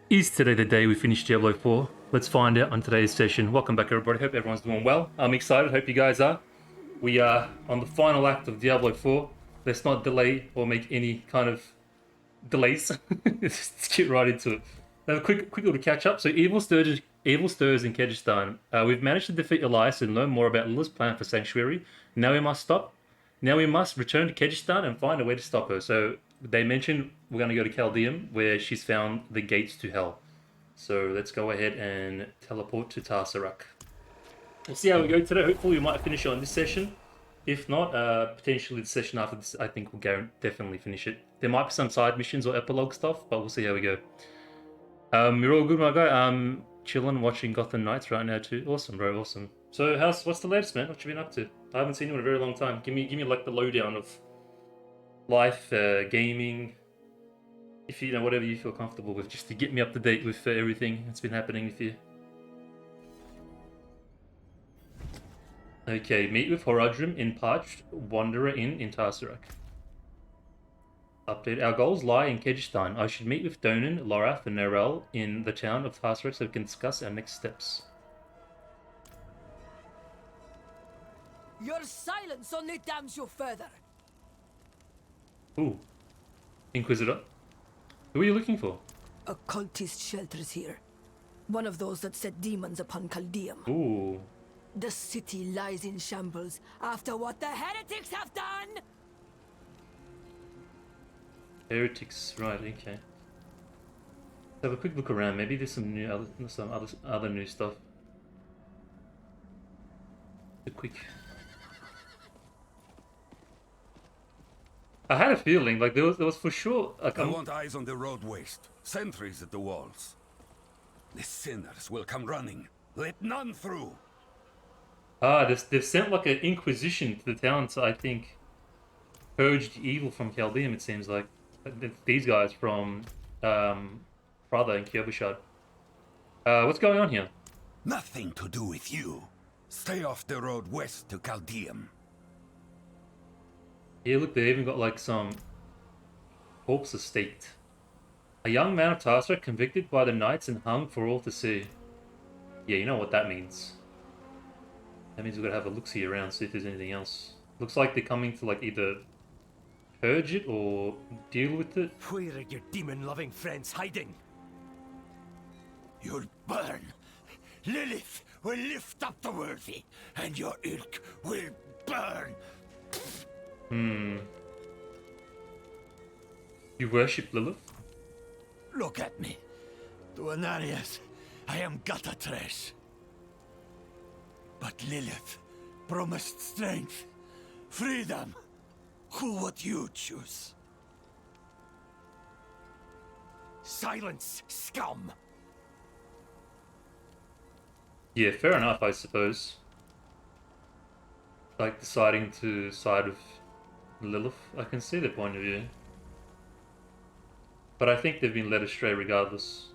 Is today the day we finish Diablo 4? Let's find out on today's session. Welcome back, everybody. Hope everyone's doing well. I'm excited. Hope you guys are. We are on the final act of Diablo 4. Let's not delay or make any kind of delays. Let's get right into it. Have a quick little catch up. So, Evil Stirs in Kyrgyzstan. We've managed to defeat Elias and learn more about Lilith's plan for Sanctuary. Now we must stop. Now we must return to Kyrgyzstan and find a way to stop her. So they mentioned we're going to go to Chaldeum, where she's found the gates to hell. So let's go ahead and teleport to Tarsarak. We'll see how we go today. Hopefully we might finish it on this session. If not, potentially the session after this, I think we'll definitely finish it. There might be some side missions or epilogue stuff, but we'll see how we go. You're all good, my guy. I'm chilling, watching Gotham Knights right now too. Awesome, bro. Awesome. So, what's the latest, man? What you been up to? I haven't seen you in a very long time. Give me like the lowdown of life, gaming. If you know whatever you feel comfortable with, just to get me up to date with everything that's been happening with you. Okay, meet with Horadrim in Parched, Wanderer in Tarsarak. Update. Our goals lie in Kyrgyzstan. I should meet with Donan, Lorath, and Nerel in the town of Tarsarak so we can discuss our next steps. Your silence only damns you further. Ooh. Inquisitor. Who are you looking for? A cultist shelters here. One of those that set demons upon Chaldeum. Ooh. The city lies in shambles after what the heretics have done! Heretics, right, okay. Let's have a quick look around. Maybe there's some other new stuff. A quick. I had a feeling like there was for sure. Like, I want eyes on the road waste, sentries at the walls. The sinners will come running. Let none through. They've sent like an inquisition to the town to, I think, purge the evil from Chaldeum. It seems like these guys from Prada and Kyobushad. What's going on here? Nothing to do with you. Stay off the road west to Chaldeum. Yeah, look, they even got like some corpses staked. A young man of Tarsarak convicted by the knights and hung for all to see. Yeah, you know what that means. That means we've got to have a look-see around, see if there's anything else. Looks like they're coming to like either purge it or deal with it. Where are your demon-loving friends hiding? You'll burn. Lilith will lift up the worthy, and your ilk will burn. You worship Lilith? Look at me. To Ananias, I am gutter trash. But Lilith promised strength, freedom. Who would you choose? Silence, scum! Yeah, fair enough, I suppose. Like deciding to side with Lilith, I can see the point of view. But I think they've been led astray regardless.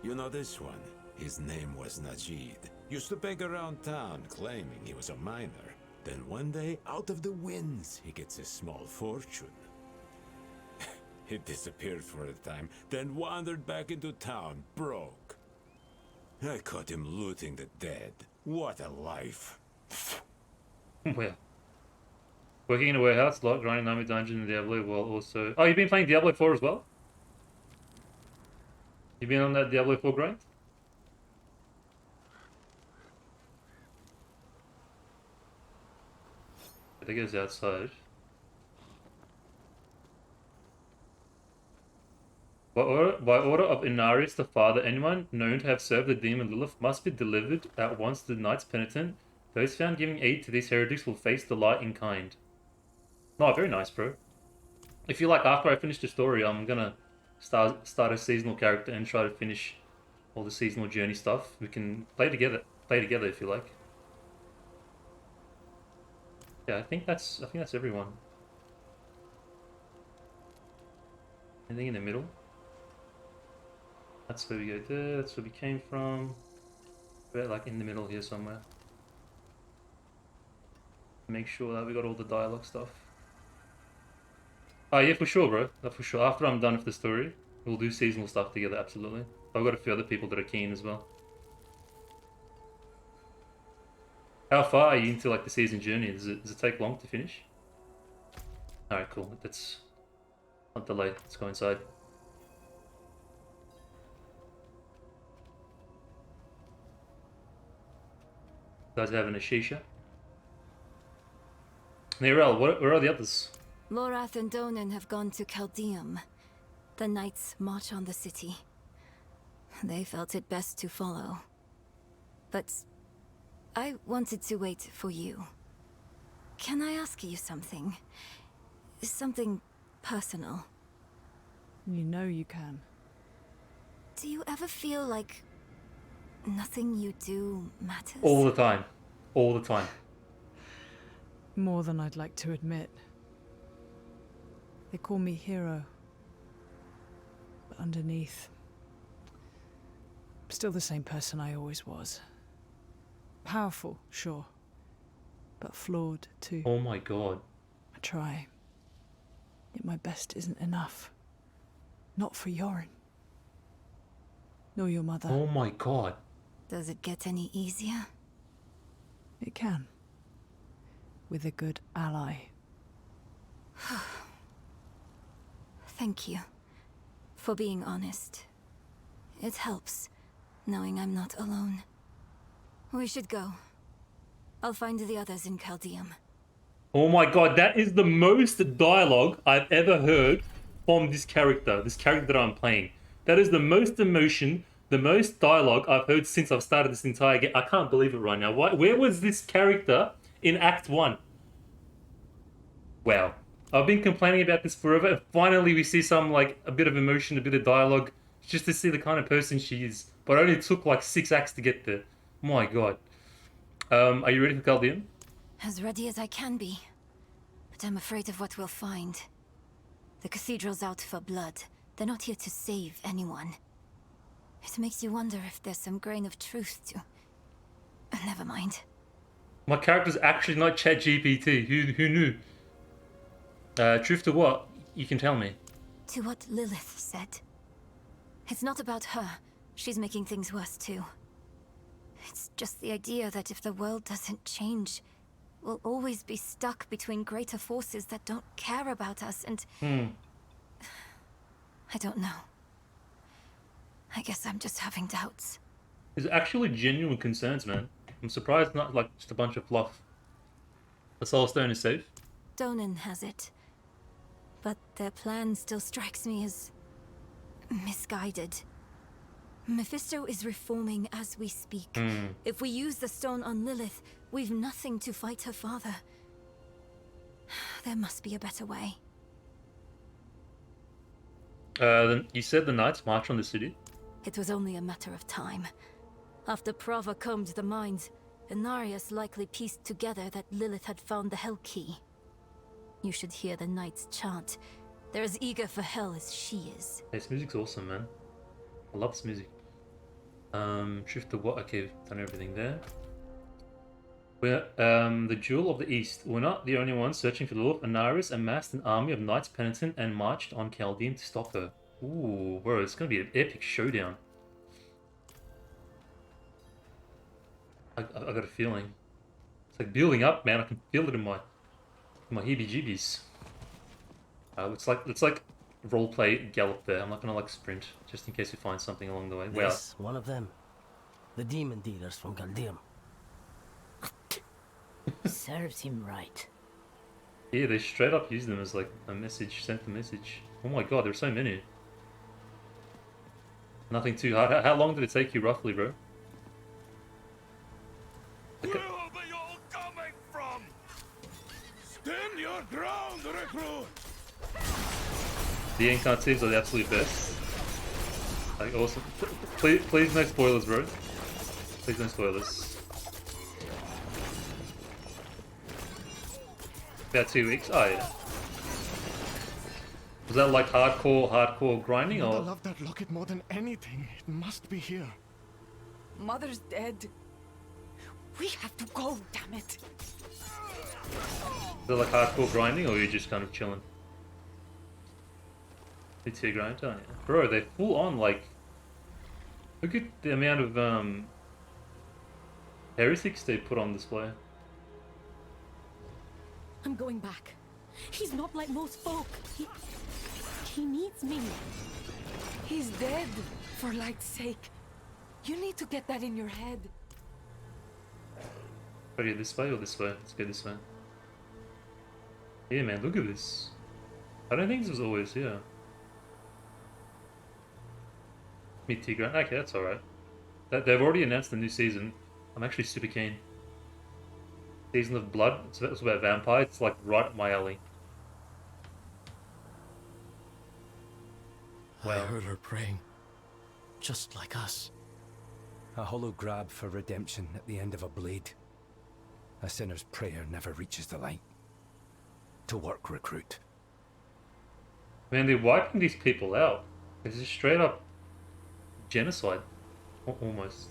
You know this one? His name was Najid. Used to beg around town, claiming he was a miner. Then one day, out of the winds, he gets a small fortune. He disappeared for a time, then wandered back into town, broke. I caught him looting the dead. What a life. Well, working in a warehouse, lot grinding Nami Dungeon and Diablo, while also... Oh, you've been playing Diablo 4 as well? You've been on that Diablo 4 grind? I think it's outside. By order of Inarius the Father, anyone known to have served the demon Lilith must be delivered at once to the Knights Penitent. Those found giving aid to these heretics will face the light in kind. No, very nice, bro. If you like, after I finish the story, I'm gonna start a seasonal character and try to finish all the seasonal journey stuff. We can play together if you like. Yeah, I think that's everyone. Anything in the middle? That's where we go there, that's where we came from. We're like in the middle here somewhere. Make sure that we got all the dialogue stuff. Oh yeah, for sure, bro. For sure. After I'm done with the story, We'll do seasonal stuff together, absolutely. I've got a few other people that are keen as well. How far are you into like the season journey? Does it take long to finish? Alright, cool. That's not delayed. Let's go inside. Guys having a shisha. Nerel, where are the others? Lorath and Donan have gone to Caldeum. The knights march on the city. They felt it best to follow. But I wanted to wait for you. Can I ask you something? Something personal. You know you can. Do you ever feel like nothing you do matters? All the time. All the time. More than I'd like to admit. They call me hero. But underneath, I'm still the same person I always was. Powerful, sure. But flawed, too. Oh my god. I try. Yet my best isn't enough. Not for Yoren. Nor your mother. Oh my god. Does it get any easier? It can. With a good ally. Thank you for being honest. It helps, knowing I'm not alone. We should go. I'll find the others in Caldeum. Oh my god, that is the most dialogue I've ever heard from this character that I'm playing. That is the most emotion, the most dialogue I've heard since I've started this entire game. I can't believe it right now. Where was this character in Act 1? Wow. I've been complaining about this forever, and finally we see some, like, a bit of emotion, a bit of dialogue, just to see the kind of person she is. But it only took, like, 6 acts to get there. My god. Are you ready for Caldeum? As ready as I can be. But I'm afraid of what we'll find. The cathedral's out for blood. They're not here to save anyone. It makes you wonder if there's some grain of truth to... Never mind. My character's actually not ChatGPT. Who knew? Truth to what? You can tell me. To what Lilith said. It's not about her. She's making things worse too. It's just the idea that if the world doesn't change, we'll always be stuck between greater forces that don't care about us and... I don't know. I guess I'm just having doubts. There's actually genuine concerns, man. I'm surprised not like just a bunch of fluff. The Soul Stone is safe. Donan has it. But their plan still strikes me as... misguided. Mephisto is reforming as we speak. If we use the stone on Lilith, we've nothing to fight her father. There must be a better way. You said the knights march on the city? It was only a matter of time. After Prava combed the mines, Inarius likely pieced together that Lilith had found the Hell Key. You should hear the knights chant. They're as eager for hell as she is. Hey, this music's awesome, man. I love this music. Shift to what? Okay, done everything there. We're, the Jewel of the East. We're not the only ones searching for the Lord. Inarius amassed an army of knights penitent and marched on Caldeum to stop her. Ooh, bro, it's gonna be an epic showdown. I got a feeling. It's like building up, man. I can feel it in my heebie-jeebies. It's like roleplay gallop there. I'm not gonna like sprint, just in case we find something along the way. Yes, one of them. The demon dealers from Caldeum. Serves him right. Yeah, they straight up use them as like a message, sent a message. Oh my god, there's so many. Nothing too hard. How long did it take you roughly, bro? Where are they all coming from? Stand your ground, recruit! The incarnatives are the absolute best. Like, awesome. Please no spoilers, bro. Please no spoilers. About 2 weeks? Oh, yeah. Was that like hardcore grinding, I or? love that locket more than anything. It must be here. Mother's dead. We have to go, damn it. Is that like hardcore grinding, or are you just kind of chilling? It's here, grind, aren't you? Bro, they're full on, like... Look at the amount of, heretics they put on display. I'm going back. He's not like most folk. He needs me. He's dead, for light's sake. You need to get that in your head. Oh yeah, this way or this way? Let's go this way. Yeah, man, look at this. I don't think this was always here. Mid-tier grind. Okay, that's alright. They've already announced the new season. I'm actually super keen. Season of Blood. It's about vampires. It's like right up my alley. I Wow. heard her praying. Just like us. A hollow grab for redemption at the end of a blade. A sinner's prayer never reaches the light. To work, recruit. Man, they're wiping these people out. It's just straight up genocide. Almost.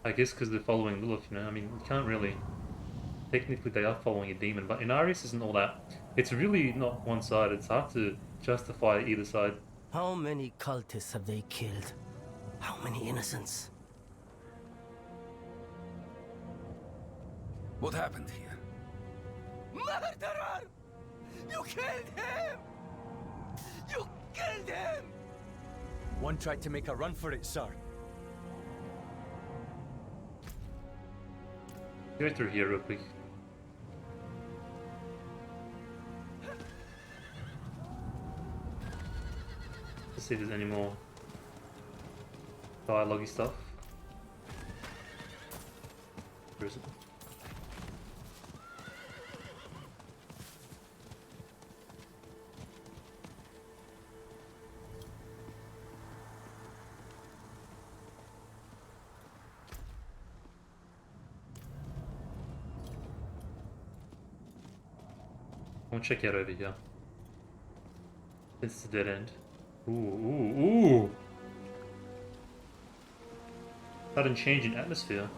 I guess because they're following Lilith, you know? I mean, you can't really... Technically, they are following a demon, but Inaris isn't all that. It's really not one-sided. It's hard to justify either side. How many cultists have they killed? How many innocents? What happened here? Murderer! You killed him! You killed him! One tried to make a run for it, sir. Go through here real quick. Let's see if there's any more dialogue-y stuff. Where is it? I'll check out over here. It's a dead end. Ooh, ooh, ooh! Sudden change in atmosphere.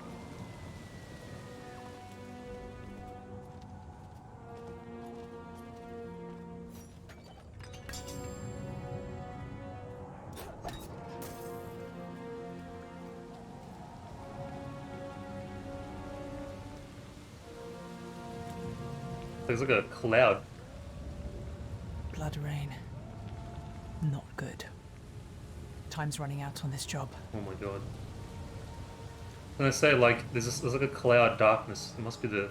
There's like a cloud. Blood rain. Not good. Time's running out on this job. Oh my god. I'm gonna say, like, there's like a cloud darkness. It must be the...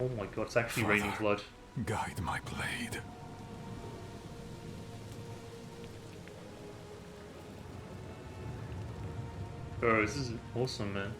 Oh my god, it's actually raining blood. Guide my blade. Bro, this is awesome, man.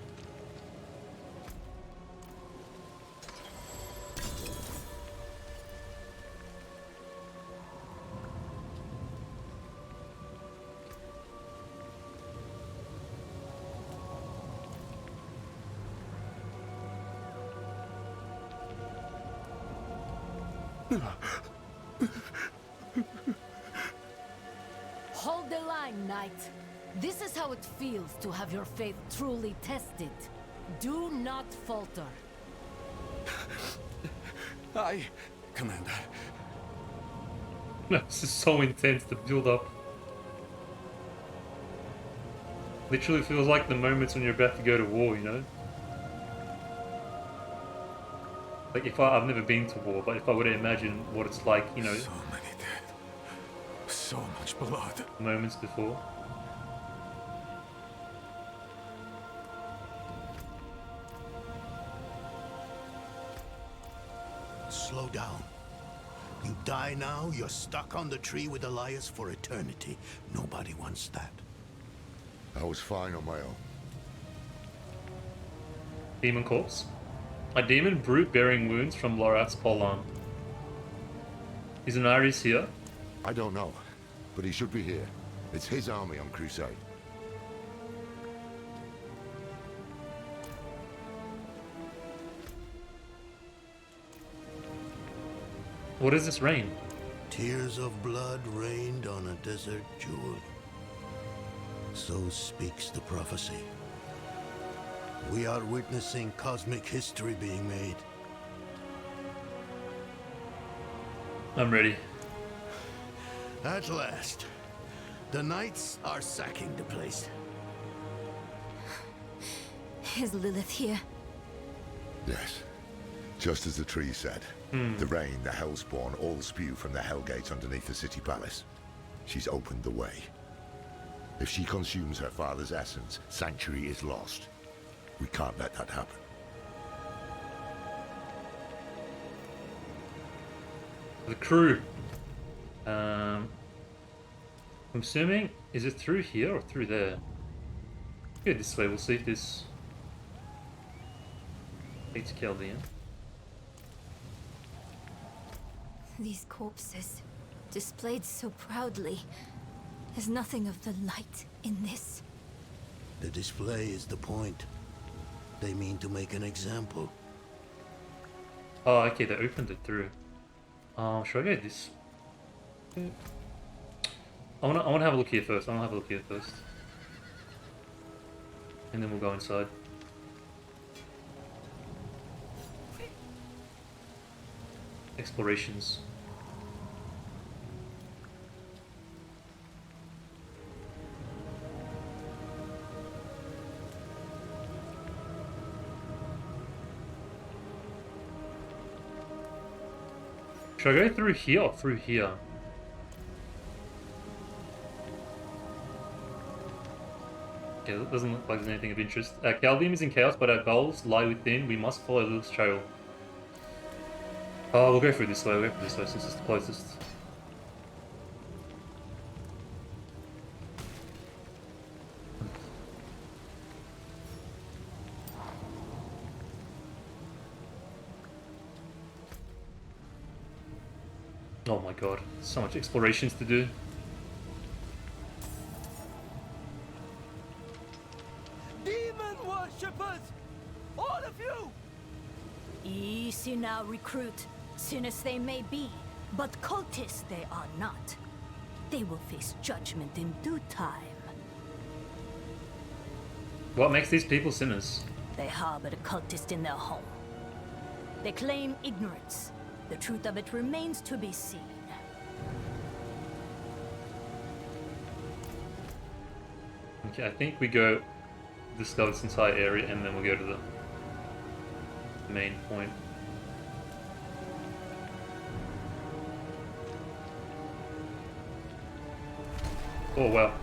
Hold the line, Knight. This is how it feels to have your faith truly tested. Do not falter. Aye, Commander. This is so intense, the build up. Literally feels like the moments when you're about to go to war, you know? Like, I've never been to war, but if I were to imagine what it's like, you know, So many dead. So much blood. moments before. Slow down. You die now, you're stuck on the tree with Elias for eternity. Nobody wants that. I was fine on my own. Demon corpse. A demon brute bearing wounds from Lorat's polearm. Is Inaris here? I don't know, but he should be here. It's his army on crusade. What is this rain? Tears of blood rained on a desert jewel. So speaks the prophecy. We are witnessing cosmic history being made. I'm ready. At last, the Knights are sacking the place. Is Lilith here? Yes. Just as the tree said. The rain, the Hellspawn, all spew from the Hellgates underneath the city palace. She's opened the way. If she consumes her father's essence, Sanctuary is lost. We can't let that happen. The crew. I'm assuming, is it through here or through there? Go this way, we'll see if this leads to Chaldean. These corpses, displayed so proudly. There's nothing of the light in this. The display is the point. They mean to make an example. Oh, okay, they opened it through. Should I go this? I wanna have a look here first. And then we'll go inside. Explorations. Should I go through here or through here? Okay, that doesn't look like there's anything of interest. Chaldean is in chaos, but our goals lie within. We must follow Lilith's trail. Oh, we'll go through this way. Since it's the closest. Oh my god, so much explorations to do. Demon worshippers! All of you! Easy now, recruit. Sinners they may be, but cultists they are not. They will face judgment in due time. What makes these people sinners? They harbor the cultist in their home. They claim ignorance. The truth of it remains to be seen. Okay, I think we go discover this entire area and then we'll go to the main point. Oh wow.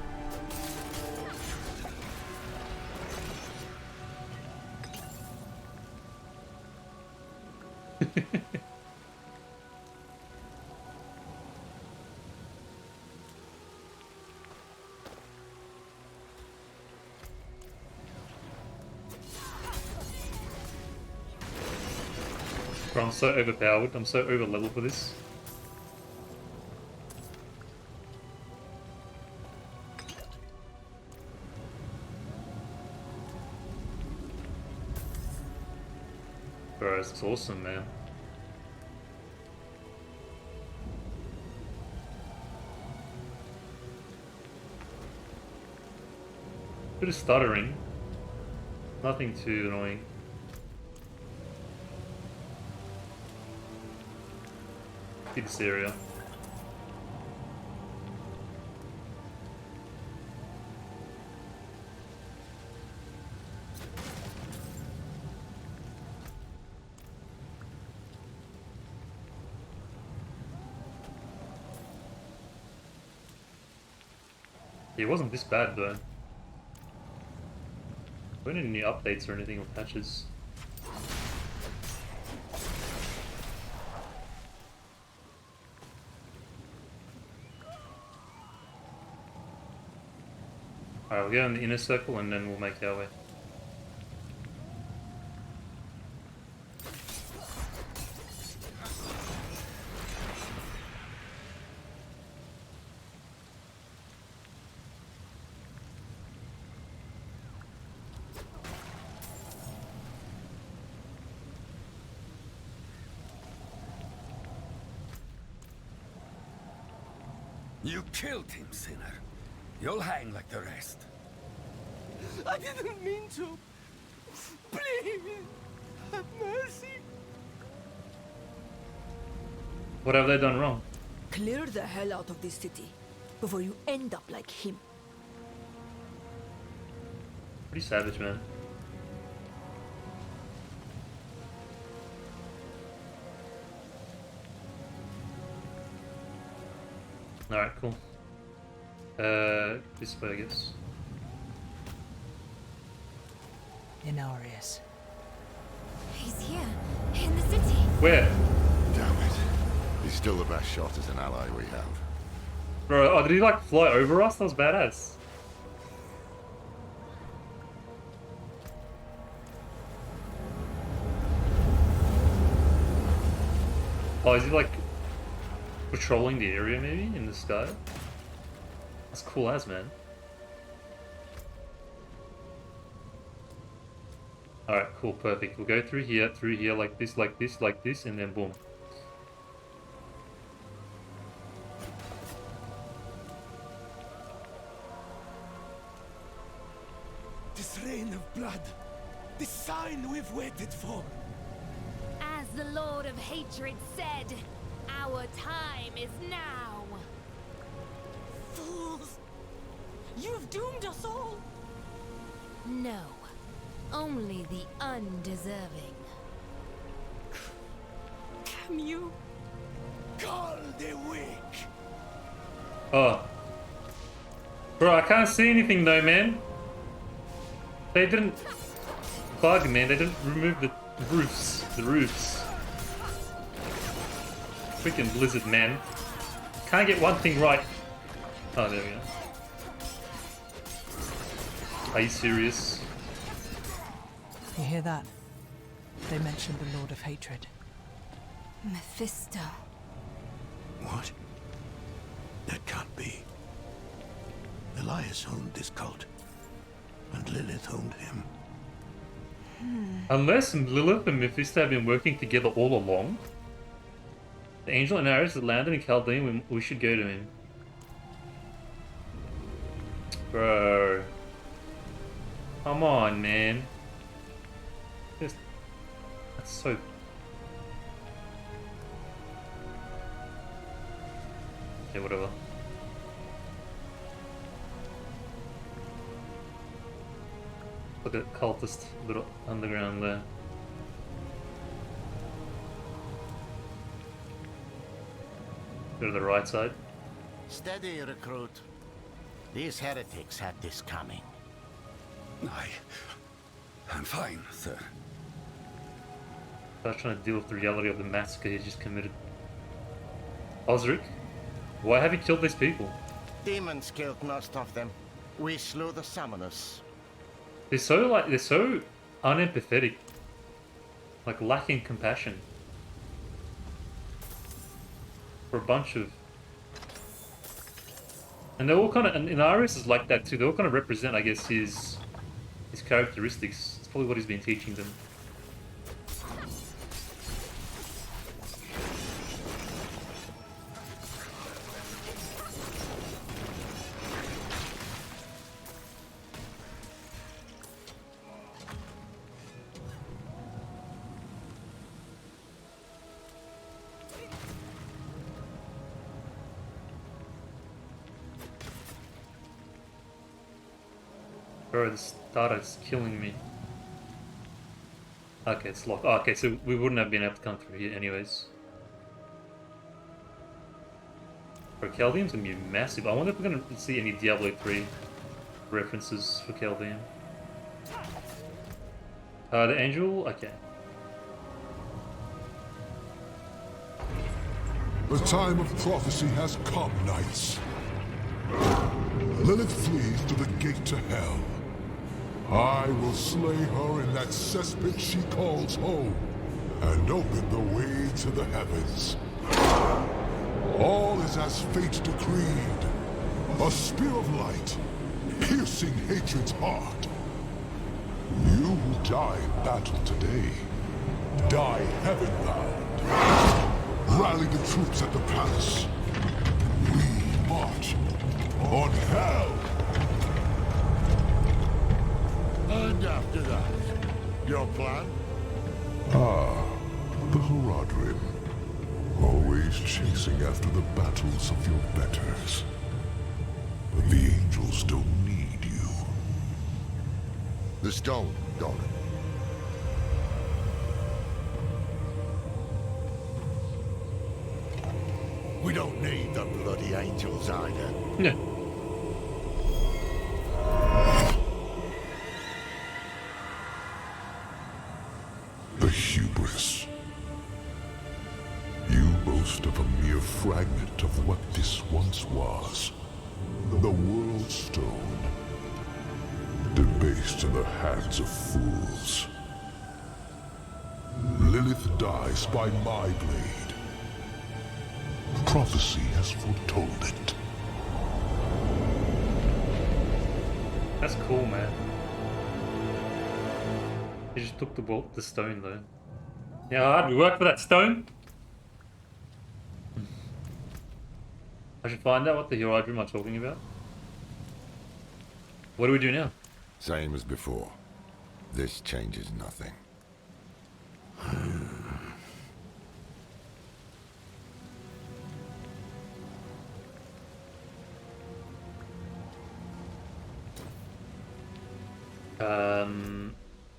Bro, I'm so overpowered. I'm so over level for this. Bro, this is awesome, man. Bit of stuttering. Nothing too annoying. See this area. It wasn't this bad though. Weren't any new updates or anything or patches. Alright, we'll go in the inner circle and then we'll make our way. You killed him, sinner. You'll hang like the rest. I didn't mean to. Please, have mercy. What have they done wrong? Clear the hell out of this city before you end up like him. Pretty savage, man. Alright, cool. This way, I guess. Inarius. He's here, in the city. Where? Damn it. He's still the best shot as an ally we have. Bro, oh, did he like fly over us? That was badass. Oh, is he like patrolling the area maybe in the sky? That's cool as, man. Alright, cool, perfect. We'll go through here, like this, like this, like this, and then boom. This rain of blood, this sign we've waited for. As the Lord of Hatred said, our time is now. Fools! You've doomed us all! No, only the undeserving. Can you? Call the weak! Oh. Bro, I can't see anything though, man. They didn't bug, man. They didn't remove the roofs. The roofs. Freaking Blizzard, man. Can't get one thing right. Oh, there we go. Are you serious? You hear that? They mentioned the Lord of Hatred. Mephisto. What? That can't be. Elias owned this cult, and Lilith owned him. Unless Lilith and Mephisto have been working together all along. The angel and Ares that landed in Chaldean, we should go to him. Bro. Come on, man. That's so... Okay, whatever. Look at cultist little underground there. Go to the right side. Steady, recruit. These heretics had this coming. I'm fine, sir. I was trying to deal with the reality of the massacre he just committed. Osric, why have you killed these people? Demons killed most of them. We slew the summoners. They're so unempathetic. Like lacking compassion. For a bunch of... And they're all kind of... And Inarius is like that too. They all kind of represent, I guess, his characteristics. It's probably what he's been teaching them. Bro, this data is killing me. Okay, it's locked. Oh, okay, so we wouldn't have been able to come through here anyways. Bro, Chaldean's gonna be massive. I wonder if we're gonna see any Diablo 3 references for Chaldean. The angel? Okay. The time of prophecy has come, knights. Lilith flees to the gate to hell. I will slay her in that cesspit she calls home, and open the way to the heavens. All is as fate decreed. A spear of light, piercing hatred's heart. You who die in battle today, die heaven-bound. Rally the troops at the palace. We march on hell! And after that, Your plan? Ah, the Horadrim. Always chasing after the battles of your betters. But the angels don't need you. The stone, Dolan. We don't need the bloody angels either. Yeah. The hubris. You boast of a mere fragment of what this once was. The World Stone. Debased in the hands of fools. Lilith dies by my blade. Prophecy has foretold it. That's cool, man. He just took the stone though. Yeah, hard we work for that stone. I should find out what the Horadrim are talking about. What do we do now? Same as before. This changes nothing.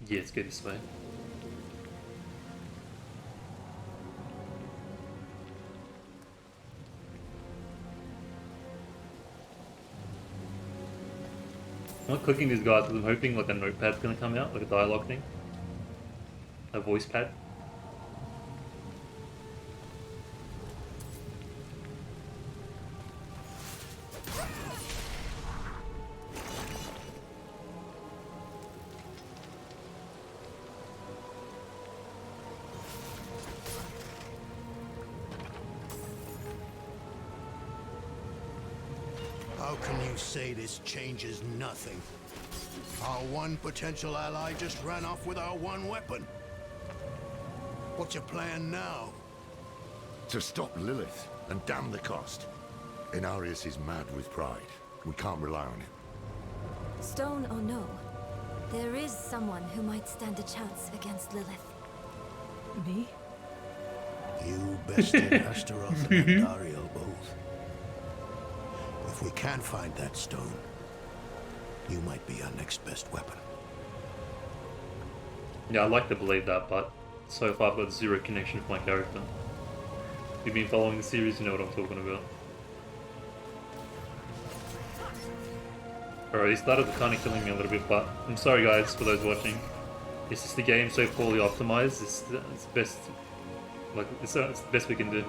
Yeah, let's go this way. I'm not clicking these guys because I'm hoping like a notepad's gonna come out, like a dialogue thing. A voice pad. How can you say this changes nothing? Our one potential ally just ran off with our one weapon. What's your plan now? To stop Lilith and damn the cost. Inarius is mad with pride. We can't rely on him. Stone or no, there is someone who might stand a chance against Lilith. Me? You bested Astaroth and Andariel both. If we can't find that stone, you might be our next best weapon. Yeah, I'd like to believe that, but so far I've got zero connection with my character. If you've been following the series, you know what I'm talking about. Alright, he started kind of killing me a little bit, but I'm sorry guys for those watching. It's just the game so poorly optimized, it's best, like, it's the best we can do.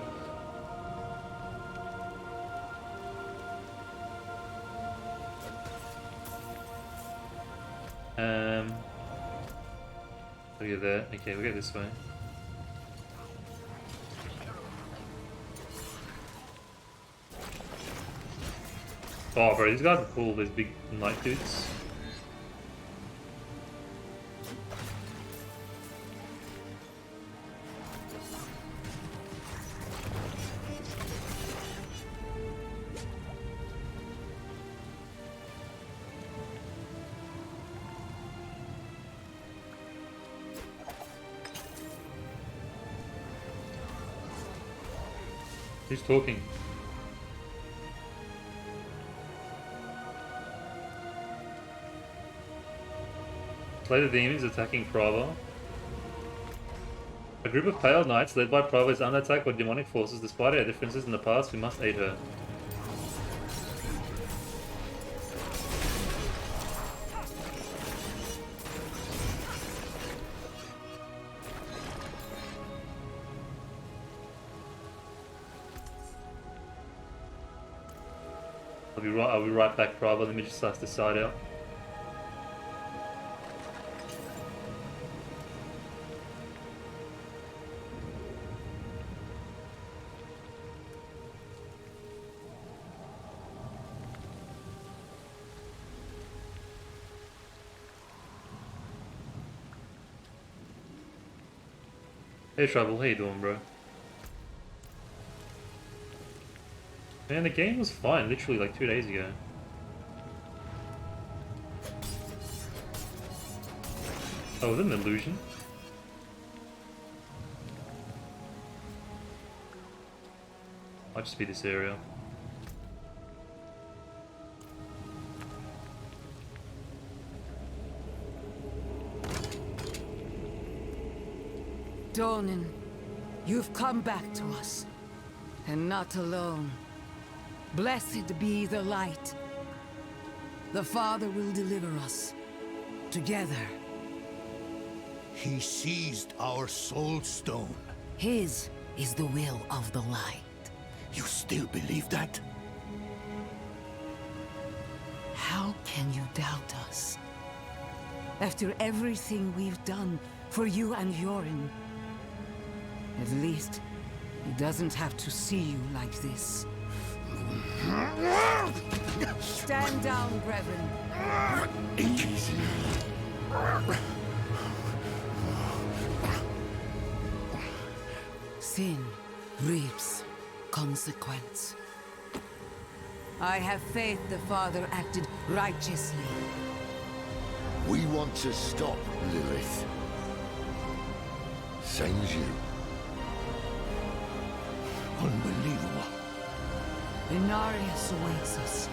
Oh, you're there. Okay, we'll go this way. Oh, bro, these guys are cool. These big knight dudes. Who's talking? Slay the demons attacking Prava. A group of pale knights led by Prava is under attack by demonic forces. Despite our differences in the past, we must aid her. I'll be right back, Prava. Let me just suss this side out. Hey Trouble, how you doing, bro? Man, the game was fine, literally like 2 days ago. Oh, is it an illusion? Might just be this area. Donan, you've come back to us. And not alone. Blessed be the light. The Father will deliver us. Together. He seized our soul stone. His is the will of the light. You still believe that? How can you doubt us? After everything we've done for you and Yorin. At least, he doesn't have to see you like this. Stand down, brethren. Sin reaps consequence. I have faith the Father acted righteously. We want to stop Lilith. Same as you. Unbelievable. Inarius awaits us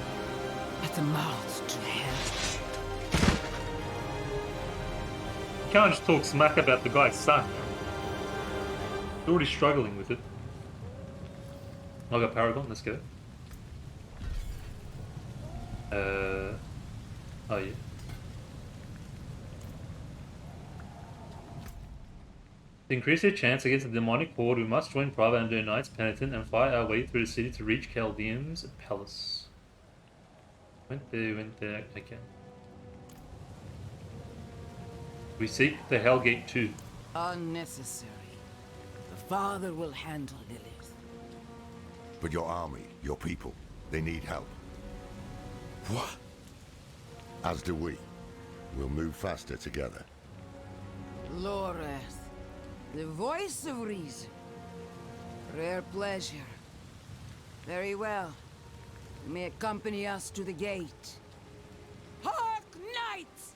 at the mouth to hell. You can't just talk smack about the guy's son. You're already struggling with it. I got Paragon, let's go. Oh yeah. To increase your chance against the demonic horde, we must join Prava and do Knights Penitent and fight our way through the city to reach Chaldeum's palace. Went there, okay. We seek the Hellgate too. Unnecessary. The Father will handle Lilith. But your army, your people, they need help. What? As do we. We'll move faster together. Loreth, the voice of reason. Rare pleasure. Very well. You may accompany us to the gate. Hark, knights!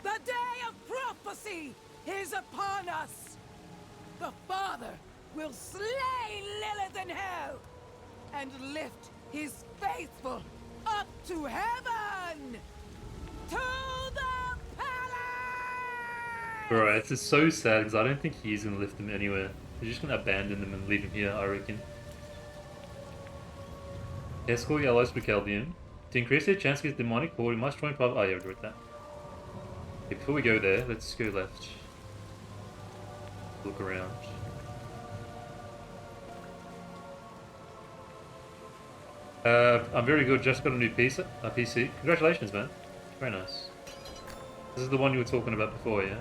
The day of prophecy is upon us! The Father will slay Lilith in hell and lift his faithful up to heaven! To the palace! Bro, it's just so sad because I don't think he's gonna lift them anywhere. He's just gonna abandon them and leave him here, I reckon. Escort your allies to Chaldeum. To increase their chance against demonic horde, we must join Private. Oh, yeah, I wrote that. Okay, before we go there, let's go left. Look around. I'm very good. Just got a new PC. Congratulations, man. Very nice. This is the one you were talking about before, yeah?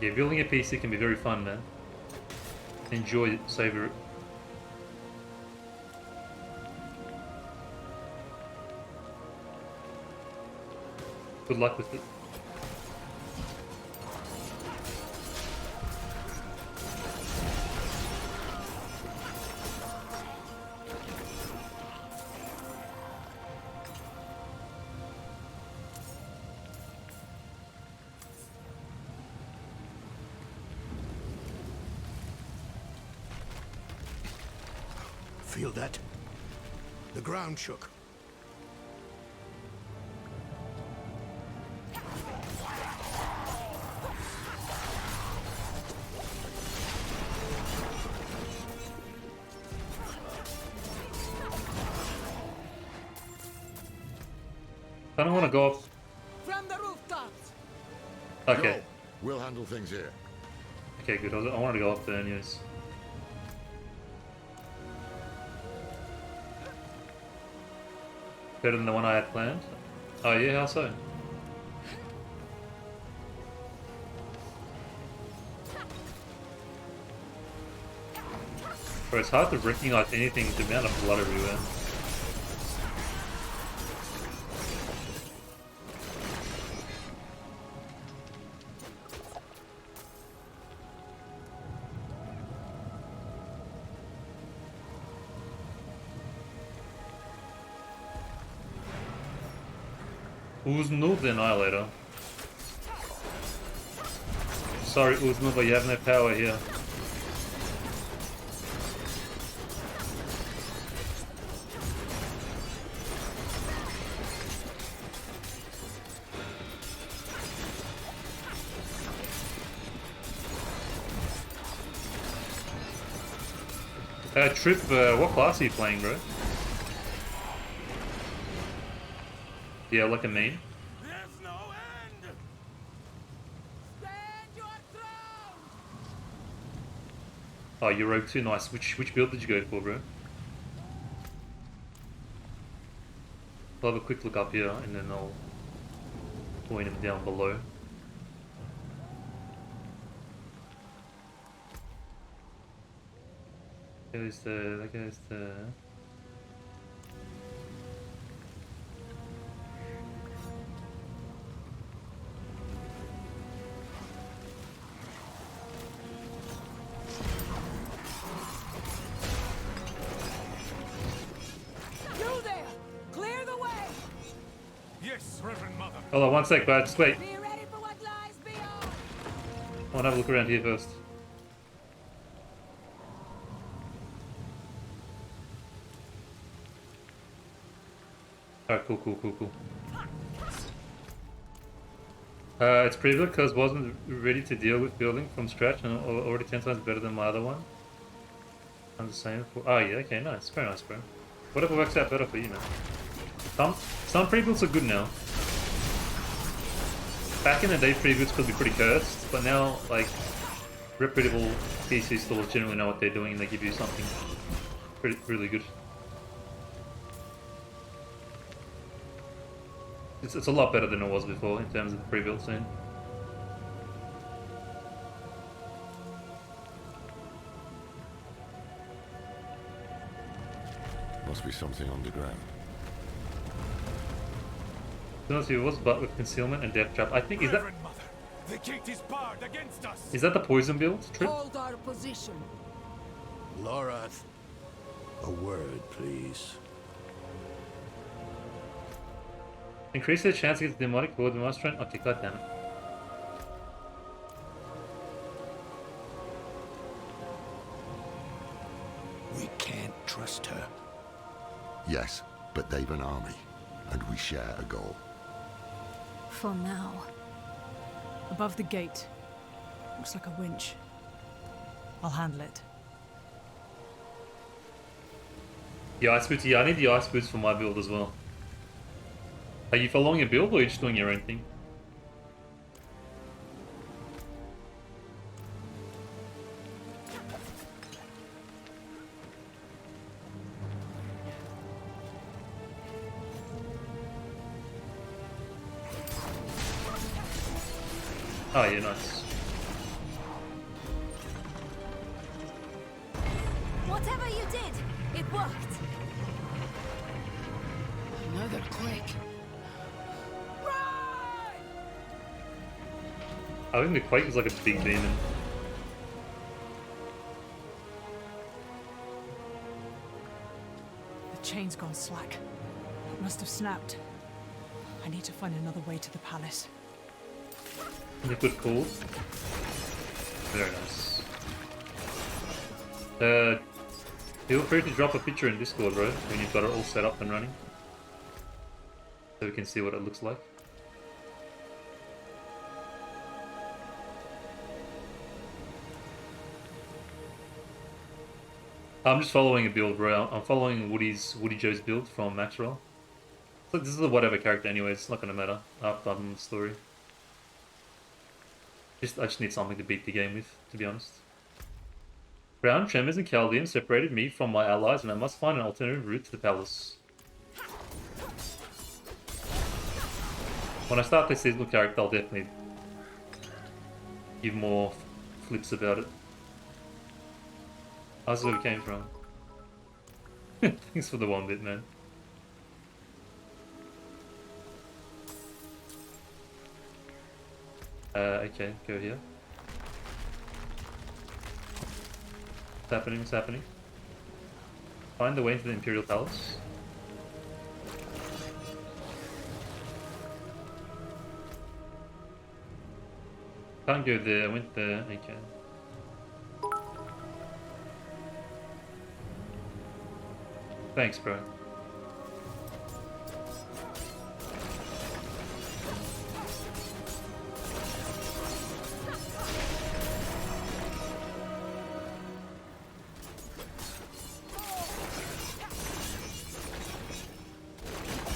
Yeah, building a PC can be very fun, man. Enjoy it, savor it. Good luck with it. Feel that? The ground shook. I don't want to go up. From the rooftops! Okay. Go. We'll handle things here. Okay, good. I wanted to go up there anyways. Better than the one I had planned? Oh yeah, how so? Bro, it's hard to recognize anything with the amount of blood everywhere. Uznul the Annihilator. Sorry, Uznul, but you have no power here. Trip, what class are you playing, bro? Yeah, like a main. Oh, you rogue too, nice. Which build did you go for, bro? I'll have a quick look up here and then I'll point him down below. That goes there. You there! Clear the way! Yes, Reverend Mother. Hold on, one sec, bud. Just wait. Be ready for what lies beyond! I want to have a look around here first. Alright, cool. It's pre-built because wasn't ready to deal with building from scratch and already 10 times better than my other one. I'm the same for... Oh yeah, okay, nice. Very nice, bro. Whatever works out better for you, man. Some pre-builds are good now. Back in the day, pre-builds could be pretty cursed, but now, like, reputable PC stores generally know what they're doing and they give you something really good. It's a lot better than it was before in terms of the pre-built scene. Must be something underground. Don't see what it was, but with concealment and death trap. I think is that The gate is barred against us. is that the poison build? Trip? Hold our position. Lorath, a word, please. Increase the chance against demonic or the monster. Okay, goddammit. We can't trust her. Yes, but they've an army, and we share a goal. For now. Above the gate. Looks like a winch. I'll handle it. The ice boots, yeah, I need the ice boots for my build as well. Are you following a build or are you just doing your own thing? Oh yeah, nice. Whatever you did, it worked. Another quake. I think the Quake is like a big demon. The chain's gone slack. It must have snapped. I need to find another way to the palace. Liquid cool. Very nice. Feel free to drop a picture in Discord, bro, when you've got it all set up and running. So we can see what it looks like. I'm just following a build, bro. I'm following Woody Joe's build from Maxwell. So this is a whatever character anyway, it's not gonna matter after I'm in the story. I just need something to beat the game with, to be honest. Brown tremors and Chaldeans separated me from my allies and I must find an alternative route to the palace. When I start this seasonal character, I'll definitely give more flips about it. That's where we came from. Thanks for the 1 bit, man. Okay, go here. What's happening? What's happening? Find the way into the Imperial Palace. can't go there. I went there. Okay. Thanks, bro.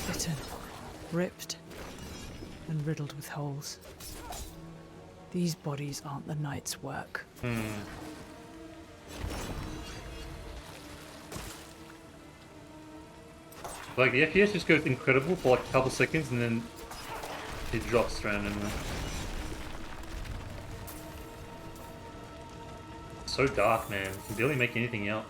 Bitten, ripped, and riddled with holes. These bodies aren't the Knight's work. Like, the FPS just goes incredible for like a couple seconds and then it drops randomly. So dark, man. You can barely make anything out.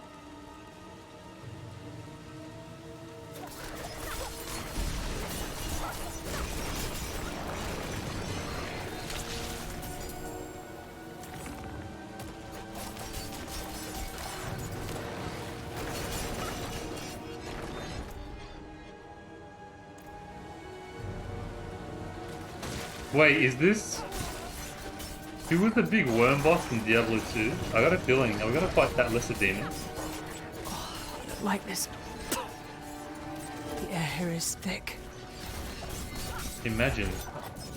Wait, is this... Who was the big worm boss in Diablo 2? I got a feeling. Are we gonna fight that lesser demon? Like this. The air here is thick. Imagine.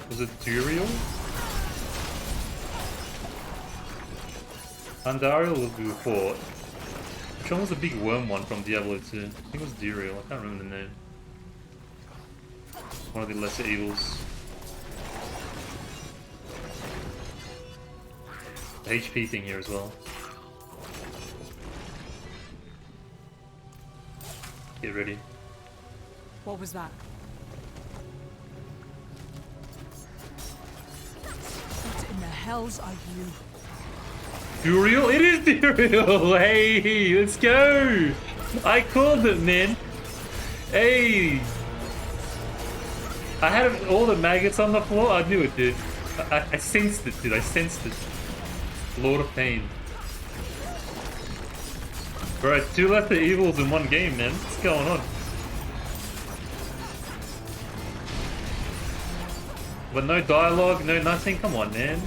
Was it Duriel? Andariel was before. Which one was the big worm one from Diablo 2? I think it was Duriel. I can't remember the name. One of the lesser evils. HP thing here as well. Get ready. What was that? What in the hells are you? Duriel? It is Duriel! Hey, let's go! I called it, man. Hey! I had all the maggots on the floor. I knew it, dude. I sensed it, dude. I sensed it. Lord of Pain. Bro, 2 lesser evils in one game, man. What's going on? But no dialogue, no nothing? Come on, man.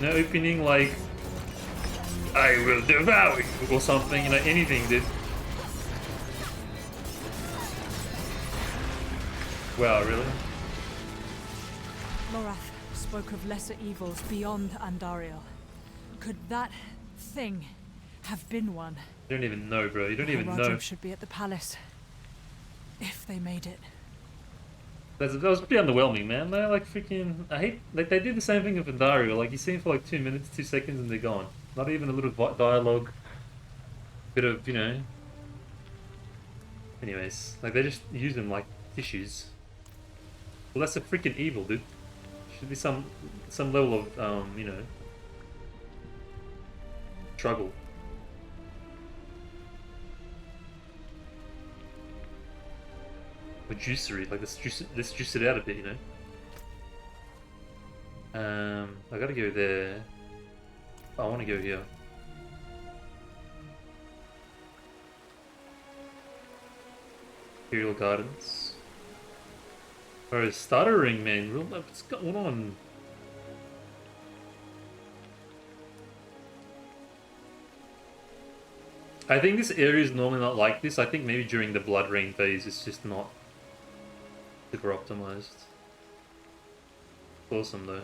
No opening like... I will devour you, or something, you know, anything, dude. Wow, really? Lorath spoke of lesser evils beyond Andariel. Could that thing have been one? You don't even know, bro. You don't even know. Rajab should be at the palace. If they made it. That was pretty underwhelming, man. They're like freaking... I hate... Like, they did the same thing with Andariel. Like, you see him for like 2 minutes, 2 seconds, and they're gone. Not even a little dialogue. Bit of, you know... Anyways. Like, they just use them like tissues. Well, that's a freaking evil, dude. Should be some level of, you know... struggle. Or juicery, like let's juice it out a bit, you know. I gotta go there. Oh, I want to go here. Imperial Gardens. Bro, stuttering, man. What's going on? I think this area is normally not like this. I think maybe during the Blood Rain phase it's just not super optimized. Awesome though.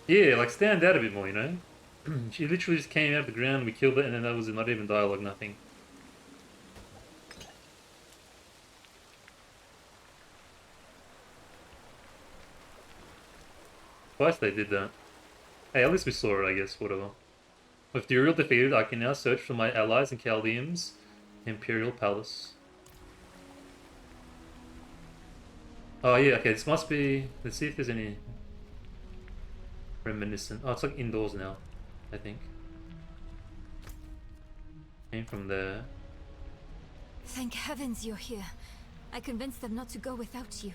Yeah, like stand out a bit more, you know? She literally just came out of the ground, we killed it, and then that was not even dialogue, nothing. Twice they did that. Hey, at least we saw it, I guess, whatever. With Duriel defeated, I can now search for my allies in Chaldeum's Imperial Palace. Oh yeah, okay, this must be... Let's see if there's any... reminiscent... Oh, it's like indoors now, I think. Came from there. Thank heavens you're here. I convinced them not to go without you.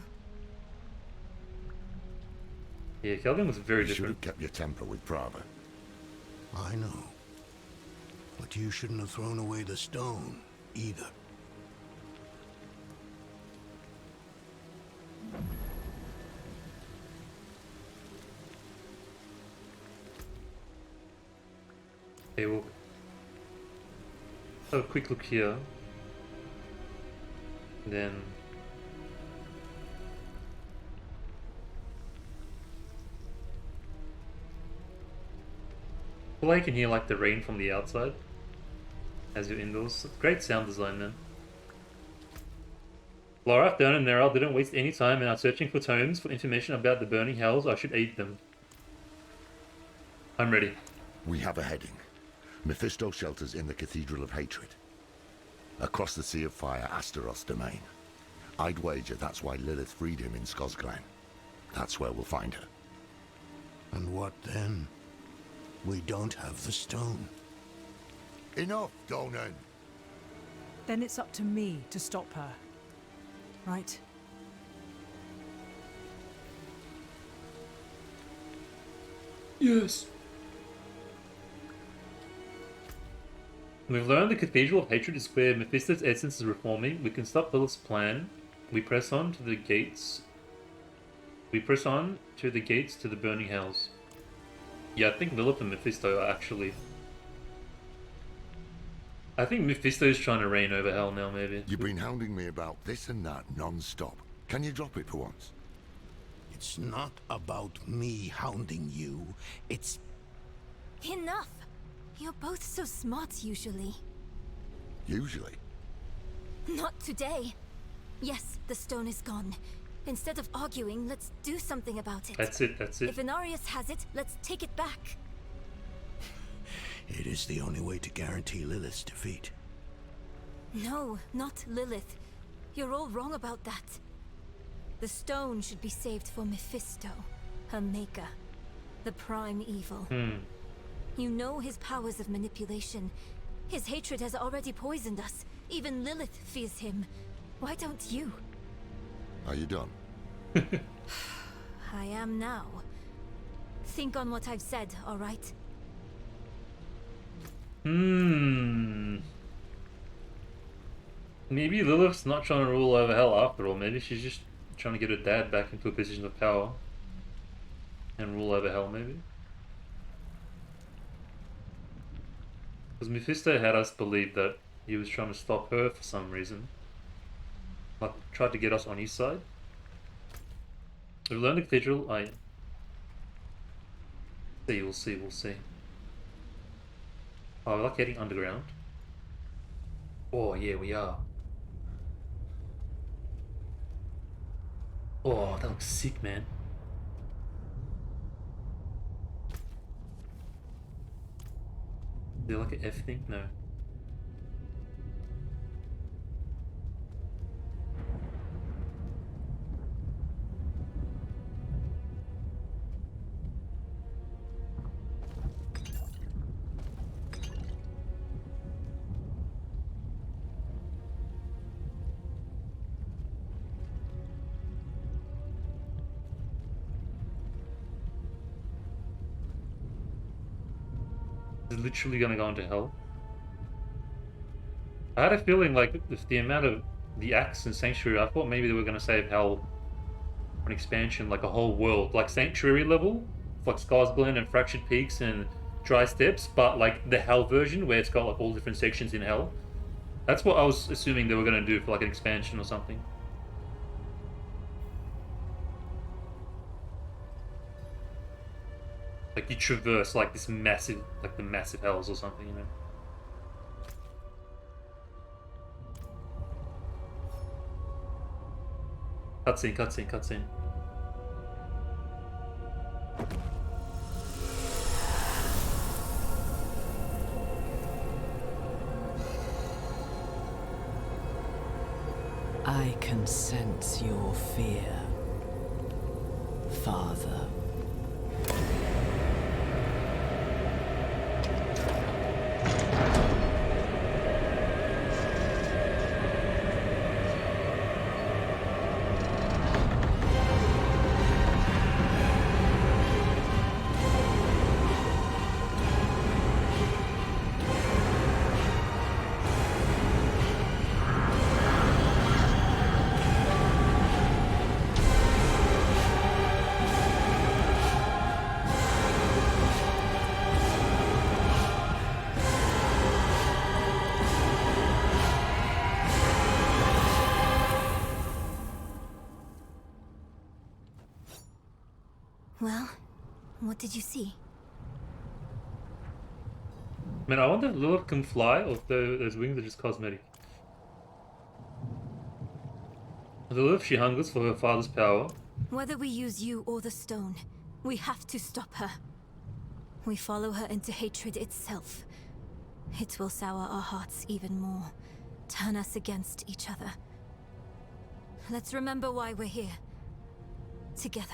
Yeah, Chaldeum was very You should different. have kept your temper with Prava. I know. But you shouldn't have thrown away the stone, either. Okay, we'll have a quick look here. Then well, I can hear like the rain from the outside as you're indoors. Great sound design, man. Laura, Darren, and Neral didn't waste any time and are searching for tomes for information about the burning hells. I should aid them. I'm ready. We have a heading. Mephisto shelters in the Cathedral of Hatred. Across the Sea of Fire, Astaroth's domain. I'd wager that's why Lilith freed him in Skosglen. That's where we'll find her. And what then? We don't have the stone. Enough, Donan! Then it's up to me to stop her. Right? Yes. We've learned the Cathedral of Hatred is where Mephisto's essence is reforming. We can stop Lilith's plan. We press on to the gates. We press on to the gates to the burning hells. Yeah, I think Lilith and Mephisto are actually... I think Mephisto's trying to reign over hell now, maybe. You've been hounding me about this and that non-stop. Can you drop it for once? It's not about me hounding you. It's... Enough! You're both so smart, usually. Usually? Not today. Yes, the stone is gone. Instead of arguing, let's do something about it. That's it, that's it. If Inarius has it, let's take it back. It is the only way to guarantee Lilith's defeat. No, not Lilith. You're all wrong about that. The stone should be saved for Mephisto, her maker. The prime evil. You know his powers of manipulation. His hatred has already poisoned us. Even Lilith fears him. Why don't you? Are you done? I am now. Think on what I've said, alright? Maybe Lilith's not trying to rule over hell after all. Maybe she's just trying to get her dad back into a position of power. And rule over hell, maybe? Because Mephisto had us believe that he was trying to stop her for some reason. Like, tried to get us on his side. We've learned the cathedral. We'll see. Oh, we like getting underground. Oh, yeah, we are. Oh, that looks sick, man. Is there like an F thing? No. Is literally gonna go into hell. I had a feeling like with the amount of the axe and Sanctuary, I thought maybe they were gonna save hell for an expansion, like a whole world, like Sanctuary level, like Skarsgård and Fractured Peaks and Dry Steps, but like the hell version where it's got like all different sections in hell. That's what I was assuming they were gonna do for like an expansion or something. Like you traverse like this massive, like the massive hells or something, you know. Cutscene. I can sense your fear, Father. Well, what did you see? Man, I wonder if Lilith can fly or if those wings are just cosmetic. Lilith, she hungers for her father's power. Whether we use you or the stone, we have to stop her. We follow her into hatred itself. It will sour our hearts even more, turn us against each other. Let's remember why we're here. Together.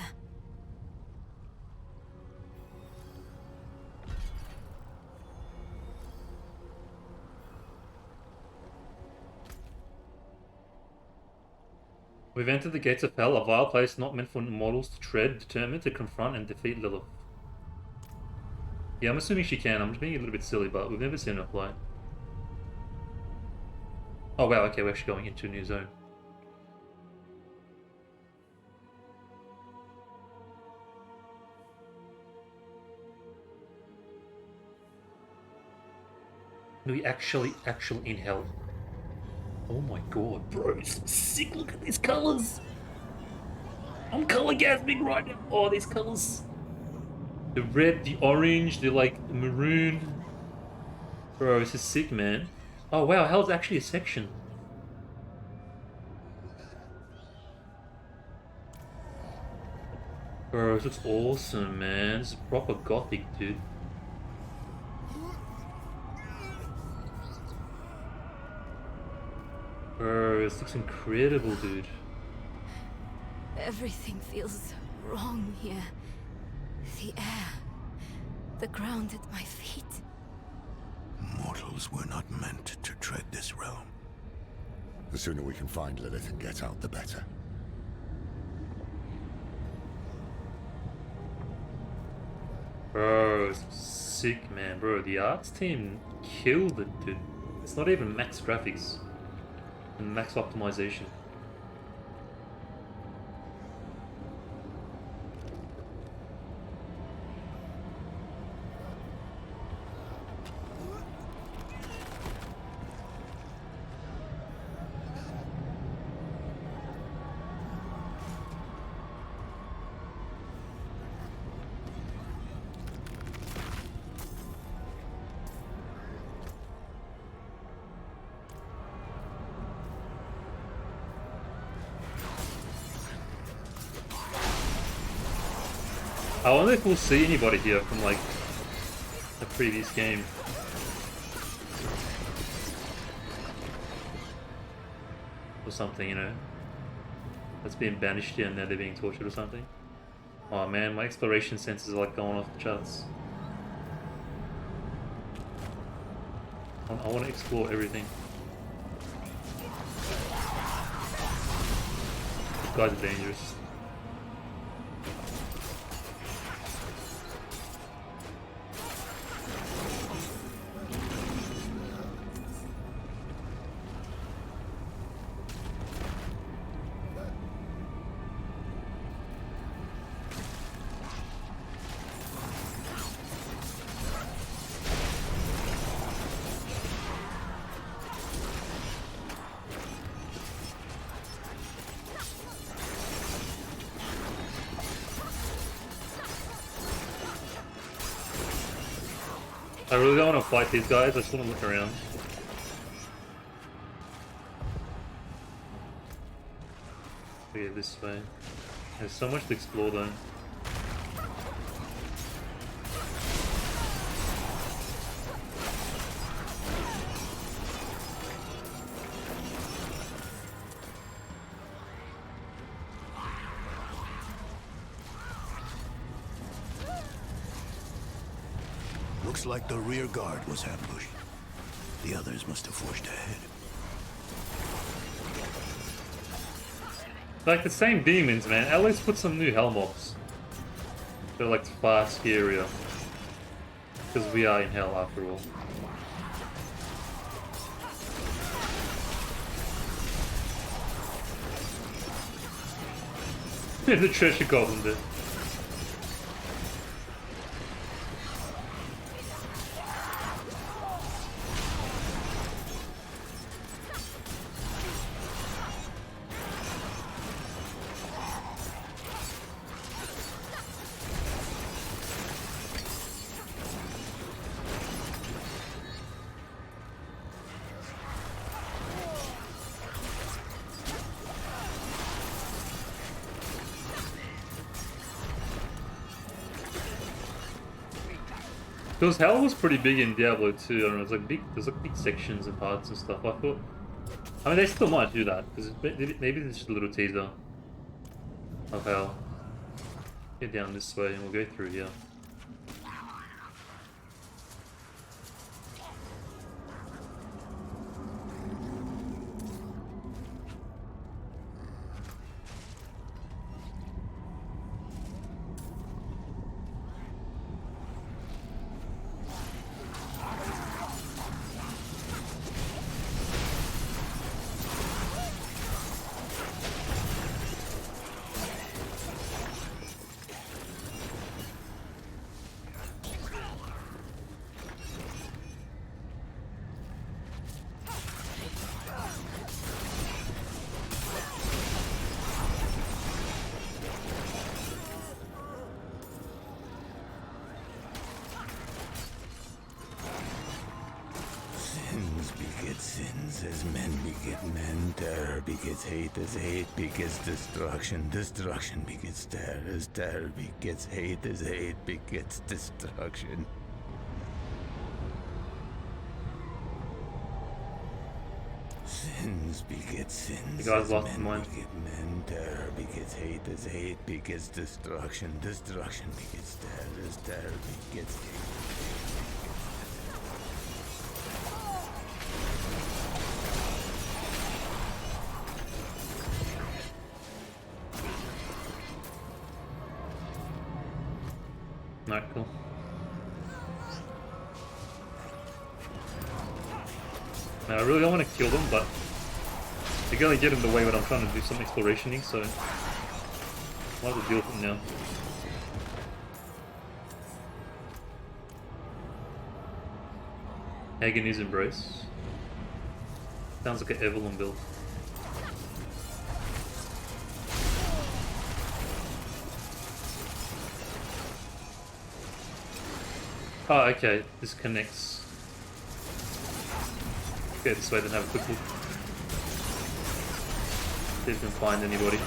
We've entered the gates of hell, a vile place not meant for mortals to tread, determined to confront and defeat Lilith. Yeah, I'm assuming she can. I'm just being a little bit silly, but we've never seen her fly. Oh wow, okay, we're actually going into a new zone. We actually in hell. Oh my god, bro, it's sick. Look at these colors. I'm colorgasmic right now. Oh, these colors. The red, the orange, the like maroon. Bro, this is sick, man. Oh wow, hell's actually a section. Bro, this looks awesome, man. This is proper gothic, dude. Bro, this looks incredible, dude. Everything feels wrong here. The air, the ground at my feet. Mortals were not meant to tread this realm. The sooner we can find Lilith and get out, the better. Bro, it's sick, man. Bro, the arts team killed it, dude. It's not even max graphics and max optimization. I wonder if we'll see anybody here from like the previous game. Or something, you know. That's being banished here and now they're being tortured or something. Oh man, my exploration senses are like going off the charts. I want to explore everything. These guys are dangerous. I really don't want to fight these guys, I just want to look around. Okay, this way. There's so much to explore though. Looks like the rear guard was ambushed. The others must have forged ahead. Like the same demons, man. At least put some new hell mobs. They're like far scarier. Because we are in hell after all. The treasure goblin did. Because hell was pretty big in Diablo 2. I don't know, it's like there's like big sections and parts and stuff. I thought, I mean, they still might do that because maybe it's just a little teaser of hell. Get down this way and we'll go through here. Sins as men beget men, terror begets hate as hate begets destruction, destruction begets terror as terror begets hate as hate begets destruction. Sins beget sins as men beget men, terror begets hate as hate begets destruction, destruction begets terror as terror begets hate. Alright, cool. Now, I really don't want to kill them, but they're gonna get in the way when I'm trying to do some exploration-y, so I'll have to deal with them now. Agony's Embrace. Sounds like an Evelyn build. Oh, okay. This connects. Go this way, then have a quick look. See if we can find anybody.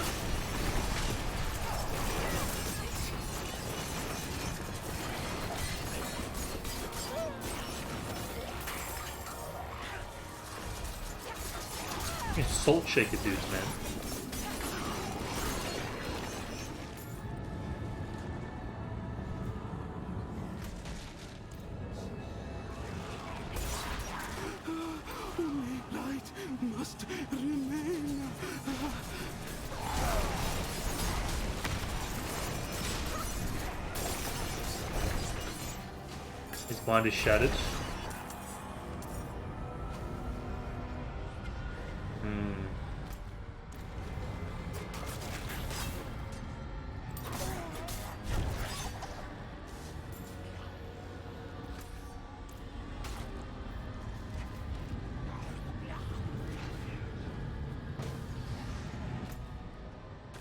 Salt shaker dudes, man. Must remain. His mind is shattered.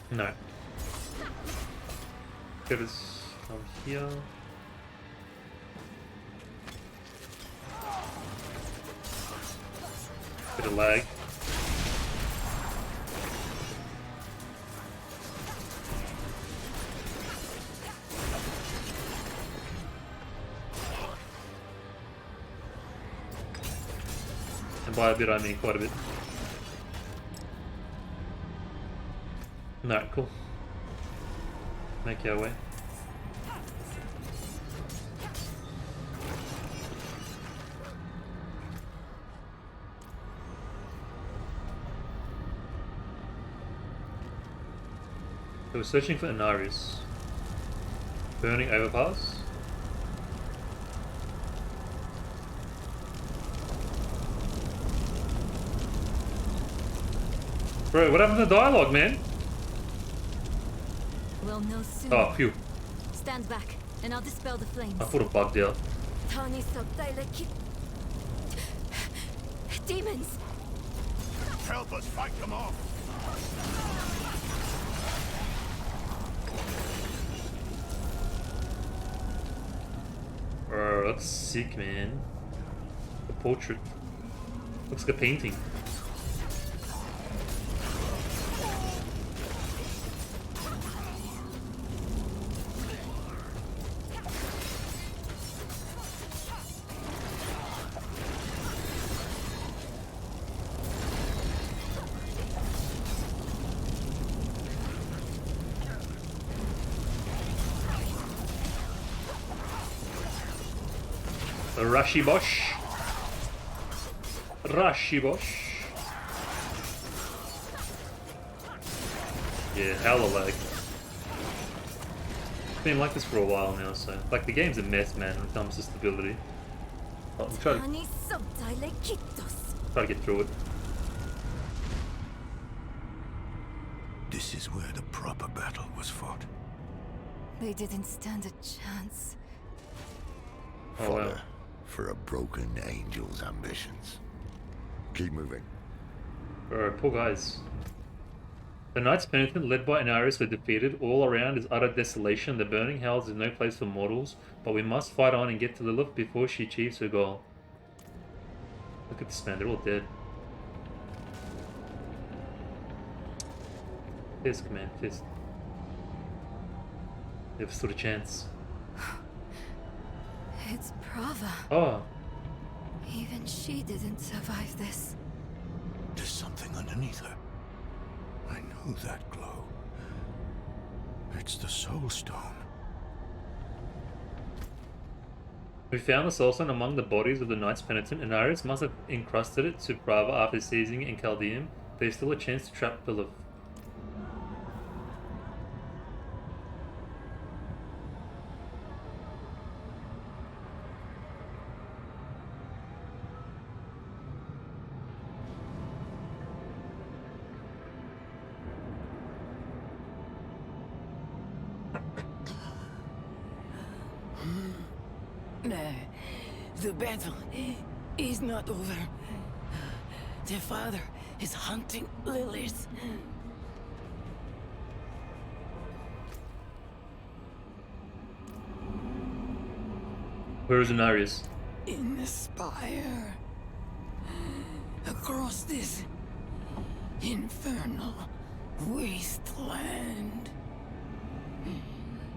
No. Get us over here. Bit of lag. And by a bit I mean quite a bit. No, cool. Make our way. So we're searching for Inarius. Burning overpass. Bro, what happened to the dialogue, man? We'll know soon. Oh, phew. Stand back, and I'll dispel the flames. I thought it bugged out. Demons! Help us fight them off! Oh, that's sick, man. The portrait. Looks like a painting. Rashi Bosch. Rashi Bosch. Yeah, hella lag. It's been like this for a while now, so like the game's a mess, man, when it comes to stability. But we'll try to get through it. This is where the proper battle was fought. They didn't stand a chance. Oh, wow. For a broken angel's ambitions. Keep moving. Alright, poor guys. The Knights Penitent, led by Inarius, were defeated. All around is utter desolation. The burning hells is no place for mortals, but we must fight on and get to Lilith before she achieves her goal. Look at this, man, they're all dead. Fisk, man, Fisk. Never stood a chance. It's Prava. Oh. Even she didn't survive this. There's something underneath her. I know that glow. It's the Soul Stone. We found the Soul Stone among the bodies of the Knights Penitent. Inarius must have encrusted it to Prava after seizing it in Chaldeum. There's still a chance to trap Lilith. The battle is not over. Their father is hunting Lilith. Where is Inarius? In the spire. Across this infernal wasteland.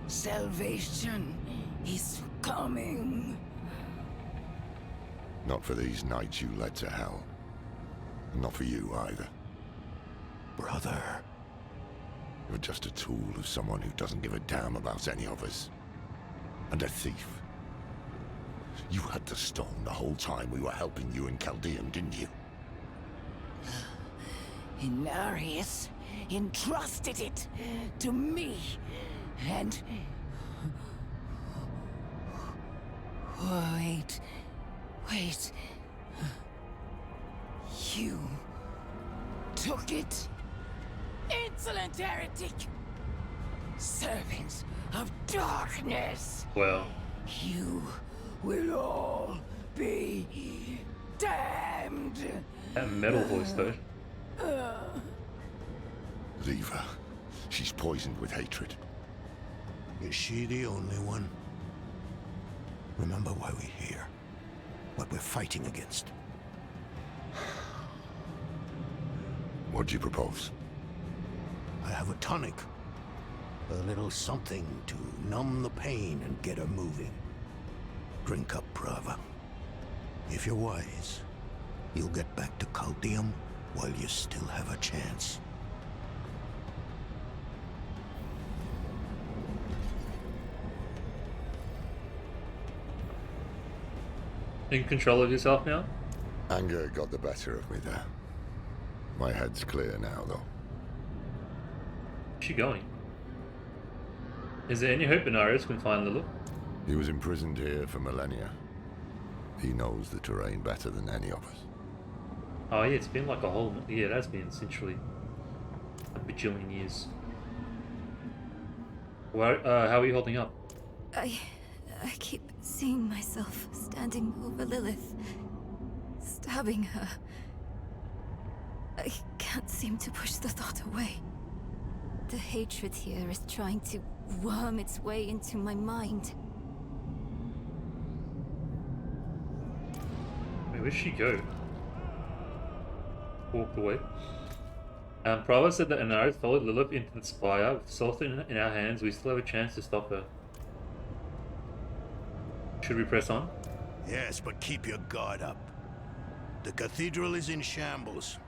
Salvation is coming. Not for these knights you led to hell. Not for you either. Brother. You're just a tool of someone who doesn't give a damn about any of us. And a thief. You had the stone the whole time we were helping you in Chaldeum, didn't you? Inarius entrusted it to me, and... Wait. You took it? Insolent heretic! Servants of darkness! Well. You will all be damned! That metal voice, though. Leave her. She's poisoned with hatred. Is she the only one? Remember why we're here. What we're fighting against. What do you propose? I have a tonic. A little something to numb the pain and get her moving. Drink up, Prava. If you're wise, you'll get back to Chaldeum while you still have a chance. In control of yourself now? Anger got the better of me there. My head's clear now, though. Where's she going? Is there any hope Inarius can find Lilith? He was imprisoned here for millennia. He knows the terrain better than any of us. Oh yeah, it's been like a whole... Yeah, it has been essentially a bajillion years. How are you holding up? I keep seeing myself standing over Lilith, stabbing her. I can't seem to push the thought away. The hatred here is trying to worm its way into my mind. Wait, where'd she go? Walked away. Prava said that Inarius followed Lilith into the spire. With Sultan in our hands, we still have a chance to stop her. Should we press on? Yes, but keep your guard up. The cathedral is in shambles.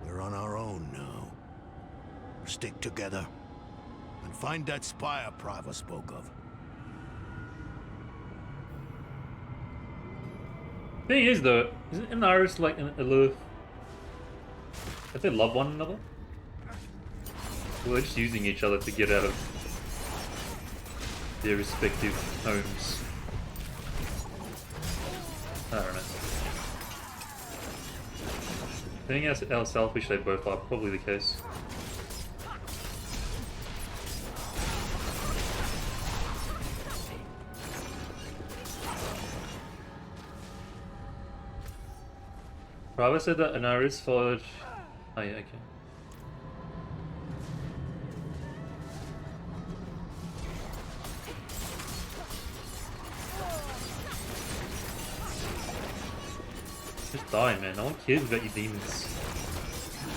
We're on our own now. Stick together and find that spire Prava spoke of. Thing is though, isn't an Iris like an aloof? If they love one another? Well, they're just using each other to get out of their respective homes. I don't know. I think how selfish they both are, probably the case. Prava said that Anaris followed... Oh yeah, okay. Just die, man. No one cares about your demons.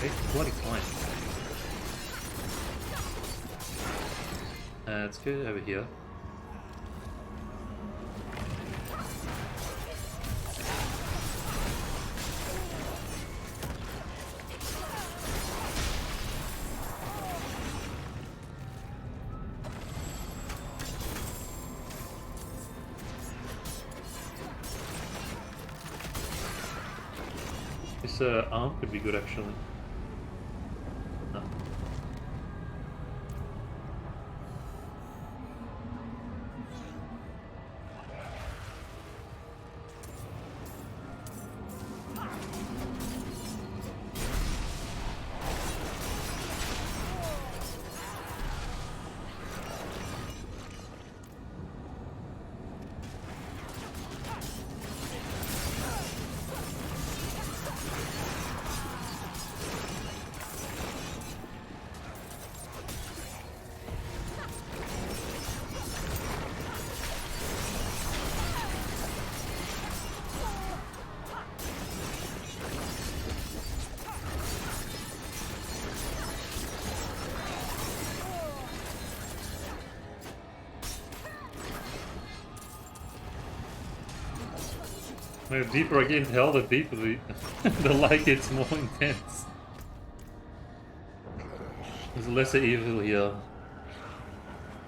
Take the bloody time. Let's go over here. This arm could be good actually. No. The deeper I get into hell, the deeper the lag gets more intense. There's lesser evil here.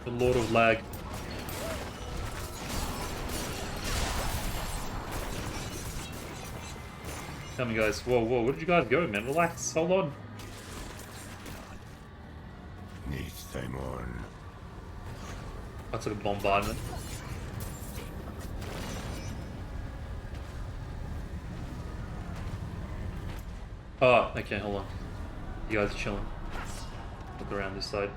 The Lord of Lag. Tell me guys, whoa, where did you guys go, man? Relax, hold on. Needs time on. That's like a bombardment. Oh, okay, hold on. You guys are chilling. Look around this side.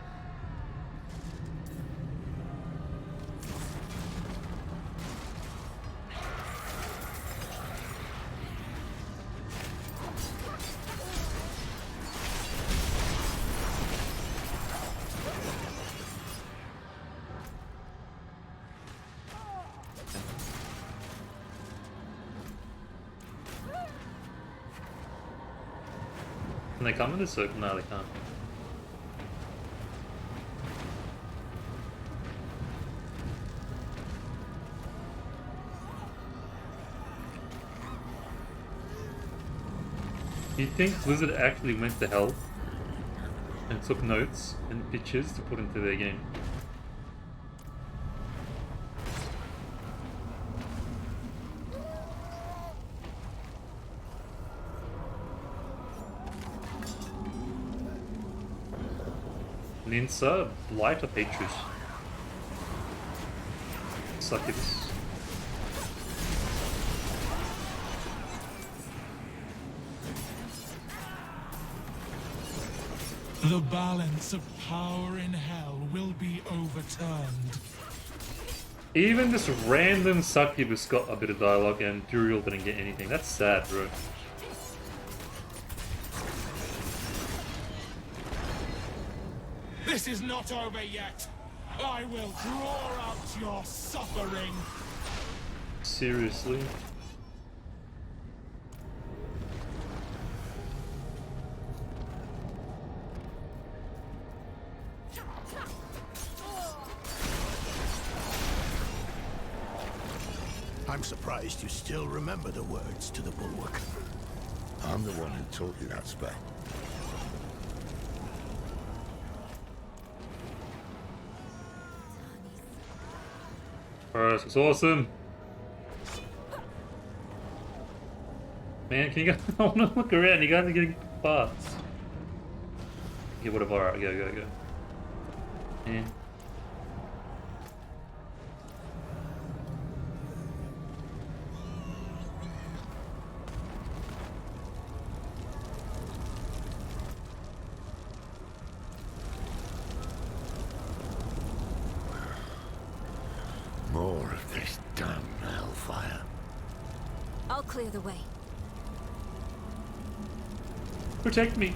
Can they come in this circle? No, they can't. Do you think Blizzard actually went to hell and took notes and pictures to put into their game? Ninsa, light of hatred. Succubus. The balance of power in hell will be overturned. Even this random succubus got a bit of dialogue and Duriel didn't get anything. That's sad, bro. This is not over yet. I will draw out your suffering. Seriously? I'm surprised you still remember the words to the bulwark. I'm the one who taught you that spell. Alright, it's awesome. Man, can you go? I wanna look around, you guys are getting parts. Okay, whatever, alright, go. Yeah. More of this damn hellfire. I'll clear the way. Protect me.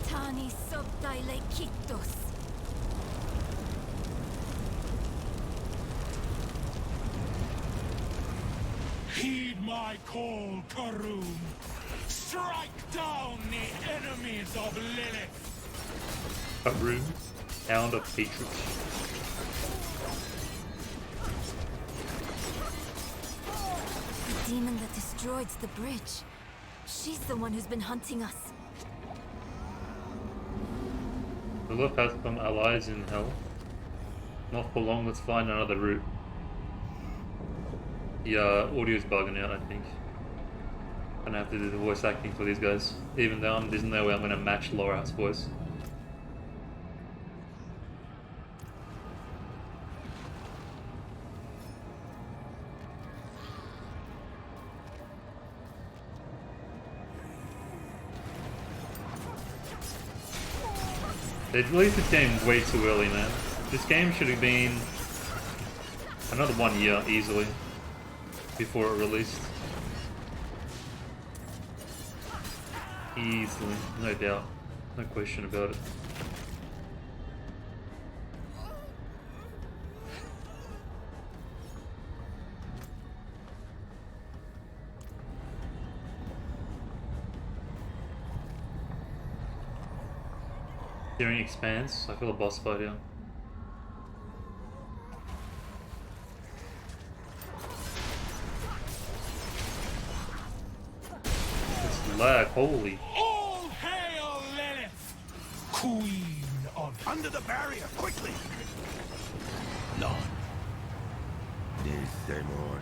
Tani subdile kitos. Heed my call, Karoom. Strike down the enemies of Lilith. Karoom, Hound of Hatred. The demon that destroyed the bridge. She's the one who's been hunting us. Lilith has some allies in hell. Not for long, let's find another route. The audio's bugging out, I think. Gonna have to do the voice acting for these guys. Even though there's no way I'm gonna match Laura's voice. They released this game way too early, man. This game should have been another 1 year easily before it released. Easily, no doubt, no question about it. Hearing expands, I feel a boss fight here. It's lag, holy. All hail Lilith, Queen of... Under the barrier, quickly! Lord. Demon.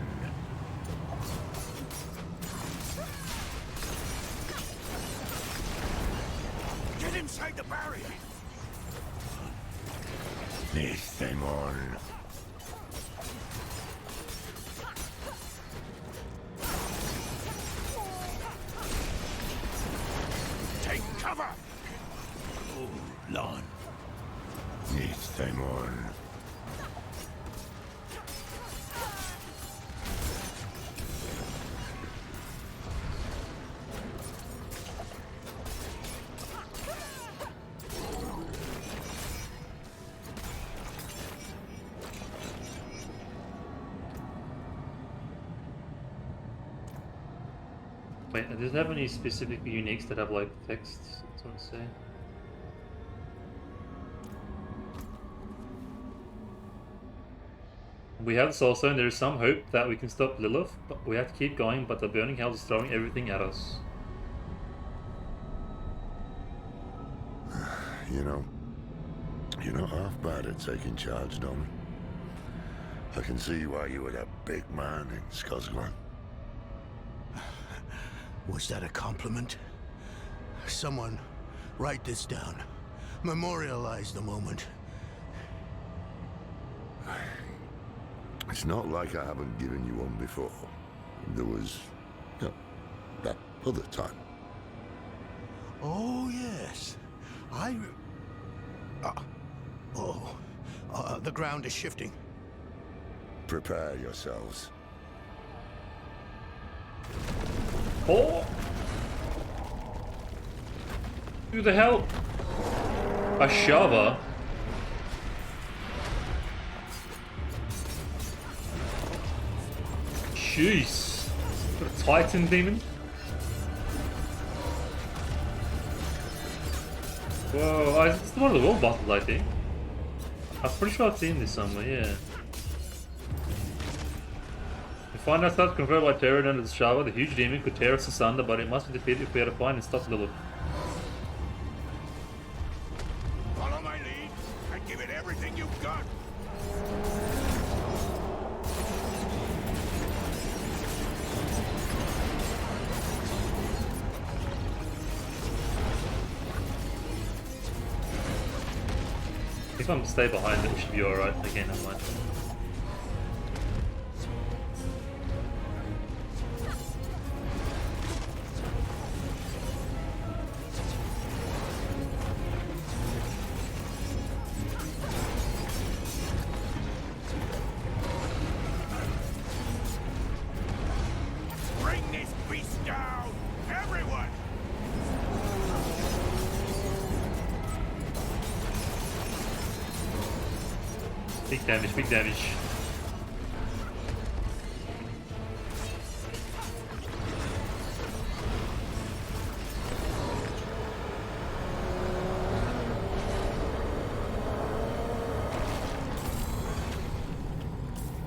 Get inside the barrier! Demon. Take cover! Oh, Lord. Demon. Wait, does it have any specific uniques that have like text? That's what I say. We have the Soul Stone. There is some hope that we can stop Lilith, but we have to keep going. But the Burning Hell is throwing everything at us. You know, you're not half bad at taking charge, Dom. I can see why you were that big man in Skosglen. Was that a compliment? Someone write this down. Memorialize the moment. It's not like I haven't given you one before. There was, you know, that other time. Oh, yes. The ground is shifting. Prepare yourselves. Oh! Who the hell? A shover? Jeez. Got a Titan demon? Whoa, it's one of the world bosses, I think. I'm pretty sure I've seen this somewhere, yeah. We find ourselves converted by terror under the shower. The huge demon could tear us asunder, but it must be defeated if we are to find and stop Lilith. Follow my lead and give it everything you've got! them stay behind it, we should be alright. Okay, never mind. Bring this beast down! Everyone! Big damage, big damage.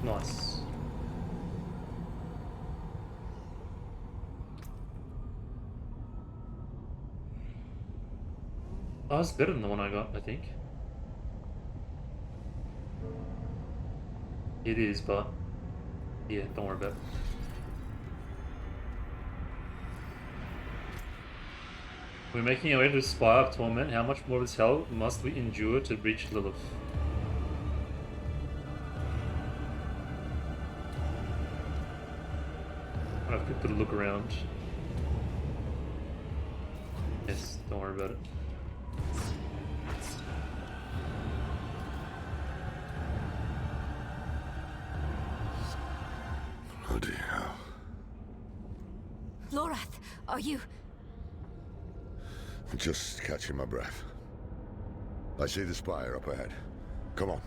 Nice. Oh, it's better than the one I got, I think. It is, but yeah, don't worry about it. We're making our way to the Spire of Torment. How much more of this hell must we endure to reach Lilith? I have to put a look around. Yes, don't worry about it. Bloody hell. Lorath, are you... Just catching my breath. I see the spire up ahead. Come on.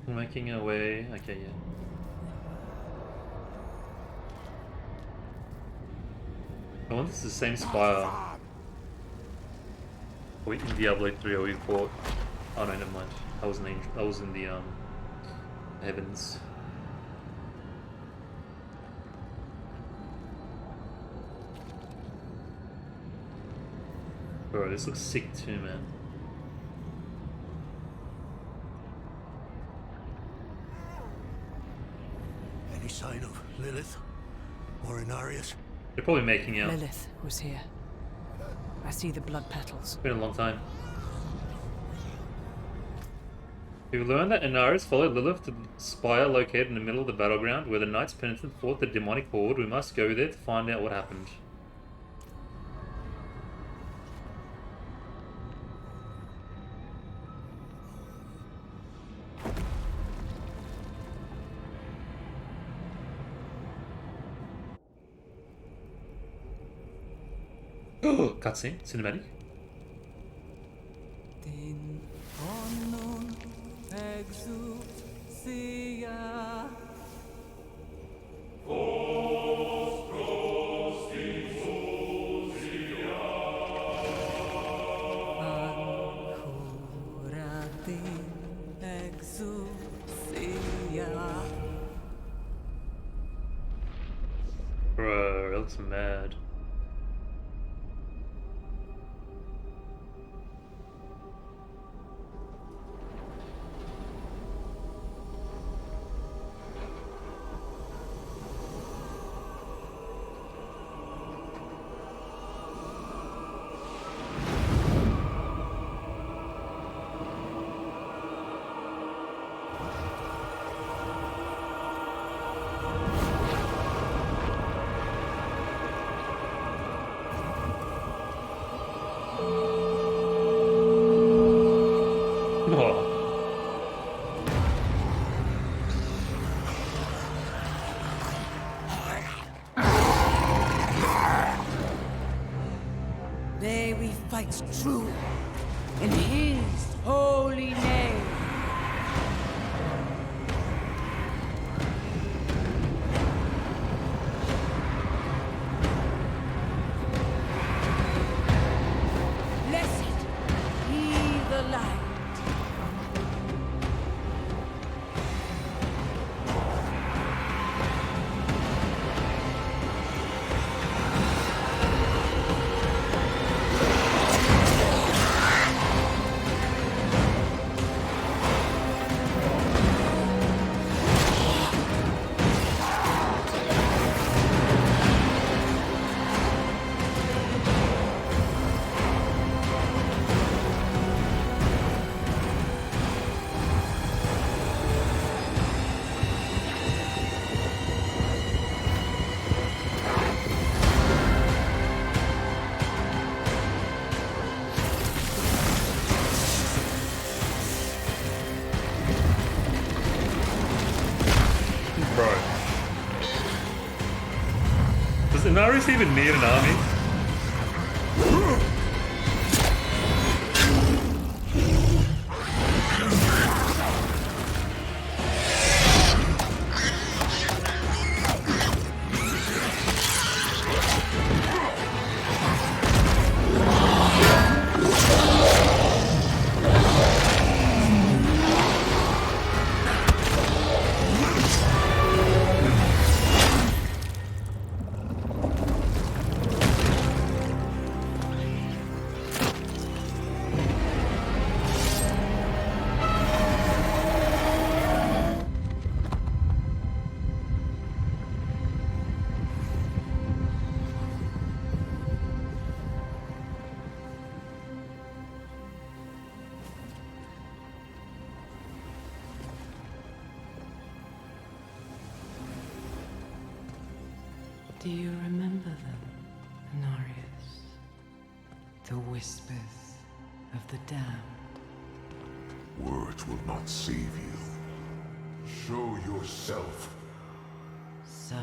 We're making our way. Okay, yeah. I wonder if it's the same spire. Wait, in Diablo 3 or we fought. Oh no, never mind. I was an angel. I was in the heavens. Bro, this looks sick too, man. Any sign of Lilith or Inarius? They're probably making out. Lilith was here. I see the blood petals. It's been a long time. We learned that Inarius followed Lilith to the spire located in the middle of the battleground where the Knights Penitent fought the demonic horde. We must go there to find out what happened. Cutscene, cinematic. Bro, it looks mad. May we fight true in his holy name. Blessed be the light. Does Inarius even need an army? Do you remember them, Anarius? The whispers of the damned. Words will not save you. Show yourself. So,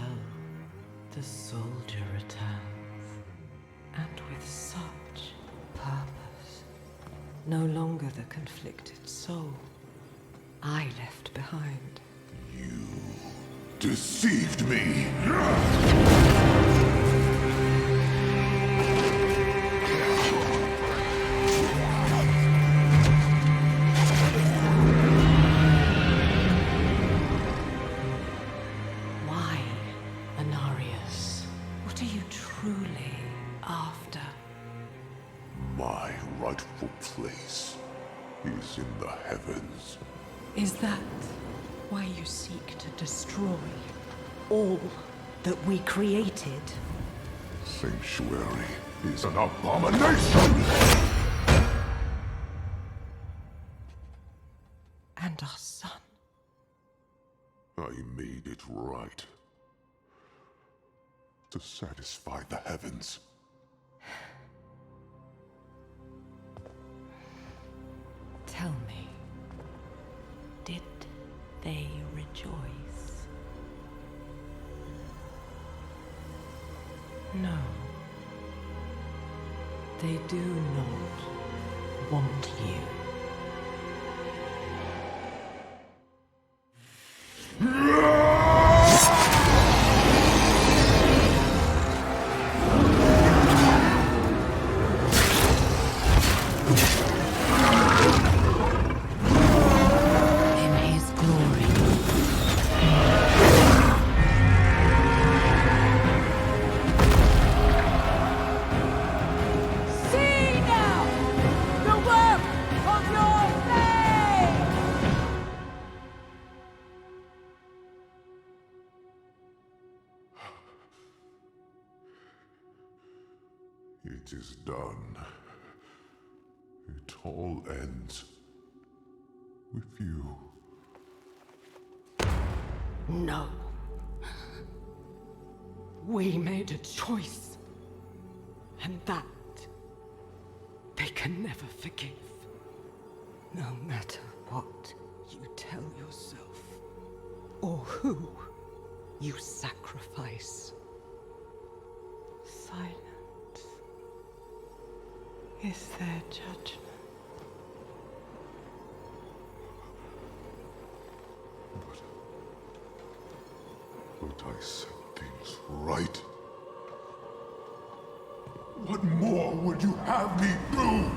the soldier returns, and with such purpose. No longer the conflicted soul I left behind. You deceived me! Why, Anarius? What are you truly after? My rightful place is in the heavens. Is that why you seek to destroy all that we created? Sanctuary is an abomination! And our son. I made it right. To satisfy the heavens. Tell me, did they rejoice? No. They do not want you. It is done. It all ends with you. No. We made a choice. And that they can never forgive. No matter what you tell yourself, or who you sacrifice. Silence is their judgment. But I set things right. What more would you have me do?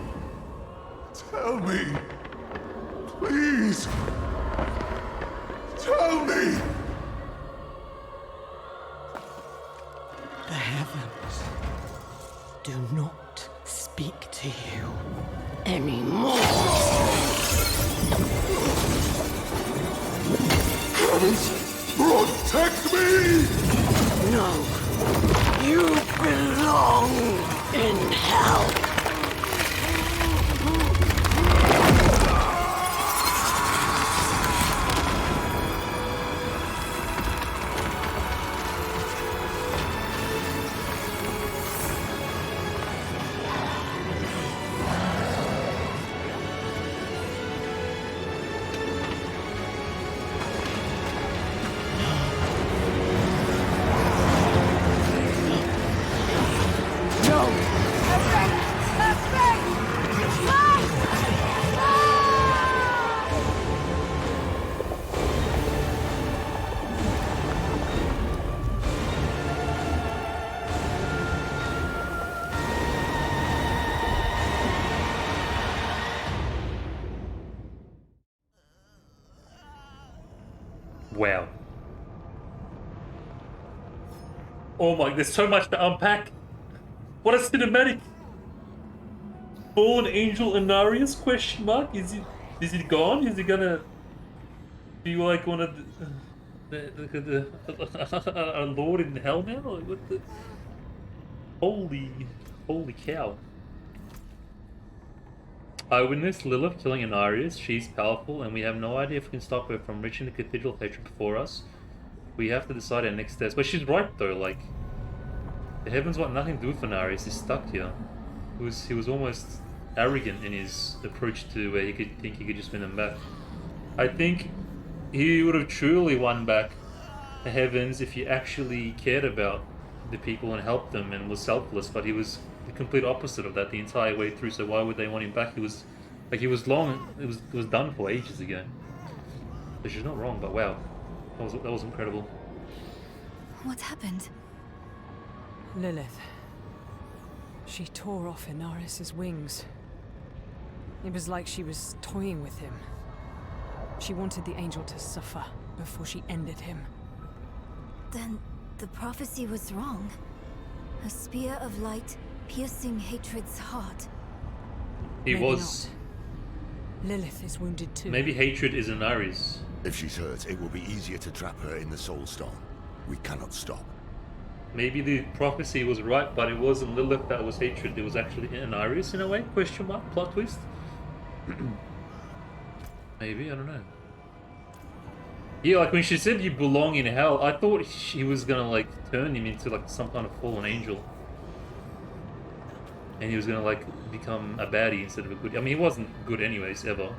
Tell me! Please! Tell me! The heavens do not speak to you anymore. Heavens, protect me! No. You belong in hell. Oh my, there's so much to unpack. What a cinematic. Fallen Angel Inarius, question mark? Is he gone? Is he gonna be like one of a lord in hell now? Like, what the? Holy cow. I witnessed Lilith killing Inarius. She's powerful, and we have no idea if we can stop her from reaching the cathedral of hatred before us. We have to decide our next steps. But she's right though, like the heavens want nothing to do with Inarius. He's stuck here. He was almost arrogant in his approach to where he could think he could just win them back. I think he would have truly won back the heavens if he actually cared about the people and helped them and was selfless, but he was the complete opposite of that the entire way through. So why would they want him back? He was long. It was done for ages ago. So she's not wrong, but wow, that was incredible. What happened? Lilith. She tore off Inarius' wings. It was like she was toying with him. She wanted the angel to suffer before she ended him. Then the prophecy was wrong. A spear of light piercing hatred's heart. Maybe was. Not. Lilith is wounded too. Maybe hatred is Inarius. If she's hurt, it will be easier to trap her in the Soul Stone. We cannot stop. Maybe the prophecy was right, but it wasn't Lilith that was hatred. It was actually Inarius in a way? Question mark? Plot twist? Maybe, I don't know. Yeah, like when she said you belong in hell, I thought she was gonna like turn him into like some kind of fallen angel. And he was gonna like become a baddie instead of a good. I mean, he wasn't good anyways, ever.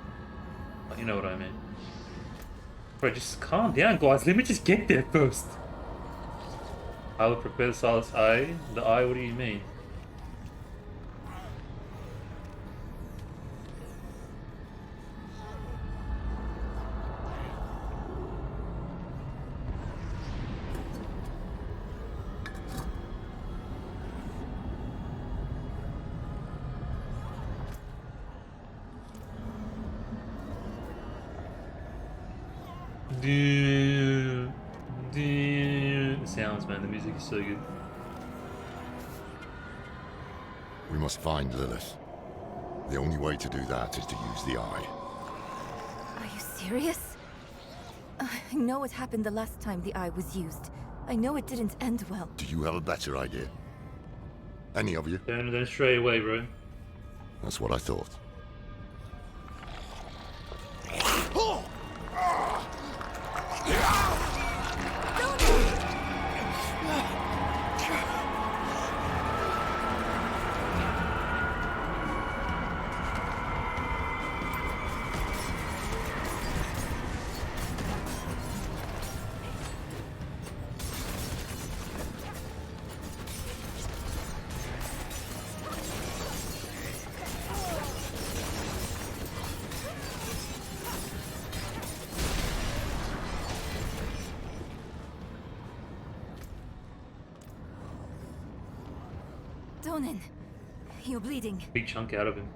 But you know what I mean. Bro, just calm down, guys. Let me just get there first. I will prepare Silas' eye. The eye, what do you mean? The sounds, man, the music is so good. We must find Lilith. The only way to do that is to use the eye. Are you serious? I know what happened the last time the eye was used. I know it didn't end well. Do you have a better idea? Any of you? Don't stray away, bro. That's what I thought. Donan, you're bleeding. Big chunk out of him.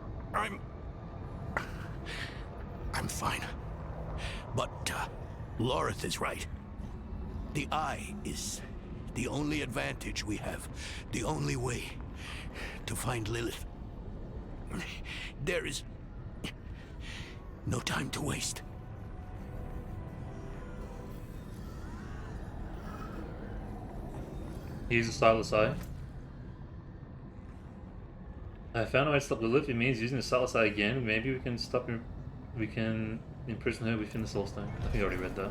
I'm fine. But, Lorith is right. The eye is the only advantage we have. The only way to find Lilith. There is no time to waste. Use the Silas eye. I found a way to stop Lilith. It means using the Silas eye again. Maybe we can stop him. We can imprison her within the Soul Stone. I think I already read that.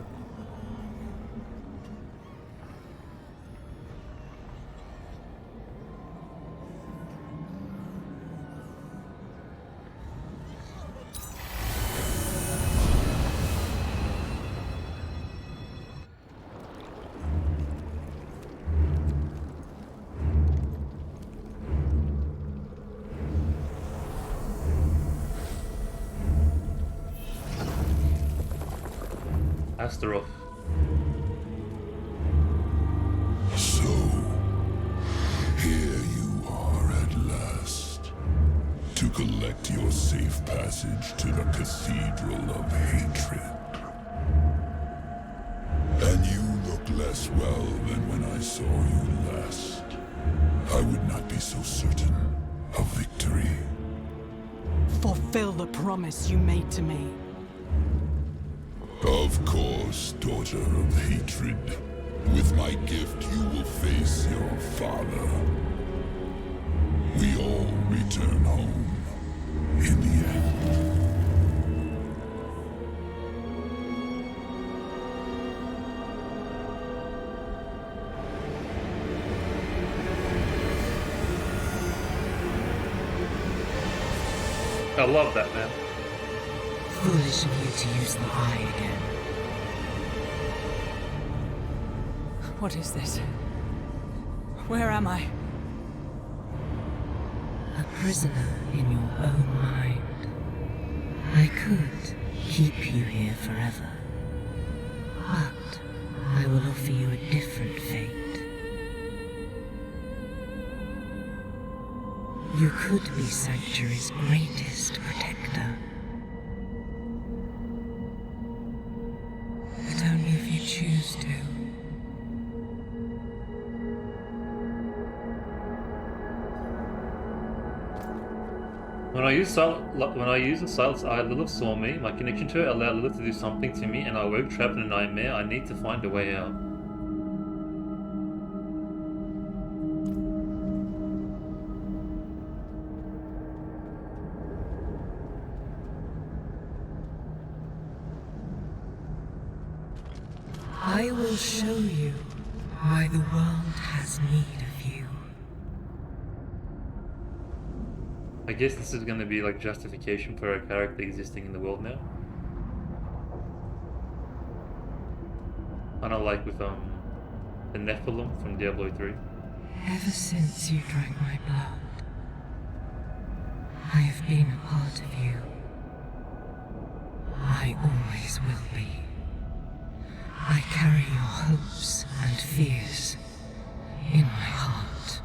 Astaroth. So, here you are at last, to collect your safe passage to the Cathedral of Hatred. And you look less well than when I saw you fulfill the promise you made to me? Of course, daughter of hatred. With my gift, you will face your father. We all return home in the end. I love that, man. Foolish of you to use the eye again. What is this? Where am I? A prisoner in your own mind. I could keep you here forever. But I will offer you a different fate. You could be Sanctuary's greatest protector. But only if you choose to. When I use the Silence Eye, Lilith saw me. My connection to it allowed Lilith to do something to me, and I woke trapped in a nightmare. I need to find a way out. I will show you why the world has need of you. I guess this is going to be like justification for our character existing in the world now. Kinda like with the Nephilim from Diablo 3. Ever since you drank my blood, I have been a part of you. I always will be. I carry your hopes and fears in my heart.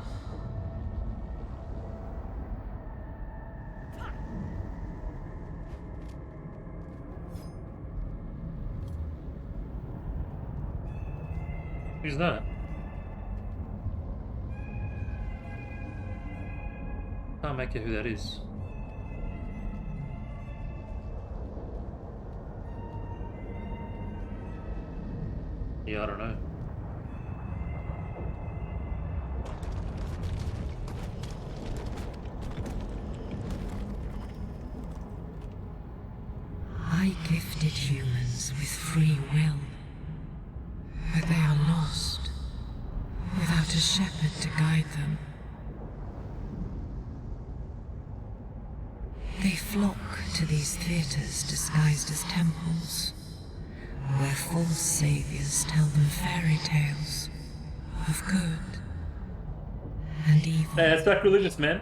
Who's that? Can't make it who that is. Yeah, I don't know. I gifted humans with free will, but they are lost, without a shepherd to guide them. They flock to these theaters disguised as temples, where false saviors tell them fairy tales of good and evil. Hey, that's sacrilegious, man.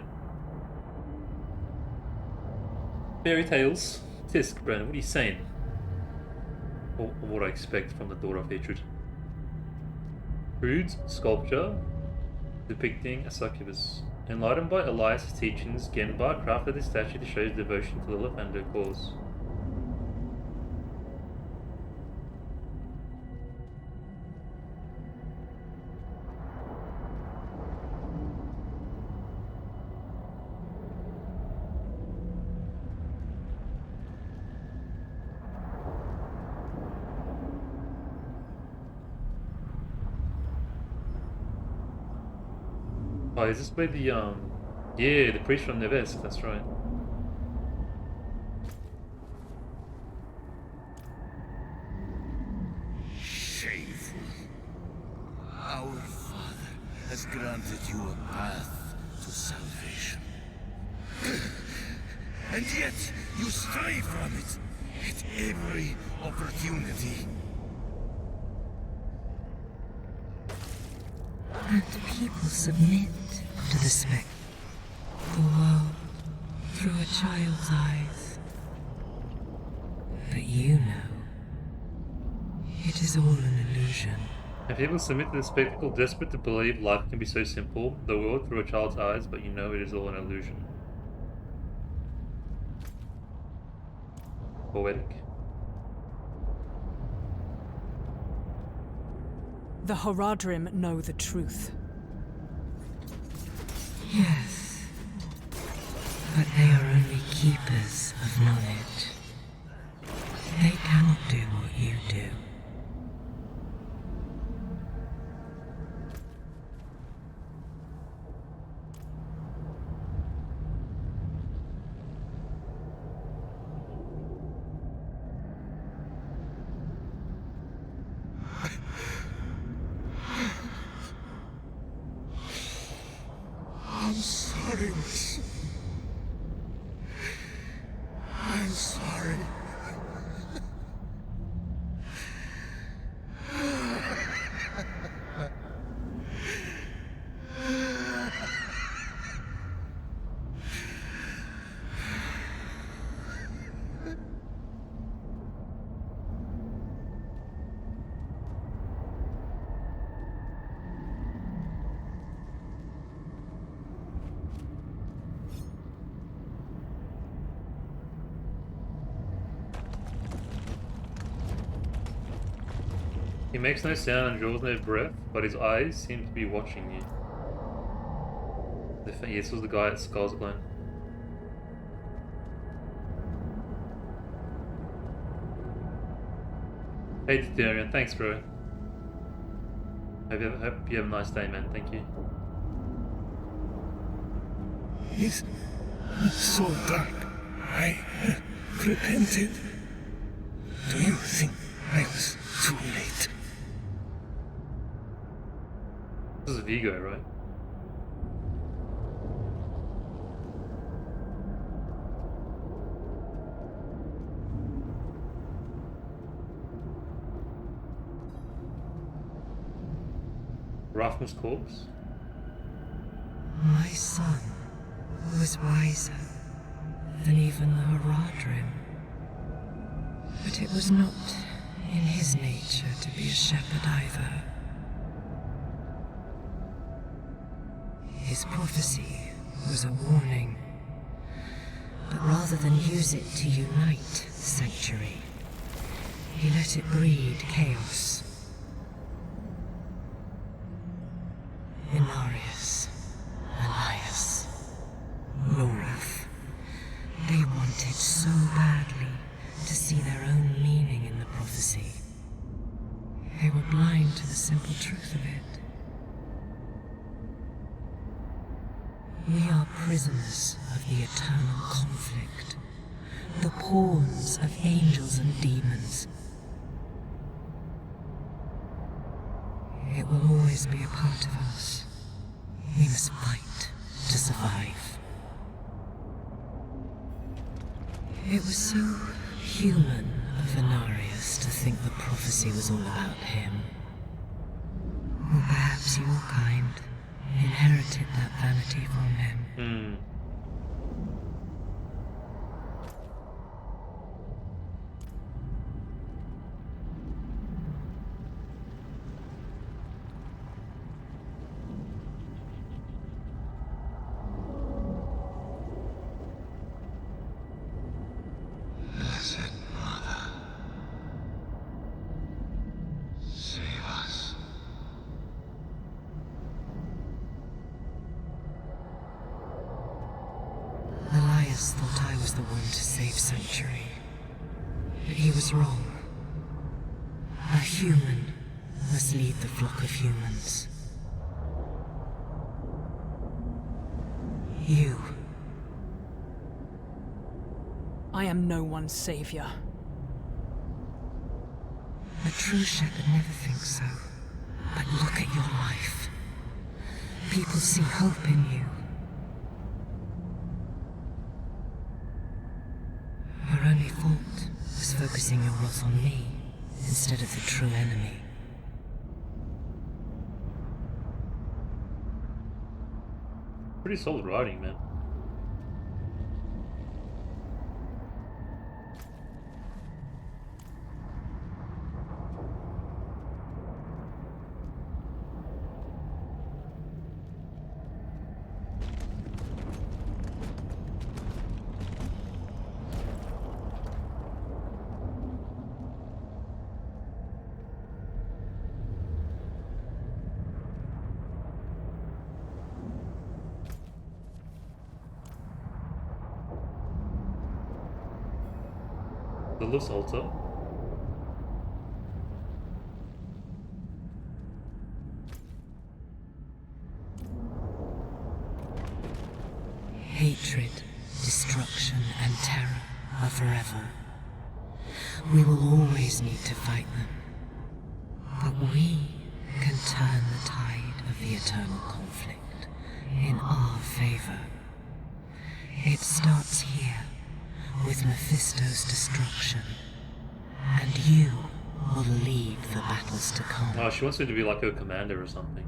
Fairy tales. Tisk, Brandon, what are you saying? Or what I expect from the Daughter of Hatred. Crude sculpture depicting a succubus. Enlightened by Elias' teachings, Genbar crafted this statue to show his devotion to Lilith and her cause. Oh, is this where the, yeah, the priest from Nevesk, that's right. Shameful. Our Father has granted you a path to salvation. And yet, you stray from it at every opportunity. And people submit to the spectre. The world through a child's eyes. But you know, it is all an illusion. And people submit to the spectacle, desperate to believe life can be so simple, the world through a child's eyes, but you know it is all an illusion. Poetic. The Horadrim know the truth. Yes. But they are only keepers of knowledge. They cannot do what you do. I'm sorry, miss. I'm sorry. He makes no sound and draws no breath, but his eyes seem to be watching you. This was the guy at Skull's Glen. Hey Darian, thanks bro. Hope you have a nice day, man. Thank you. He's so dark. I repented. Do you think I was too late? This is Vigo, right? Rathma's corpse? My son was wiser than even the Haradrim. But it was not in his nature to be a shepherd either. His prophecy was a warning, but rather than use it to unite Sanctuary, he let it breed chaos. Inarius, Elias, Lorath, they wanted so badly to see their own meaning in the prophecy. They were blind to the simple truth of it. We are prisoners of the eternal conflict, the pawns of angels and demons. It will always be a part of us. We must fight to survive. It was so human of Venarius to think the prophecy was all about him. Or perhaps your kind inherited that vanity from him. Blessed Mother, save us. Elias thought I was the one to save Sanctuary. But he was wrong. A human must lead the flock of humans. You. I am no one's savior. A true shepherd never thinks so. But look at your life. People see hope in you. Your only fault was focusing your wrath on me instead of the true enemy. Pretty solid writing, man. Lilith's altar. Hatred, destruction, and terror are forever. We will always need to fight them. But we can turn the tide of the eternal conflict in our favor. It starts here, with Mephisto's destruction. And you will lead the battles to come. Oh, she wants me to be like her commander or something.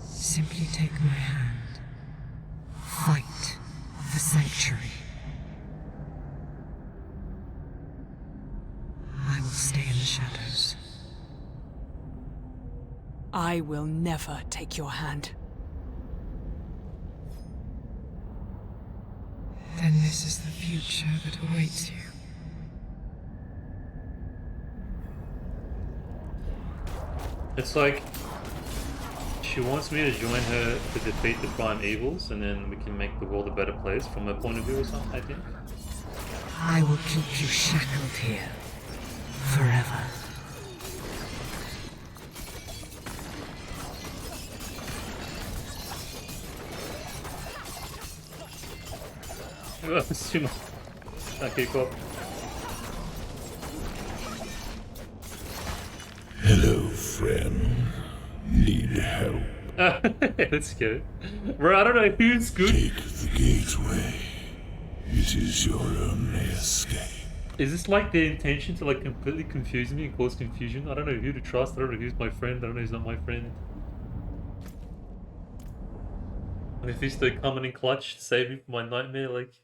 Simply take my hand. Fight for Sanctuary. I will stay in the shadows. I will never take your hand. Then this is the future that awaits you. It's like she wants me to join her to defeat the prime evils, and then we can make the world a better place from her point of view or something, I think. I will keep you shackled here forever. It's too much. Can't keep up. Hello, friend. Need help? Let's go. Bro, I don't know who's good. Take the gateway. It is your only escape. Is this like their intention to like completely confuse me and cause confusion? I don't know who to trust. I don't know who's my friend. I don't know who's not my friend. Mephisto coming in clutch to save me from my nightmare. Like,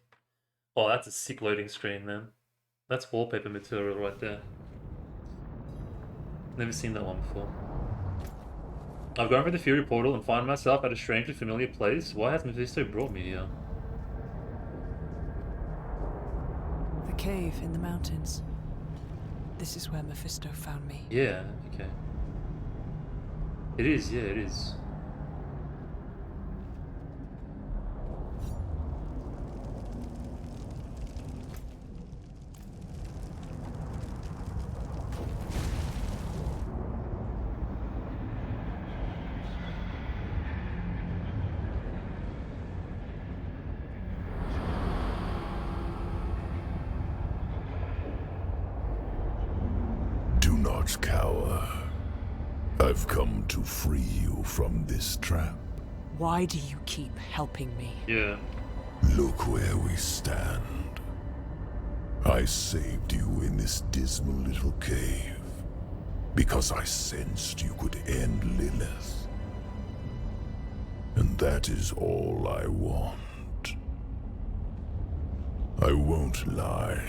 oh, that's a sick loading screen, man. That's wallpaper material right there. Never seen that one before. I've gone through the Fury portal and find myself at a strangely familiar place. Why has Mephisto brought me here? The cave in the mountains. This is where Mephisto found me. Yeah, okay. It is, yeah, it is. Cower. I've come to free you from this trap. Why do you keep helping me? Yeah. Look where we stand. I saved you in this dismal little cave because I sensed you could end Lilith. And that is all I want. I won't lie.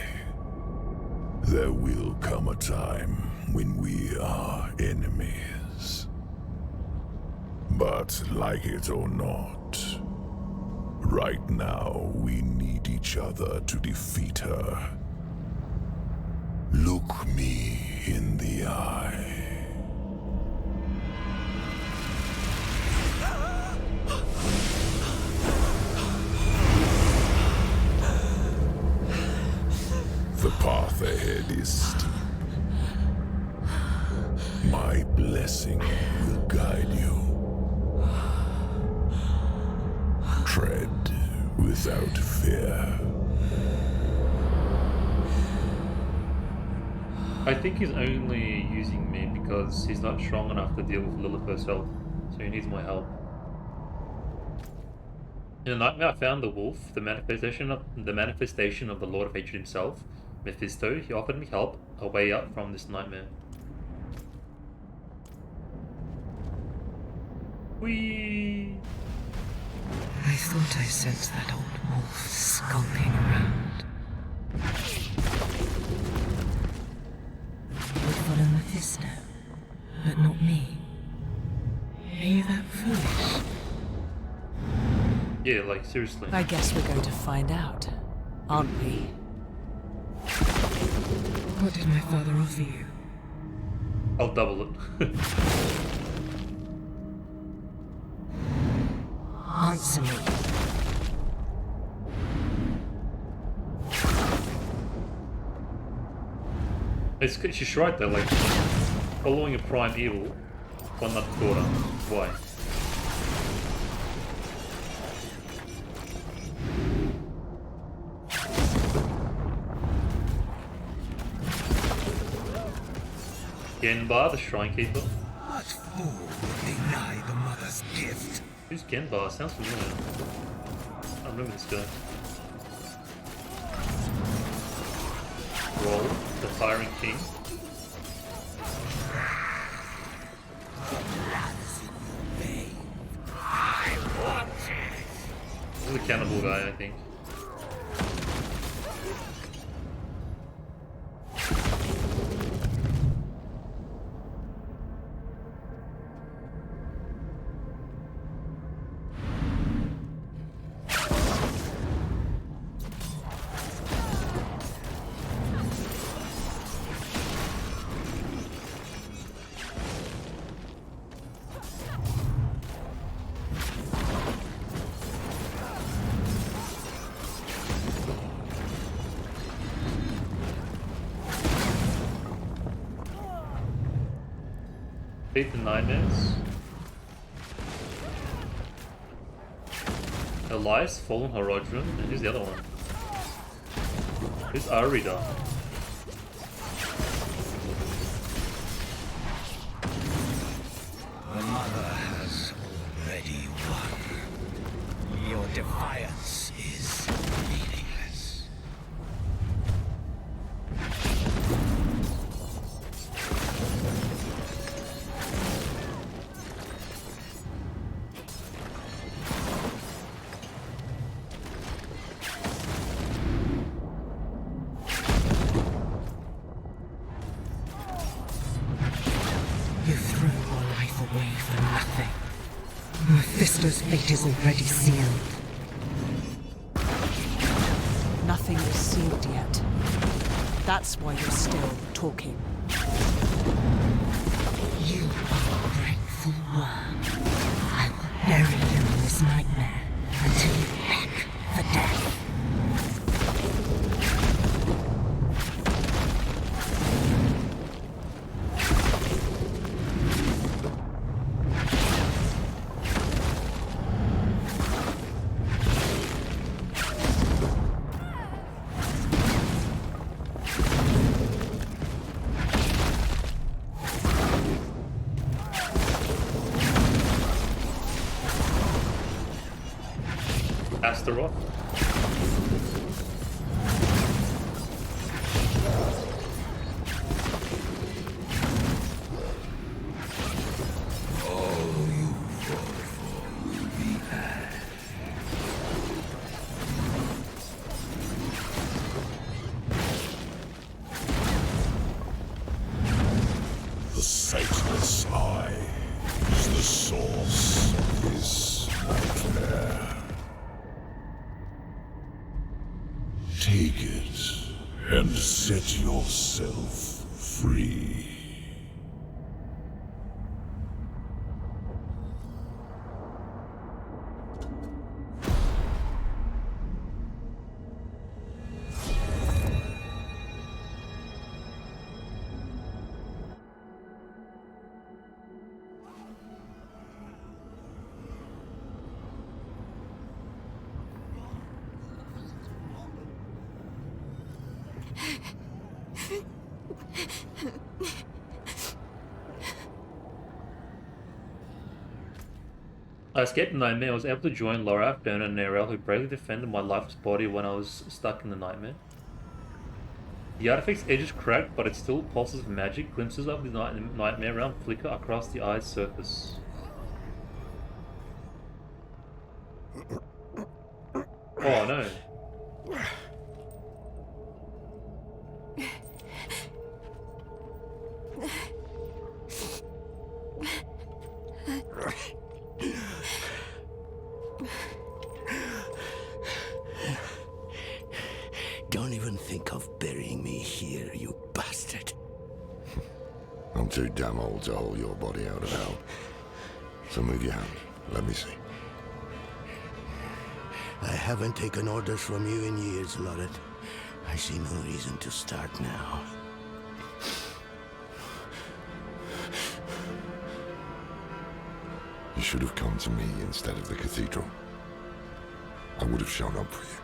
There will come a time when we are enemies. But like it or not, right now we need each other to defeat her. Look me in the eye. The path ahead is steep. My blessing will guide you. Tread without fear. I think he's only using me because he's not strong enough to deal with Lilith herself, so he needs my help. In the nightmare, I found the wolf, the manifestation of the Lord of Hatred himself, Mephisto. He offered me help, a way out from this nightmare. Whee! I thought I sensed that old wolf skulking around. Would follow Mephisto, but not me. Are you that foolish? Yeah, like seriously. I guess we're going to find out, aren't we? What did my father offer you? I'll double it. Answer me. She's right though, like, following a prime evil, one not quarter. Why? Genbar, the Shrine Keeper. What fool would deny the mother's gift? Who's Genbar? Sounds familiar. I remember this guy. Roll, the Firing King. This is a cannibal guy, I think. Faith and Nightmares. Elias, Fallen Horodron, and who's the other one? Who's Arida? The mother has already won. Your defiance is meaningless. You threw your life away for nothing. Mephisto's fate is already sealed. Nothing is sealed yet. That's why you're still talking. You are a grateful worm. I will bury you in this nightmare until you beg for death. Astaroth. The sightless eye is the source of this nightmare. Take it and set yourself free. I escaped the nightmare. I was able to join Lorath, Bern, and Nerel, who bravely defended my lifeless body when I was stuck in the nightmare. The artifact's edge is cracked, but it still pulses with magic. Glimpses of the nightmare realm flicker across the eye's surface. Oh no. Don't even think of burying me here, you bastard. I'm too damn old to haul your body out of hell. So move your hand. Let me see. I haven't taken orders from you in years, Lorette. I see no reason to start now. You should have come to me instead of the cathedral. I would have shown up for you.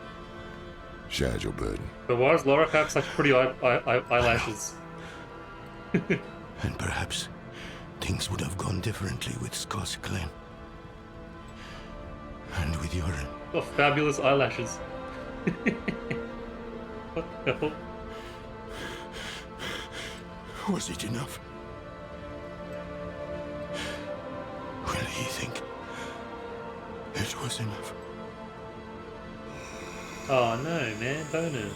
Shared your burden. But why does Laura have such pretty eyelashes? And perhaps things would have gone differently with Scott's claim. And with your... Oh, fabulous eyelashes. What the hell? Was it enough? Will he think it was enough? Oh no, man, don't it?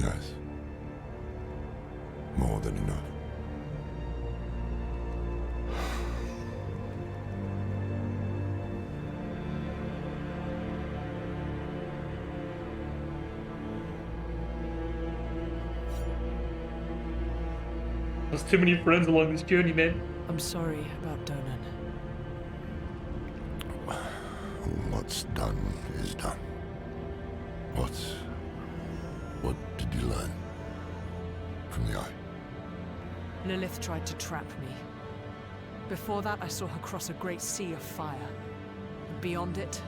Yes. More than enough. There's too many friends along this journey, man. I'm sorry about Donan. What's done is done. What did you learn from the Eye? Lilith tried to trap me. Before that, I saw her cross a great sea of fire. And beyond it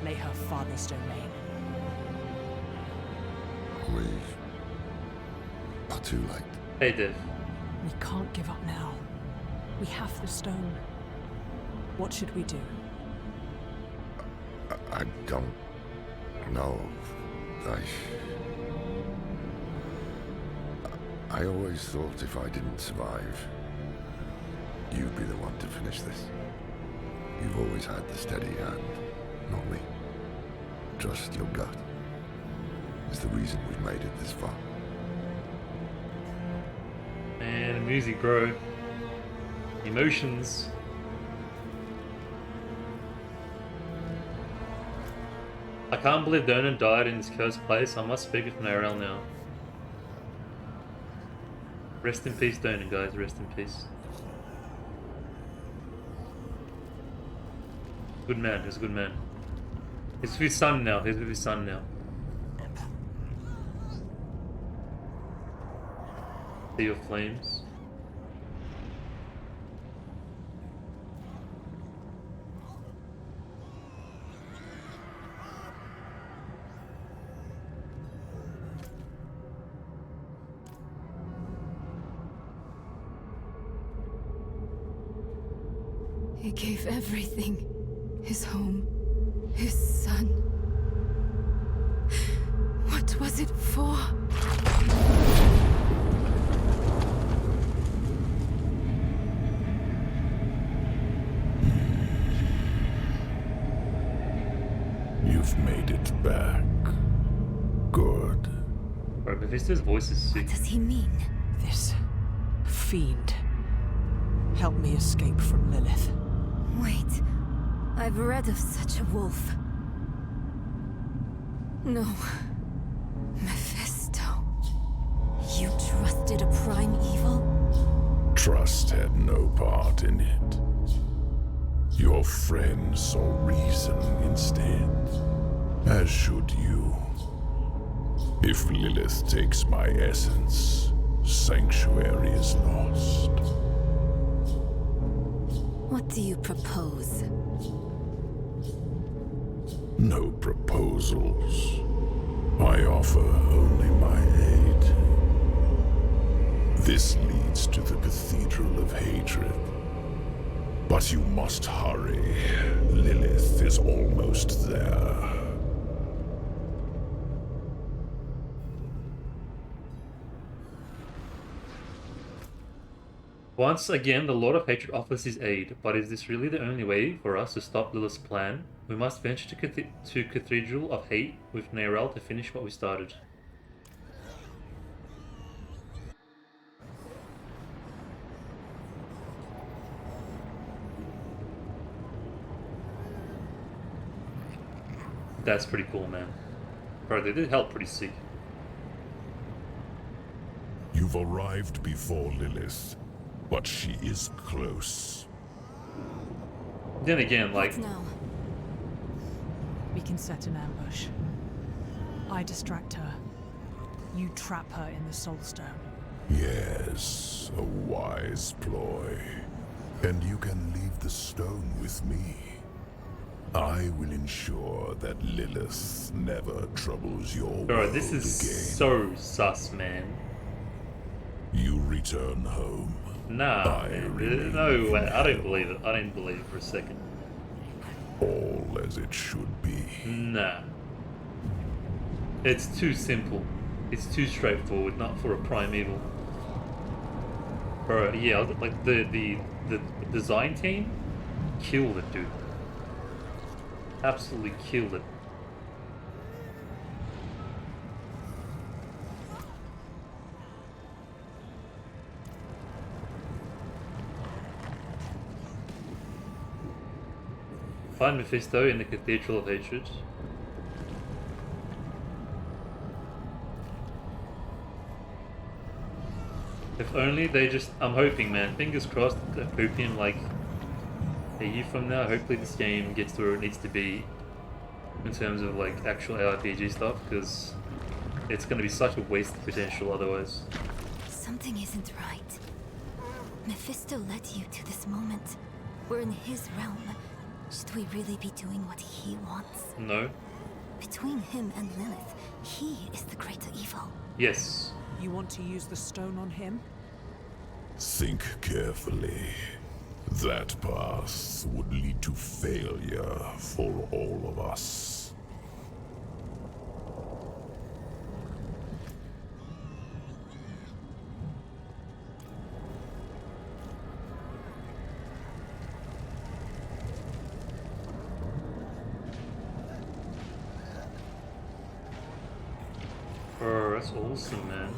lay her father's domain. We are too late. Hey, Div. We can't give up now. We have the stone. What should we do? I don't know. I always thought if I didn't survive, you'd be the one to finish this. You've always had the steady hand, not me. Trust your gut is the reason we've made it this far. Man, music, bro. Emotions. I can't believe Donan died in this cursed place. I must speak with Narelle now. Rest in peace, Donan, guys. Rest in peace. Good man. He's a good man. He's with his son now. He's with his son now. Sea of Flames. He gave everything. His home, his son. What was it for? You've made it back. Good. Bro, Mephisto's voice is sick. What does he mean? This fiend helped me escape from Lilith. Wait, I've read of such a wolf. No. Mephisto. You trusted a prime evil? Trust had no part in it. Your friend saw reason instead, as should you. If Lilith takes my essence, Sanctuary is lost. What do you propose? No proposals. I offer only my aid. This leads to the Cathedral of Hatred. But you must hurry. Lilith is almost there. Once again, the Lord of Hatred offers his aid, but is this really the only way for us to stop Lilith's plan? We must venture to Cathedral of Hate with Narelle to finish what we started. That's pretty cool, man. Bro, they did help pretty sick. You've arrived before Lilith, but she is close. Then again, like... What now? We can set an ambush. I distract her. You trap her in the Soul Stone. Yes, a wise ploy. And you can leave the stone with me. I will ensure that Lilith never troubles your world Bro, this is again. so sus, man. You return home. Nah, man. No way. I don't believe it. I don't believe it for a second. All as it should be. Nah. It's too simple. It's too straightforward, not for a primeval. Bro, yeah, like the design team killed it, dude. Absolutely killed it. Find Mephisto in the Cathedral of Hatred. If only they just... I'm hoping, man. Fingers crossed. I'm hoping, like, a year from now, hopefully this game gets to where it needs to be in terms of, like, actual ARPG stuff, because it's going to be such a waste of potential otherwise. Something isn't right. Mephisto led you to this moment. We're in his realm. Should we really be doing what he wants? No. Between him and Lilith, he is the greater evil. Yes. You want to use the stone on him? Think carefully. That path would lead to failure for all of us. Bro, that's awesome, man.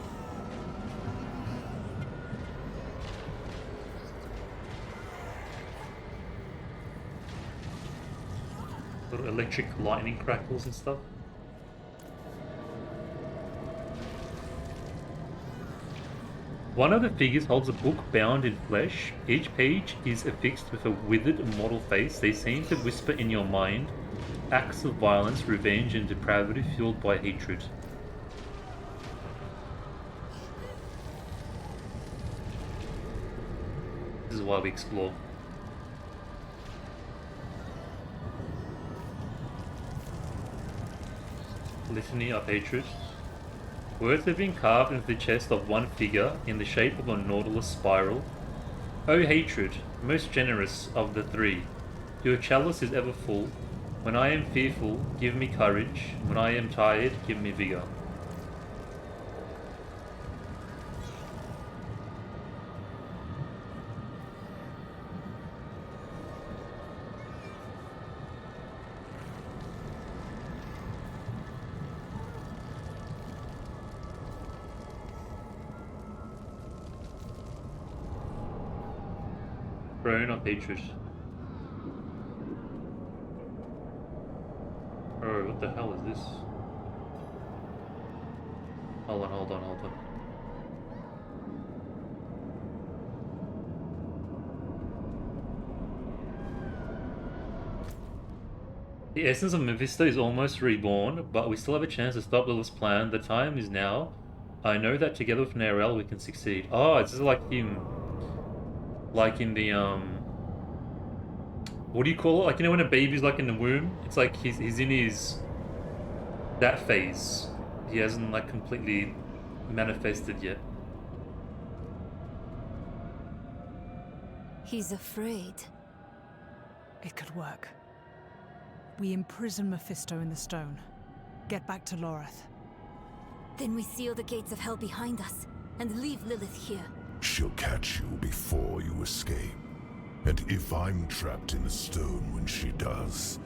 Little electric lightning crackles and stuff. One of the figures holds a book bound in flesh. Each page is affixed with a withered mortal face. They seem to whisper in your mind acts of violence, revenge, and depravity fueled by hatred. This is why we explore. Litany of hatred. Words have been carved into the chest of one figure in the shape of a nautilus spiral. O hatred, most generous of the three, your chalice is ever full. When I am fearful, give me courage. When I am tired, give me vigor. Throne of hatred. Oh, what the hell is this? Hold on, hold on, hold on. The essence of Mephisto is almost reborn, but we still have a chance to stop Lilith's plan. The time is now. I know that together with Narelle we can succeed. Oh, it's just like him. Like in the, what do you call it? Like, you know when a baby's like in the womb? It's like he's in his... that phase. He hasn't like completely manifested yet. He's afraid. It could work. We imprison Mephisto in the stone. Get back to Loreth. Then we seal the gates of hell behind us and leave Lilith here. She'll catch you before you escape. And if I'm trapped in the stone when she does,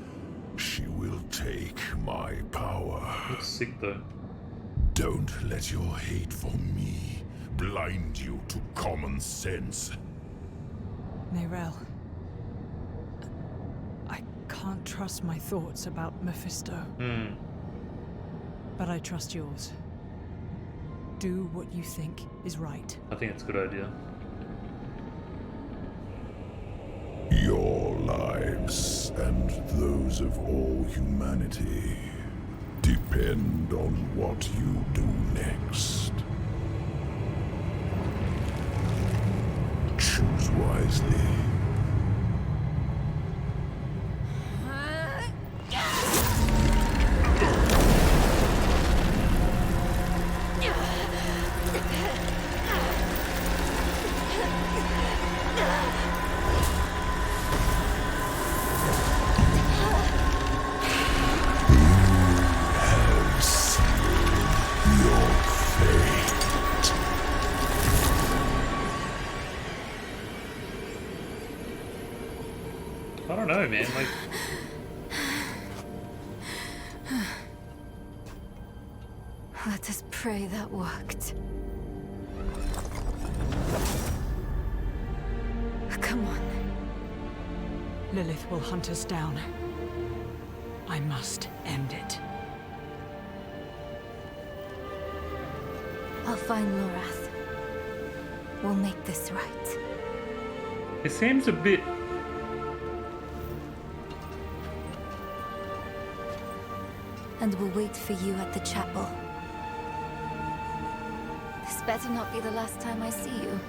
she will take my power. Looks sick though. Don't let your hate for me blind you to common sense. Narelle. I can't trust my thoughts about Mephisto. But I trust yours. Do what you think is right. I think it's a good idea. Your lives and those of all humanity depend on what you do next. Choose wisely. I don't know, man. Like, Let us pray that worked. Come on. Lilith will hunt us down. I must end it. I'll find Lorath. We'll make this right. it seems a bit. And we'll wait for you at the chapel. This better not be the last time I see you.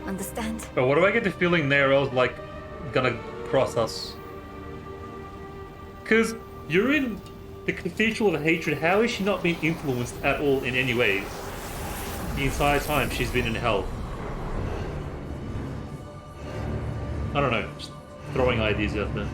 Understand? But what do I get the feeling Neryl's like gonna cross us? Because you're in the Cathedral of Hatred. How is she not being influenced at all in any ways? The entire time she's been in hell. I don't know. Just throwing ideas out there.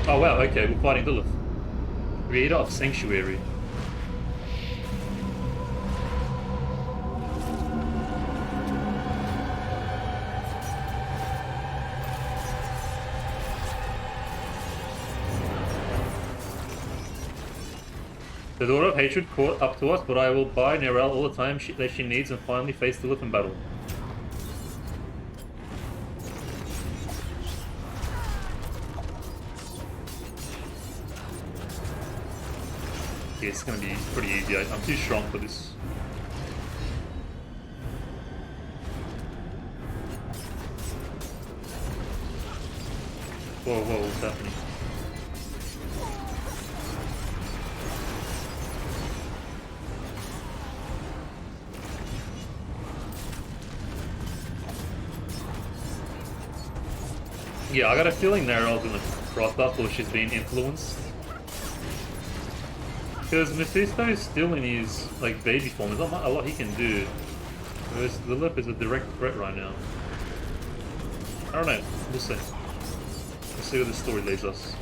Oh wow, okay, we're fighting Lilith. Creator of Sanctuary. The Daughter of Hatred caught up to us, but I will buy Neryl all the time that she needs and finally face Lilith in battle. Yeah, it's gonna be pretty easy. I'm too strong for this. Whoa, whoa, what's happening? Yeah, I got a feeling Neryl's gonna cross up or she's being influenced. Because Mephisto is still in his like baby form. There's not a lot he can do. Whereas Lilith is a direct threat right now. I don't know. We'll see. Let's see where the story leads us.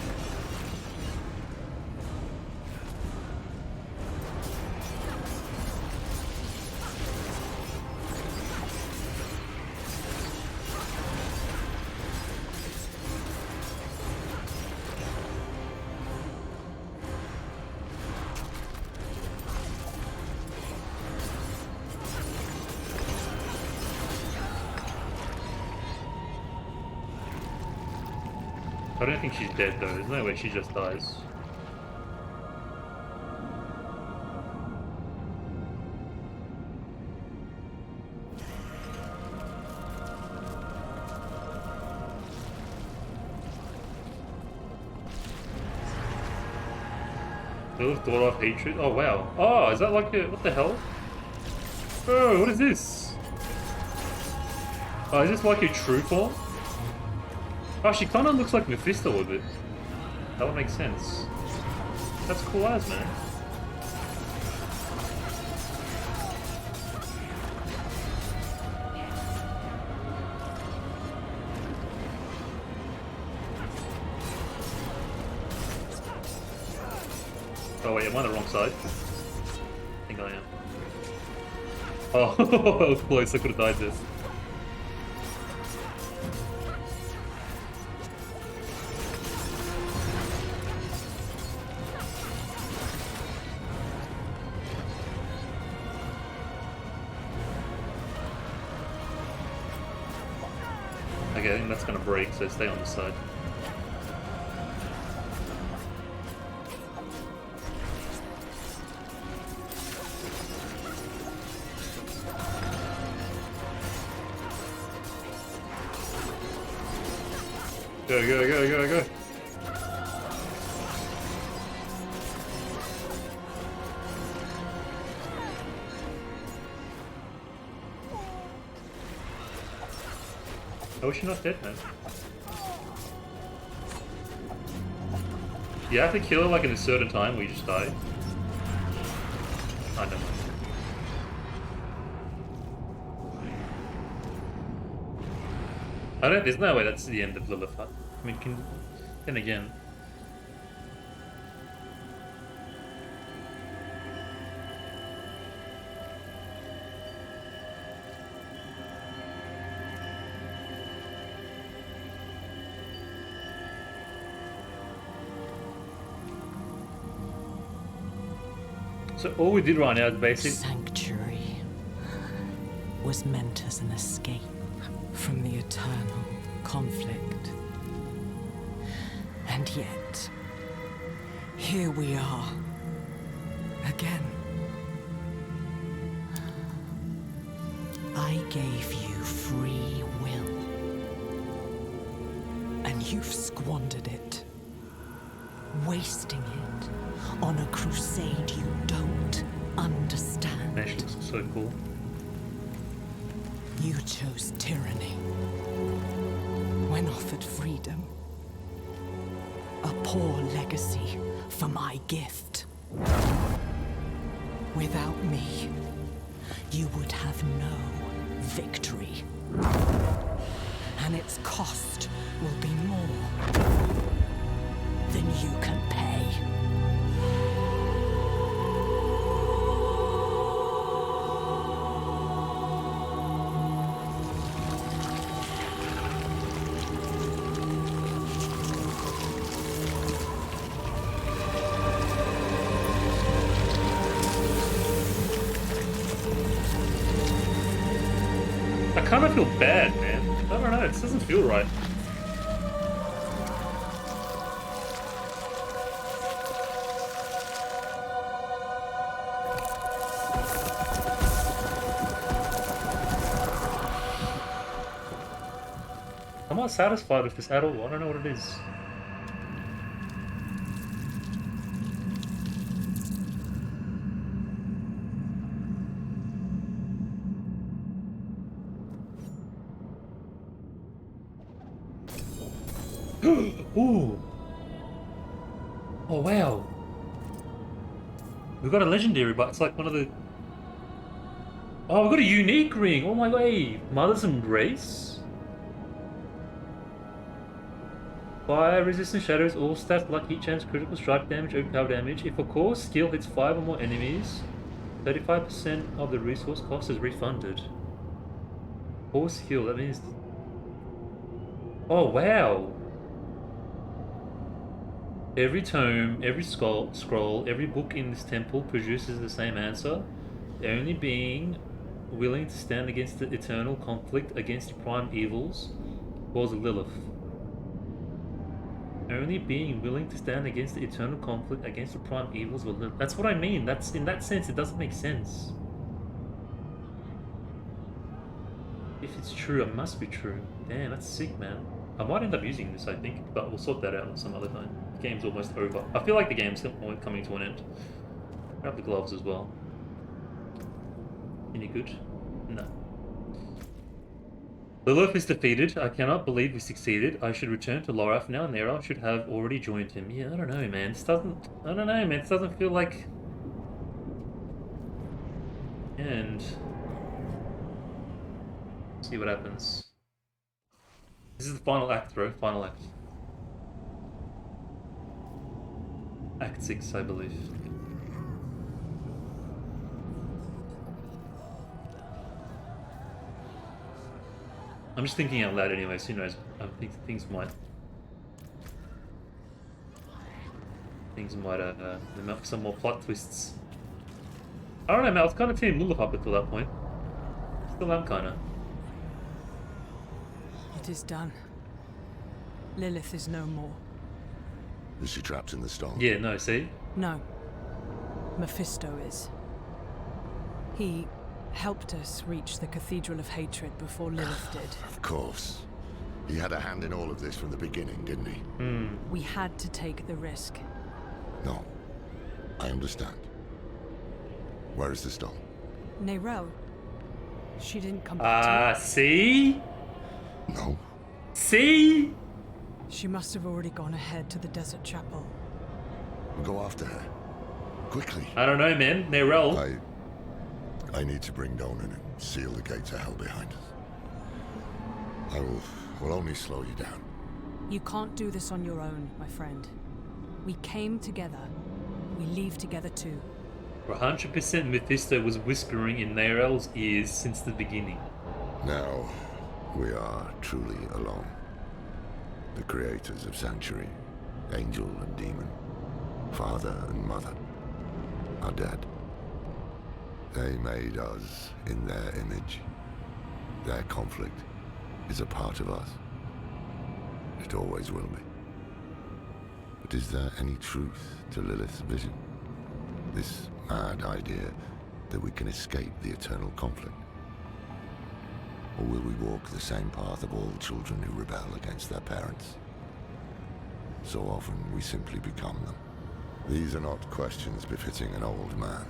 I don't think she's dead though, there's no way she just dies. Lilith, Daughter of Hatred? Oh wow. Oh, is that like a... what the hell? Oh, what is this? Oh, is this like a true form? Oh, she kind of looks like Mephisto a bit. That would make sense. That's cool as, man. Oh wait, am I on the wrong side? I think I am. Oh, that was close, I could have died there. Okay, I think that's gonna break, so stay on the side. Go, go, go, go, go. Oh, she's not dead, man. You have to kill her like in a certain time where you just die. I don't know. There's no way that's the end of Lilith. I mean, then again. So all we did right now is basically... Sanctuary was meant as an escape from the eternal conflict. And yet, here we are, again. I gave you free will, and you've squandered it, wasting it on a crusade you don't understand. Man, she looks so cool. You chose tyranny when offered freedom. A poor legacy for my gift. Without me, you would have no victory. And its cost will be more than you can pay. I kind of feel bad, man. I don't know, it doesn't feel right. I'm not satisfied with this at all. I don't know what it is. Ooh. Oh wow. We got a legendary, but it's like one of the... Oh, we got a unique ring. Oh my way. Mother's Embrace. Fire resistant shadows, all stats, luck, heat chance, critical strike damage, overpower damage. If a core skill hits 5 or more enemies, 35% of the resource cost is refunded. Core skill, that means... Oh wow. Every tome, every scroll, every book in this temple produces the same answer. The only being willing to stand against the eternal conflict against the prime evils was Lilith. Only being willing to stand against the eternal conflict against the prime evils was Lilith. That's what I mean. That's in that sense, it doesn't make sense. If it's true, it must be true. Damn, that's sick, man. I might end up using this, I think, but we'll sort that out some other time. The game's almost over. I feel like the game's coming to an end. Grab the gloves as well. Any good? No. Lilith is defeated. I cannot believe we succeeded. I should return to Lorath now. Nera should have already joined him. Yeah, I don't know, man. This doesn't... I don't know, man. This doesn't feel like... And... See what happens. This is the final act, bro. Final act. Act 6, I believe. I'm just thinking out loud anyways, who knows? I think things might develop some more plot twists. I don't know, man, I was kind of team Lilith up until that point. Still am kinda. It is done. Lilith is no more. Is she trapped in the stone? Yeah, no, see? No. Mephisto is. He helped us reach the Cathedral of Hatred before Lilith did. Of course. He had a hand in all of this from the beginning, didn't he? We had to take the risk. No. I understand. Where is the stone? Neyrelle. She didn't come back to it. See? No. See? She must have already gone ahead to the desert chapel. We'll go after her. Quickly. I don't know, man. Neyrelle. I need to bring Donan and seal the gates of hell behind us. I will only slow you down. You can't do this on your own, my friend. We came together. We leave together too. 100% Mephisto was whispering in Neyrelle's ears since the beginning. Now, we are truly alone. The creators of Sanctuary, Angel and Demon, Father and Mother, are dead. They made us in their image. Their conflict is a part of us. It always will be. But is there any truth to Lilith's vision? This mad idea that we can escape the eternal conflict? Or will we walk the same path of all children who rebel against their parents? So often we simply become them. These are not questions befitting an old man.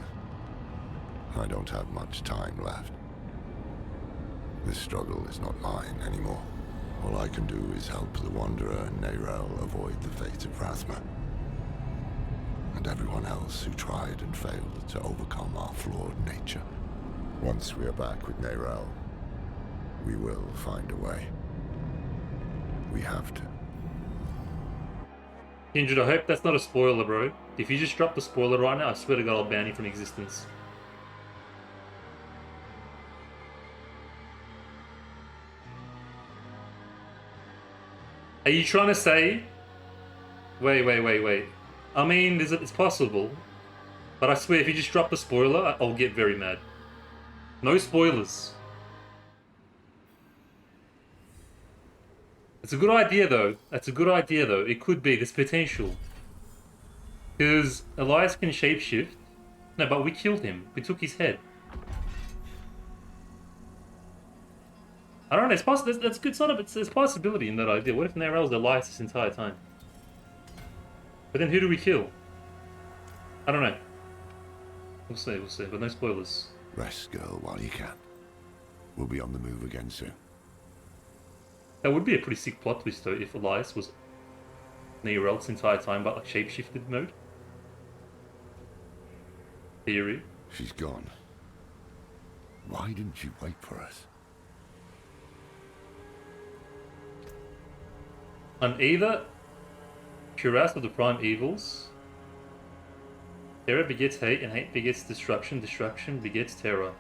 I don't have much time left. This struggle is not mine anymore. All I can do is help the Wanderer and Neyrelle avoid the fate of Rathma. And everyone else who tried and failed to overcome our flawed nature. Once we are back with Neyrelle, we will find a way. We have to. Kindred, I hope that's not a spoiler, bro. If you just drop the spoiler right now, I swear to God I'll ban you from existence. Are you trying to say... Wait. I mean, it's possible. But I swear, if you just drop the spoiler, I'll get very mad. No spoilers. It's a good idea, though. That's a good idea, though. It could be. There's potential. Because Elias can shapeshift. No, but we killed him. We took his head. I don't know. It's possible. That's good. There's a possibility in that idea. What if Neyrelle's Elias this entire time? But then who do we kill? I don't know. We'll see. But no spoilers. Rest, girl, while you can. We'll be on the move again soon. That would be a pretty sick plot twist, though, if Elias was Neyrelle this entire time, but like shapeshifted mode. Theory. She's gone. Why didn't you wait for us? On either cuirass of the prime evils, terror begets hate, and hate begets destruction. Destruction begets terror.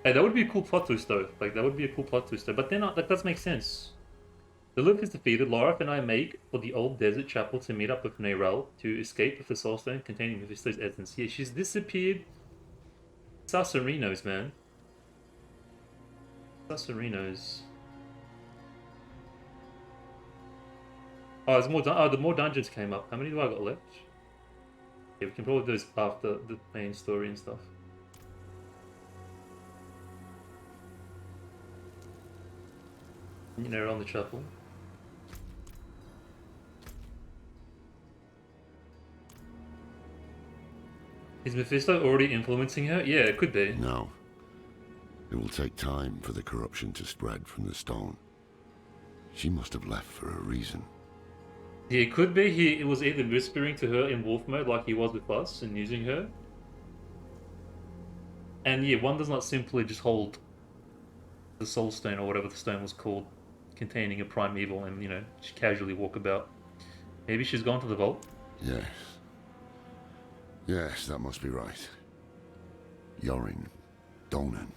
Hey, that would be a cool plot twist, though. Like, that would be a cool plot twist, though. But then that does make sense. Lilith is defeated. Larif and I make for the old desert chapel to meet up with Neyrelle to escape with the soul stone containing Mephisto's essence. Yeah, she's disappeared. Sassarinos, man. Sassarinos. Oh, there's more. The more dungeons came up. How many do I got left? Yeah, we can probably do this after the main story and stuff. You know, around the chapel. Is Mephisto already influencing her? Yeah, it could be. No. It will take time for the corruption to spread from the stone. She must have left for a reason. Yeah, it could be he was either whispering to her in wolf mode like he was with us and using her. And yeah, one does not simply just hold the soul stone or whatever the stone was called, containing a prime evil, and, you know, just casually walk about. Maybe she's gone to the vault? Yes. Yes, that must be right. Yorin, Donan.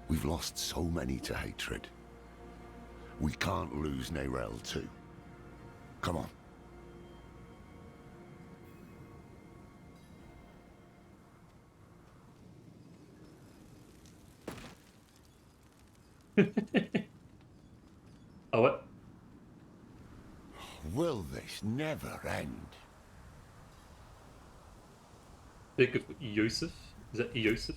We've lost so many to hatred. We can't lose Neyrelle too. Come on. Oh, what? Will this never end? Think of Yosef? Is that Yosef?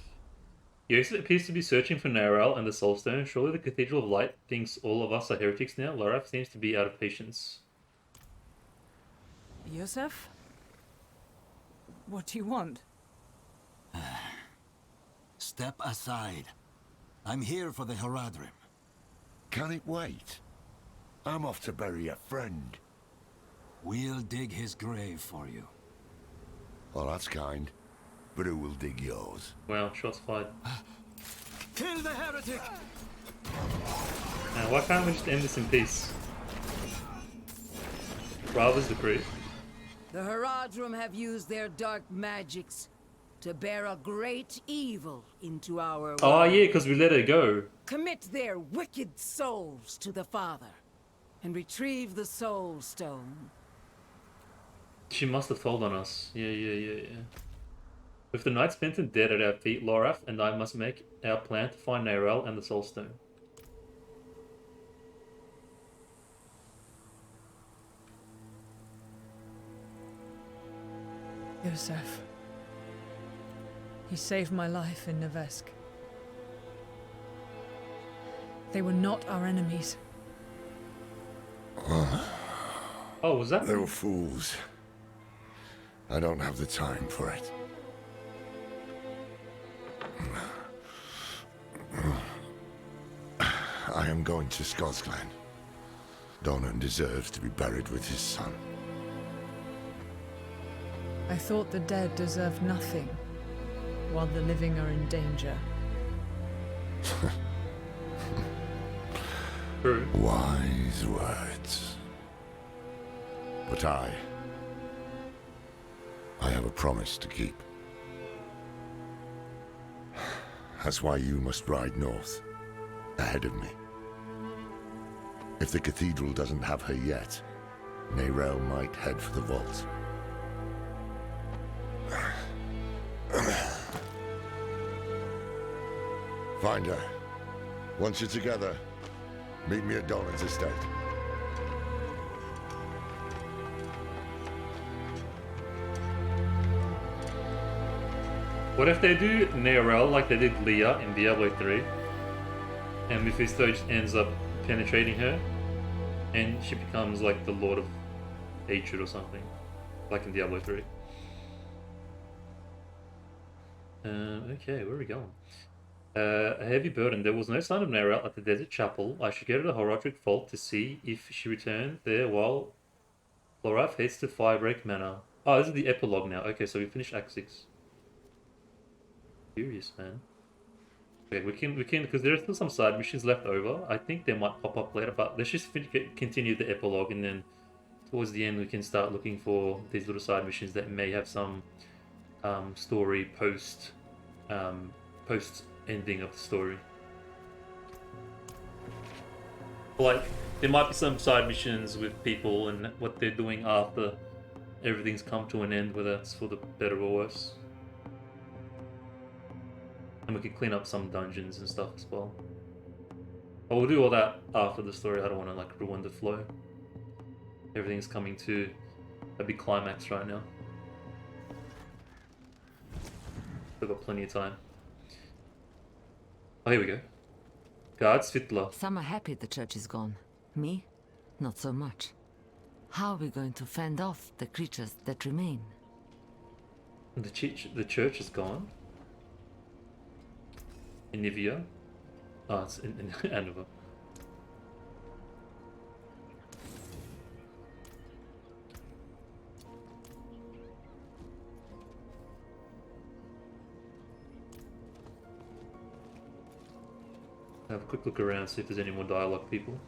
Yosef appears to be searching for Narelle and the Soul Stone. Surely the Cathedral of Light thinks all of us are heretics now. Loraf seems to be out of patience. Yosef? What do you want? Step aside. I'm here for the Haradrim. Can it wait? I'm off to bury a friend. We'll dig his grave for you. Well, that's kind. But who will dig yours? Wow, shots fired. Kill the heretic! Now, why can't we just end this in peace? Bravo's decree. The Haradrim have used their dark magics to bear a great evil into our world. Oh yeah, because we let her go. Commit their wicked souls to the Father and retrieve the Soul Stone. She must have told on us. Yeah. With the Knight Splinter dead at our feet, Loraf and I must make our plan to find Narelle and the Soul Stone. Yosef. He saved my life in Nevesk. They were not our enemies. Oh, was that? They were fools. I don't have the time for it. I am going to Scotland. Donan deserves to be buried with his son. I thought the dead deserved nothing, while the living are in danger. Wise words. But I have a promise to keep. That's why you must ride north, ahead of me. If the cathedral doesn't have her yet, Narelle might head for the vault. Find her. Once you're together, meet me at Donan's estate. What if they do Narelle like they did Leah in Diablo 3? And Mephisto just ends up penetrating her, and she becomes like the Lord of Hatred or something, like in Diablo 3. Okay, where are we going? A heavy burden. There was no sign of Narelle at the desert chapel. I should go to the Horadric Vault to see if she returned there while Loraf heads to Firebreak Manor. Oh, this is the epilogue now. Okay, so we finished Act 6. Curious, man. Okay, we can, because there are still some side missions left over. I think they might pop up later, but let's just continue the epilogue, and then towards the end we can start looking for these little side missions that may have some story post ending of the story. Like, there might be some side missions with people and what they're doing after everything's come to an end, whether that's for the better or worse. And we could clean up some dungeons and stuff as well. But we'll do all that after the story. I don't want to like ruin the flow. Everything's coming to a big climax right now. We've got plenty of time. Oh, here we go. Guards, Svitla. Some are happy the church is gone. Me? Not so much. How are we going to fend off the creatures that remain? The church is gone? In Nivea? Oh, it's in Anova. Have a quick look around, see if there's any more dialogue people.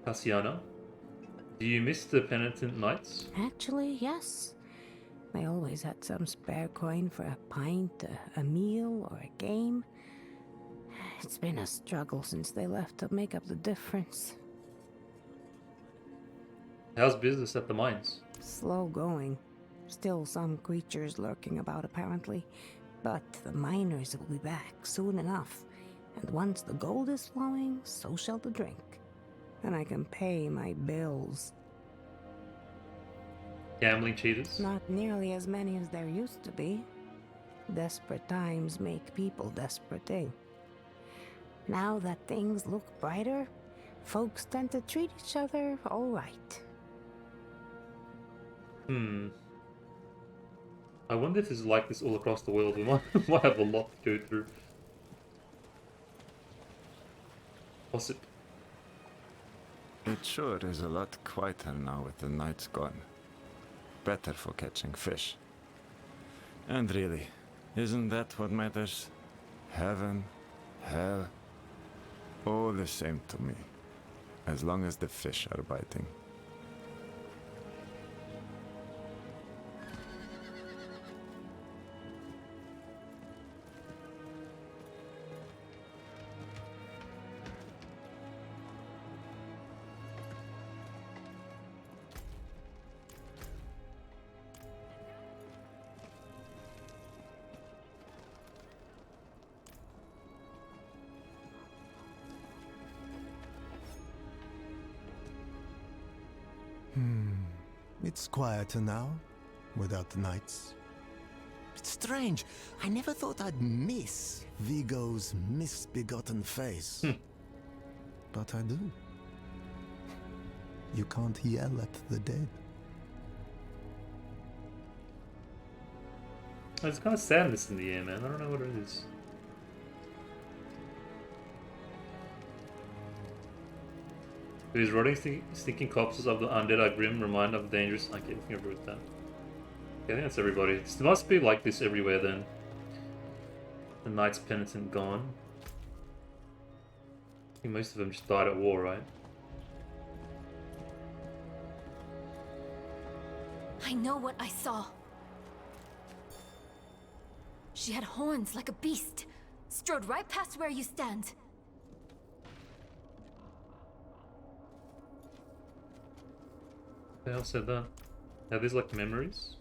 Cassiana, do you miss the penitent knights? Actually, yes. They always had some spare coin for a pint, a meal, or a game. It's been a struggle since they left to make up the difference. How's business at the mines? Slow going. Still some creatures lurking about, apparently. But the miners will be back soon enough, and once the gold is flowing, so shall the drink. And I can pay my bills. Gambling cheaters? Not nearly as many as there used to be. Desperate times make people desperate too. Now that things look brighter, folks tend to treat each other all right. I wonder if it's like this all across the world. We might have a lot to go through. Gossip. It sure is a lot quieter now with the nights gone. Better for catching fish. And really, isn't that what matters? Heaven, hell, all the same to me. As long as the fish are biting. It's quieter now, without the nights. It's strange. I never thought I'd miss Vigo's misbegotten face. But I do. You can't yell at the dead. There's kind of sadness in the air, man. I don't know what it is. These rotting, stinking corpses of the undead are grim, remind of dangerous. Okay, I think I wrote that. Okay, I think that's everybody. It must be like this everywhere then. The Knights Penitent gone. I think most of them just died at war, right? I know what I saw. She had horns like a beast, strode right past where you stand. Who else said that? Are these like memories?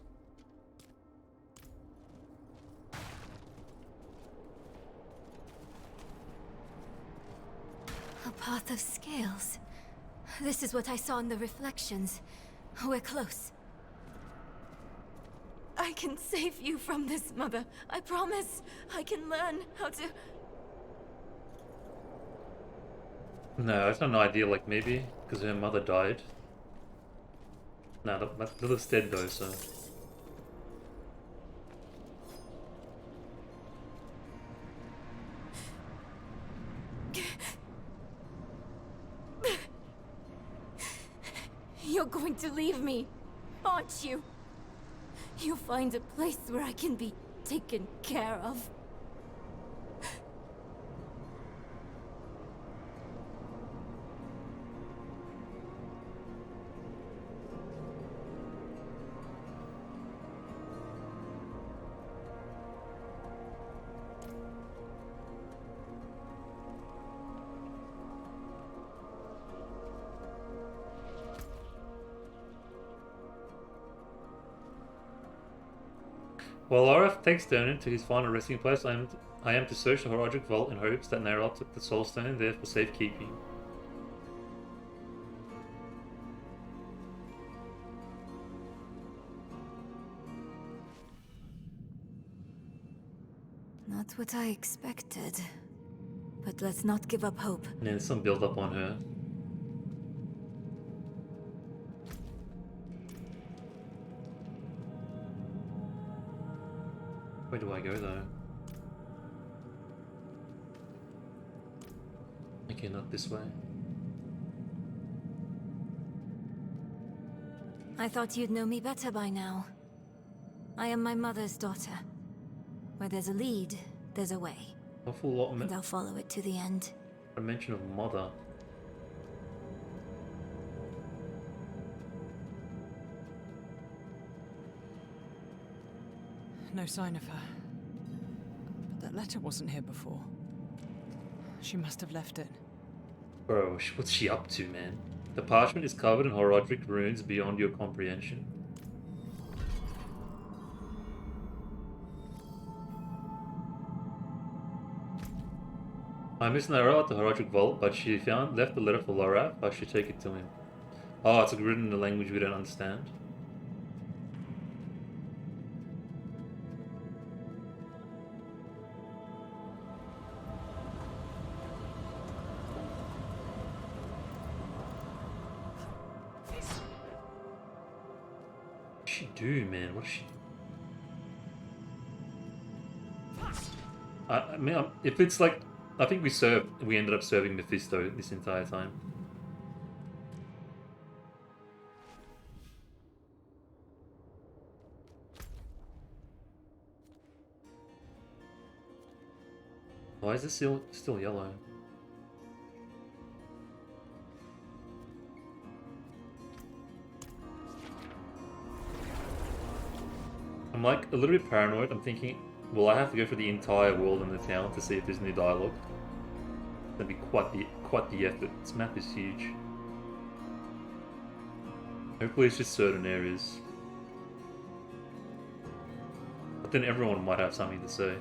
A path of scales. This is what I saw in the reflections. We're close. I can save you from this, Mother. I promise. I can learn how to... No, it's not an idea, like maybe because her mother died. No, that lives dead though, so... You're going to leave me, aren't you? You'll find a place where I can be taken care of. While Araf takes Donan to his final resting place, I am to search the Horadric Vault in hopes that Neral took the Soul Stone there for safekeeping. Not what I expected. But let's not give up hope. And there's some build up on her. Where do I go though? Okay, not this way. I thought you'd know me better by now. I am my mother's daughter. Where there's a lead, there's a way. Awful lot And I'll follow it to the end. a mention of mother. No sign of her. But that letter wasn't here before. She must have left it. Bro, what's she up to, man? The parchment is covered in Horadric runes beyond your comprehension. I missed Naira at the Heraldric Vault, but she left a letter for Lorath. I should take it to him. Oh, it's written in a language we don't understand. What does she do, man? What does she... I mean, if it's like... I think we ended up serving Mephisto this entire time. Why is this still yellow? I'm like a little bit paranoid. I'm thinking, will I have to go for the entire world and the town to see if there's new dialogue? That'd be quite the effort. This map is huge. Hopefully it's just certain areas. But then everyone might have something to say.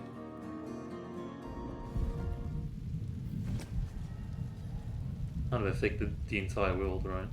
Kind of affected the entire world, right?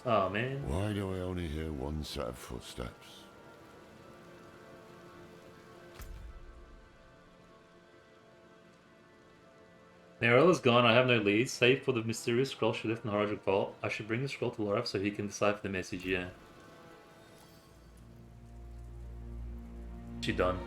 Oh man. Why do I only hear one set of footsteps? Narella's gone, I have no leads, save for the mysterious scroll she left in the Heraldric Vault. I should bring the scroll to Lorath so he can decipher the message, yeah. She done.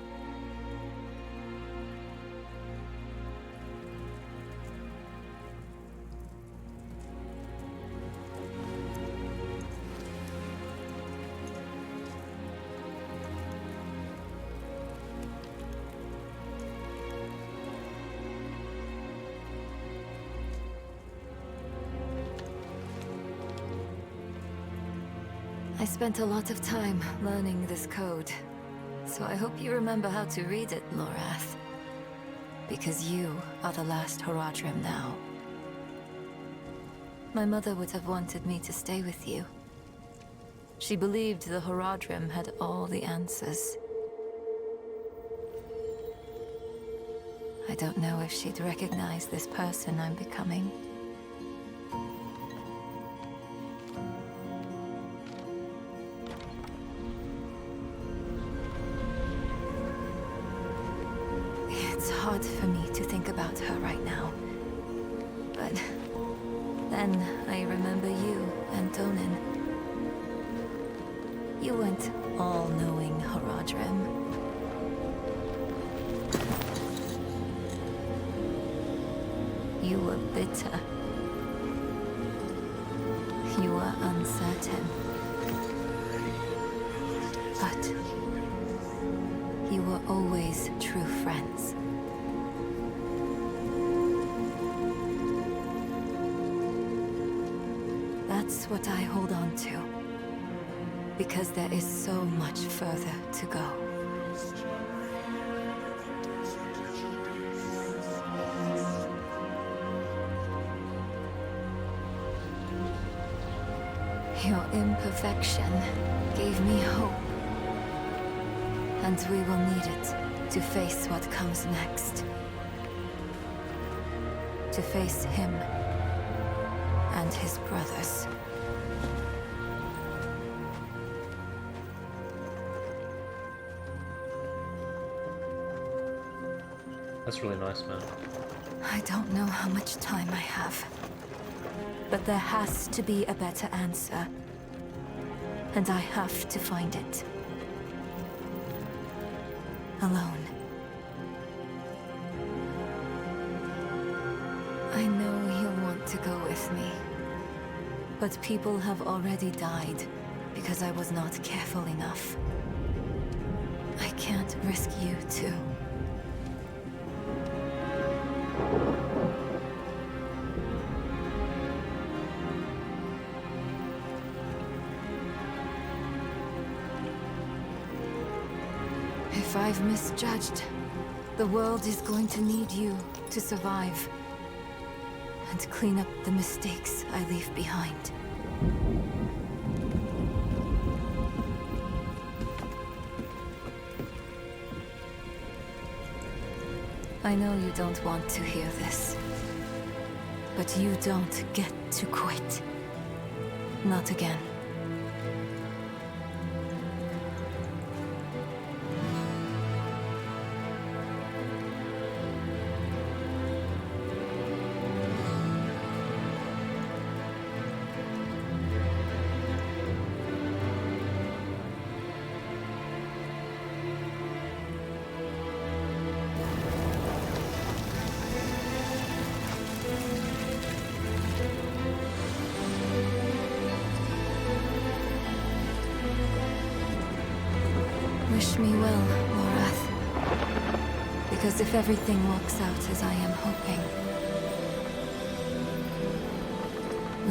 I spent a lot of time learning this code, so I hope you remember how to read it, Lorath. Because you are the last Horadrim now. My mother would have wanted me to stay with you. She believed the Horadrim had all the answers. I don't know if she'd recognize this person I'm becoming. It's hard for me to think about her right now. But then I remember you and Donan. You weren't all-knowing Horadrim. You were bitter. You were uncertain. But you were always true friends. That's what I hold on to. Because there is so much further to go. Your imperfection gave me hope. And we will need it to face what comes next. To face him and his brothers. That's really nice, man. I don't know how much time I have. But there has to be a better answer. And I have to find it. Alone. I know he'll want to go with me. But people have already died because I was not careful enough. I can't risk you too. If I've misjudged, the world is going to need you to survive and clean up the mistakes I leave behind. I know you don't want to hear this, but you don't get to quit. Not again. Wish me well, Lorath. Because if everything works out as I am hoping,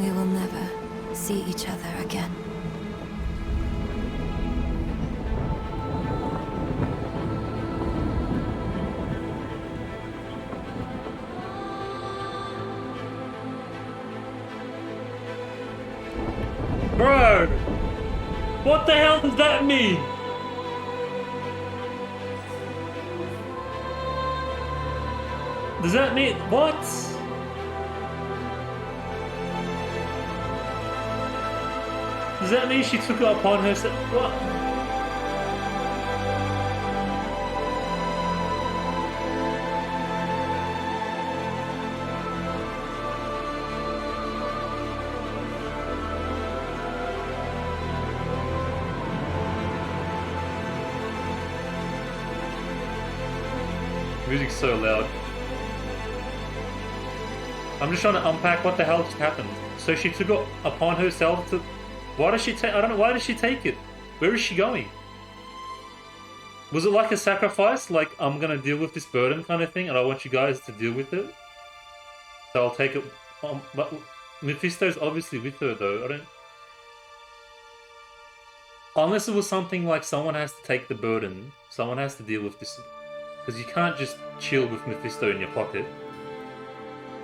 we will never see each other again. Bro! What the hell does that mean? Does that mean what? Does that mean she took it upon herself? What? Music's so loud. I'm just trying to unpack what the hell just happened. So she took it upon herself to... Why does she take... I don't know, why does she take it? Where is she going? Was it like a sacrifice? Like, I'm gonna deal with this burden kind of thing, and I want you guys to deal with it? So I'll take it... but Mephisto's obviously with her, though. I don't... Unless it was something like someone has to take the burden. Someone has to deal with this. Because you can't just chill with Mephisto in your pocket.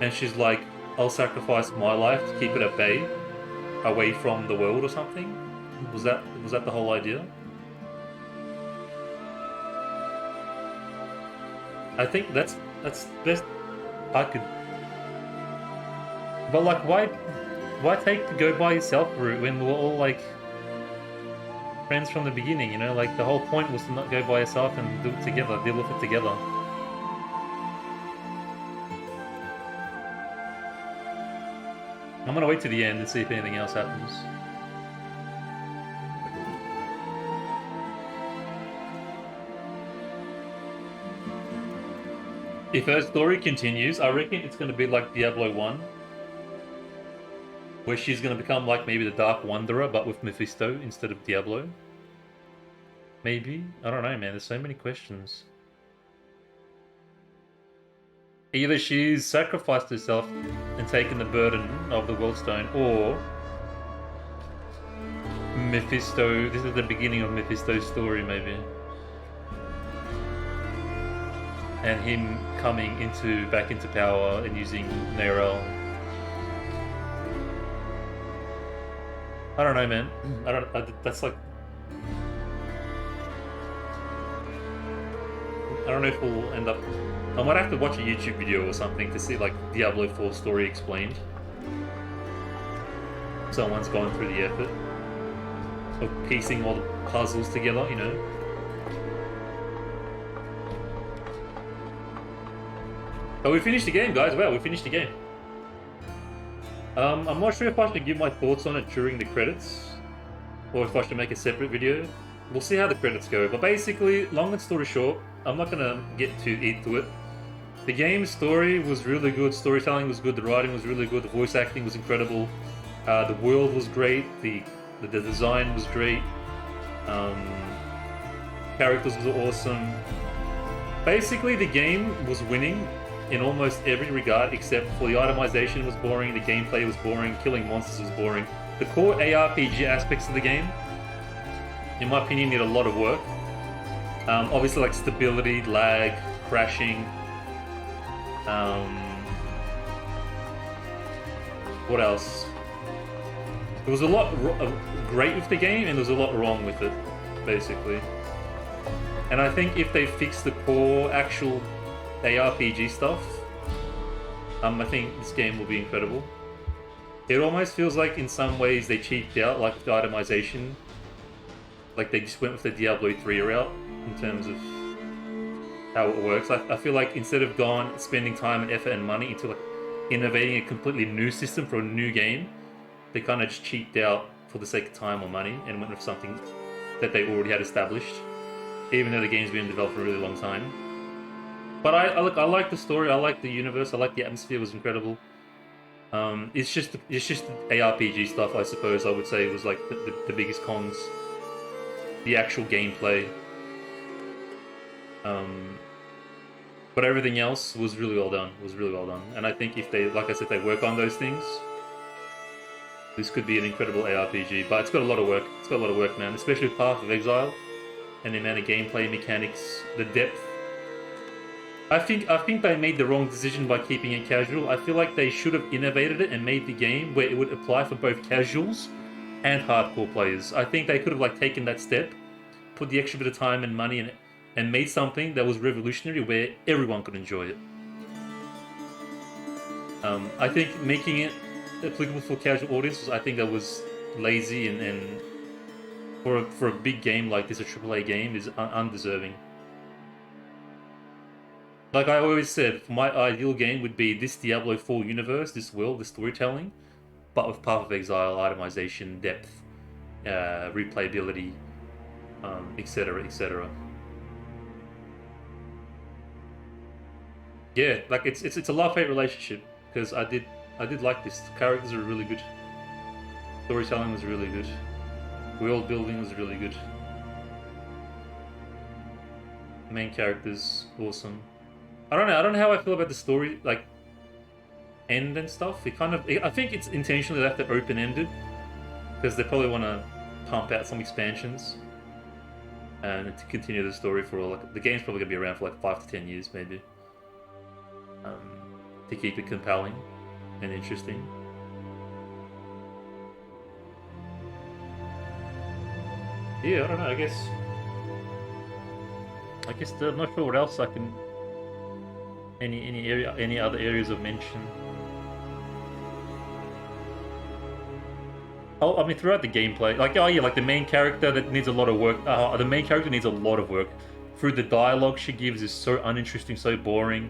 And she's like, I'll sacrifice my life to keep it at bay, away from the world or something? Was that the whole idea? I think that's best I could... But like, why take the go by yourself route when we're all like friends from the beginning, you know? Like, the whole point was to not go by yourself and do it together, deal with it together. I'm gonna wait to the end and see if anything else happens. If her story continues, I reckon it's gonna be like Diablo 1. Where she's gonna become like maybe the Dark Wanderer, but with Mephisto instead of Diablo. Maybe? I don't know, man. There's so many questions. Either she's sacrificed herself and taken the burden of the Worldstone, or Mephisto, this is the beginning of Mephisto's story, maybe. And him coming back into power and using Nerel. I don't know, man. That's like... I don't know if we'll end up... I might have to watch a YouTube video or something to see like Diablo 4 story explained. Someone's gone through the effort of piecing all the puzzles together, you know. Oh, we finished the game, guys. Wow, we finished the game. I'm not sure if I should give my thoughts on it during the credits, or if I should make a separate video. We'll see how the credits go. But basically, long and story short, I'm not gonna get too into it. The game's story was really good, storytelling was good, the writing was really good, the voice acting was incredible, the world was great, the design was great. Characters was awesome. Basically, the game was winning in almost every regard except for the itemization was boring, the gameplay was boring, killing monsters was boring. The core ARPG aspects of the game, in my opinion, need a lot of work. Obviously, like stability, lag, crashing. What else? There was a lot great with the game, and there was a lot wrong with it, basically. And I think if they fix the core actual ARPG stuff, I think this game will be incredible. It almost feels like in some ways they cheaped out, like with the itemization. Like they just went with the Diablo 3 route in terms of how it works. I feel like instead of spending time and effort and money into like innovating a completely new system for a new game, they kind of just cheaped out for the sake of time or money and went with something that they already had established, even though the game's been developed for a really long time. But I like the story, I like the universe, I like the atmosphere, it was incredible. It's just the ARPG stuff, I suppose I would say was like the biggest cons. The actual gameplay. But everything else was really well done. And I think if they, like I said, they work on those things, this could be an incredible ARPG. But it's got a lot of work. It's got a lot of work, man. Especially with Path of Exile and the amount of gameplay mechanics, the depth. I think they made the wrong decision by keeping it casual. I feel like they should have innovated it and made the game where it would apply for both casuals and hardcore players. I think they could have like taken that step, put the extra bit of time and money in it, and made something that was revolutionary where everyone could enjoy it. I think making it applicable for casual audiences, I think that was lazy and for a big game like this, a AAA game, is undeserving. Like I always said, my ideal game would be this Diablo 4 universe, this world, this storytelling, but with Path of Exile, itemization, depth, replayability, etc., etc. Yeah, like it's a love-hate relationship because I did like this. The characters are really good. Storytelling was really good. World building was really good. Main characters awesome. I don't know how I feel about the story, like end and stuff. I think it's intentionally left it open-ended because they probably want to pump out some expansions and to continue the story for like the game's probably gonna be around for like 5 to 10 years maybe. To keep it compelling and interesting. Yeah, I don't know. I guess I'm not sure what else I can. Any other areas of mention? Oh, I mean, throughout the gameplay, like like the main character that needs a lot of work. The main character needs a lot of work. Through the dialogue she gives is so uninteresting, so boring.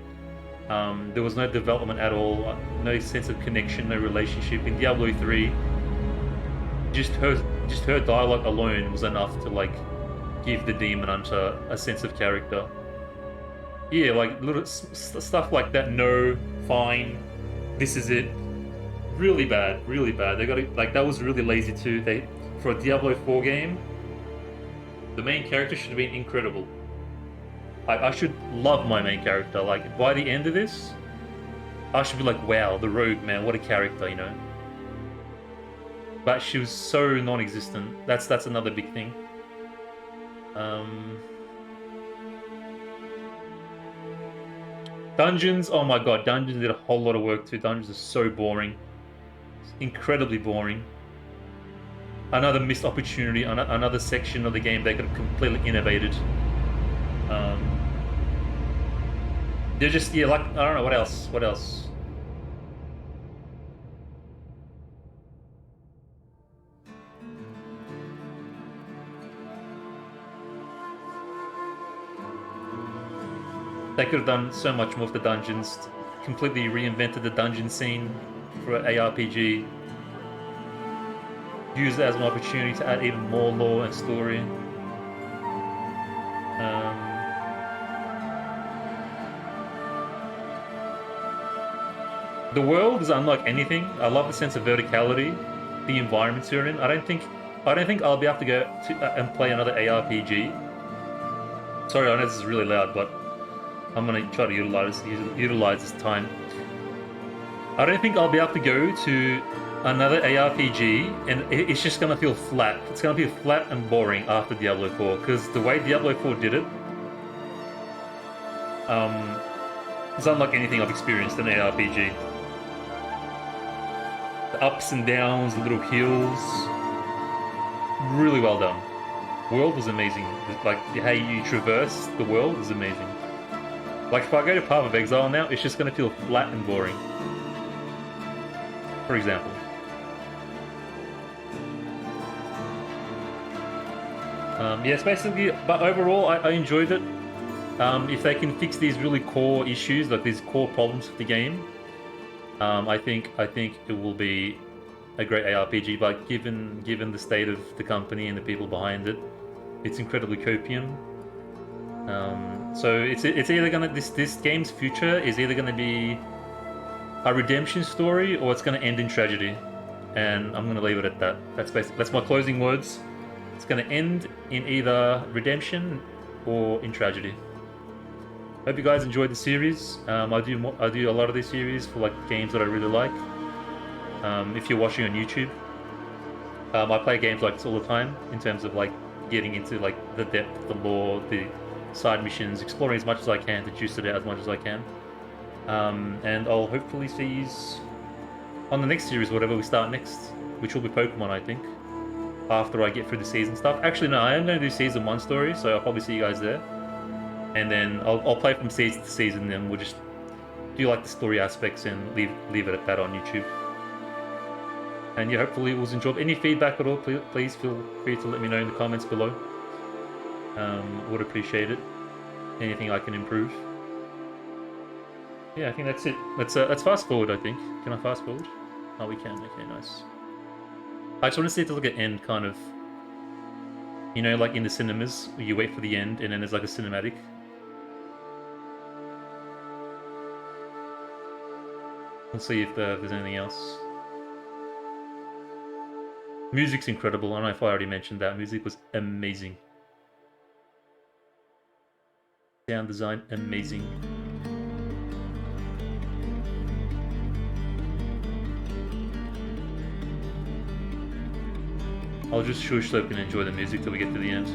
There was no development at all, no sense of connection, no relationship. In Diablo 3, just her dialogue alone was enough to like give the demon hunter a sense of character. Yeah, like little stuff like that. No, fine, this is it. Really bad, really bad. They got it, like that was really lazy too. For a Diablo 4 game, the main character should have been incredible. I should love my main character. Like, by the end of this, I should be like, wow, the rogue, man, what a character, you know? But she was so non-existent. That's another big thing. Dungeons, oh my god, Dungeons did a whole lot of work too. Dungeons are so boring. It's incredibly boring. Another missed opportunity, another section of the game they could have completely innovated. They're just, yeah, like, I don't know, what else? They could have done so much more with the dungeons, completely reinvented the dungeon scene for an ARPG, used it as an opportunity to add even more lore and story. The world is unlike anything. I love the sense of verticality, the environments you're in. I don't think I'll be able to go and play another ARPG Sorry, I know this is really loud, but I'm gonna try to utilize this time. I don't think I'll be able to go to another ARPG, and it's just gonna feel flat. It's gonna feel flat and boring after Diablo 4, because the way Diablo 4 did it, it's unlike anything I've experienced in ARPG. The ups and downs, the little hills, really well done. World was amazing. Like how you traverse the world is amazing. Like if I go to Path of Exile now, it's just gonna feel flat and boring. For example. Yes, basically, but overall, I enjoyed it. If they can fix these really core issues, like these core problems with the game, I think it will be a great ARPG. But given the state of the company and the people behind it, it's incredibly copium. So it's either gonna this game's future is either gonna be a redemption story or it's gonna end in tragedy, and I'm gonna leave it at that. That's my closing words. It's gonna end in either redemption or in tragedy. Hope you guys enjoyed the series. I do a lot of these series for like games that I really like. If you're watching on YouTube, I play games like this all the time in terms of like getting into like the depth, the lore, the side missions, exploring as much as I can to juice it out as much as I can. And I'll hopefully see you on the next series, whatever we start next, which will be Pokemon, I think, after I get through the season stuff. Actually, no, I am going to do Season 1 story, so I'll probably see you guys there. And then I'll play from season to season, and we'll just do like the story aspects and leave it at that on YouTube. And yeah, hopefully it was enjoyable. Any feedback at all, please feel free to let me know in the comments below. Would appreciate it. Anything I can improve. Yeah, I think that's it. Let's fast forward, I think. Can I fast forward? Oh, we can. Okay, nice. I just want to see it to look at end, kind of. You know, like in the cinemas, where you wait for the end, and then there's like a cinematic. Let's see if there's anything else. Music's incredible. I don't know if I already mentioned that. Music was amazing. Sound design, amazing. I'll just shush so I can enjoy the music till we get to the end.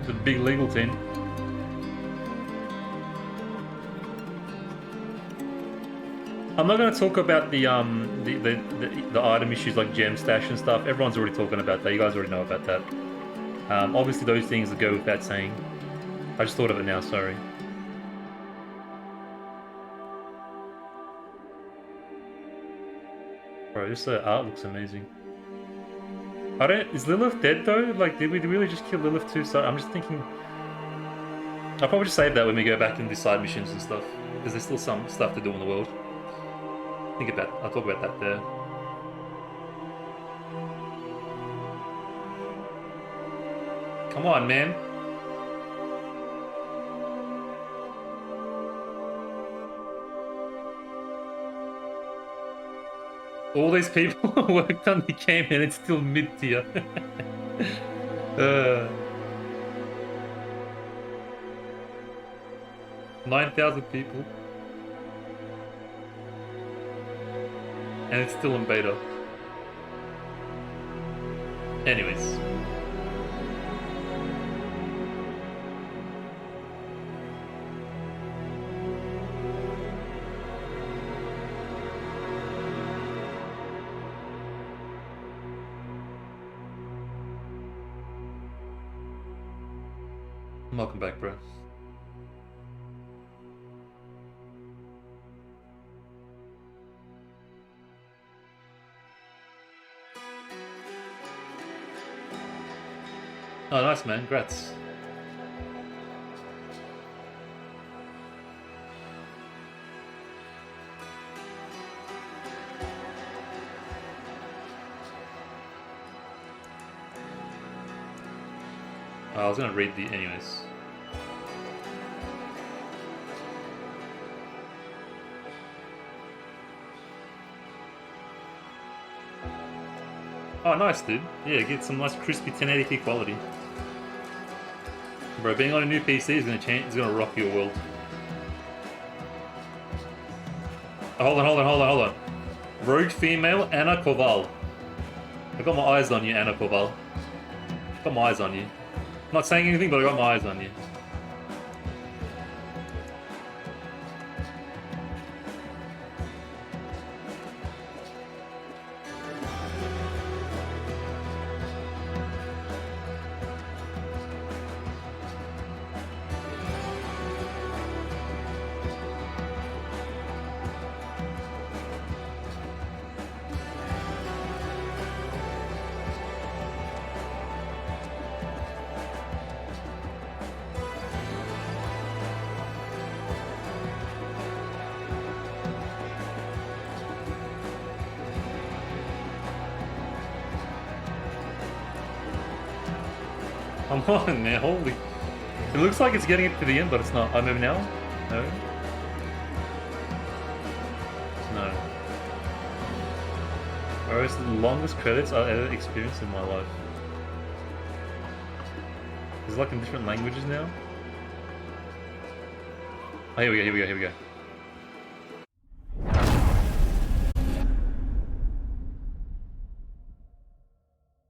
The big legal team. I'm not going to talk about the item issues like gem stash and stuff. Everyone's already talking about that. You guys already know about that. Obviously, those things that go without saying. I just thought of it now. Sorry. Bro, this art looks amazing. Is Lilith dead though? Like, did we really just kill Lilith too? So I'm just thinking. I'll probably just save that when we go back and do side missions and stuff, because there's still some stuff to do in the world. I'll talk about that there. Come on, man. All these people worked on the game and it's still mid-tier. 9,000 people. And it's still in beta. Anyways. Welcome back, bro. Oh, nice, man. Congrats. I was gonna read the anyways. Oh, nice, dude. Yeah, get some nice crispy 1080p quality. Bro, being on a new PC is gonna change. It's gonna rock your world. Oh, hold on. Rogue female Anna Koval. I got my eyes on you, Anna Koval. Got my eyes on you. Not saying anything, but I got my eyes on you. Come on, man, holy. It looks like it's getting it to the end, but it's not. Oh, maybe now? No? No. Bro, it's the longest credits I've ever experienced in my life. It's like in different languages now. Oh, here we go.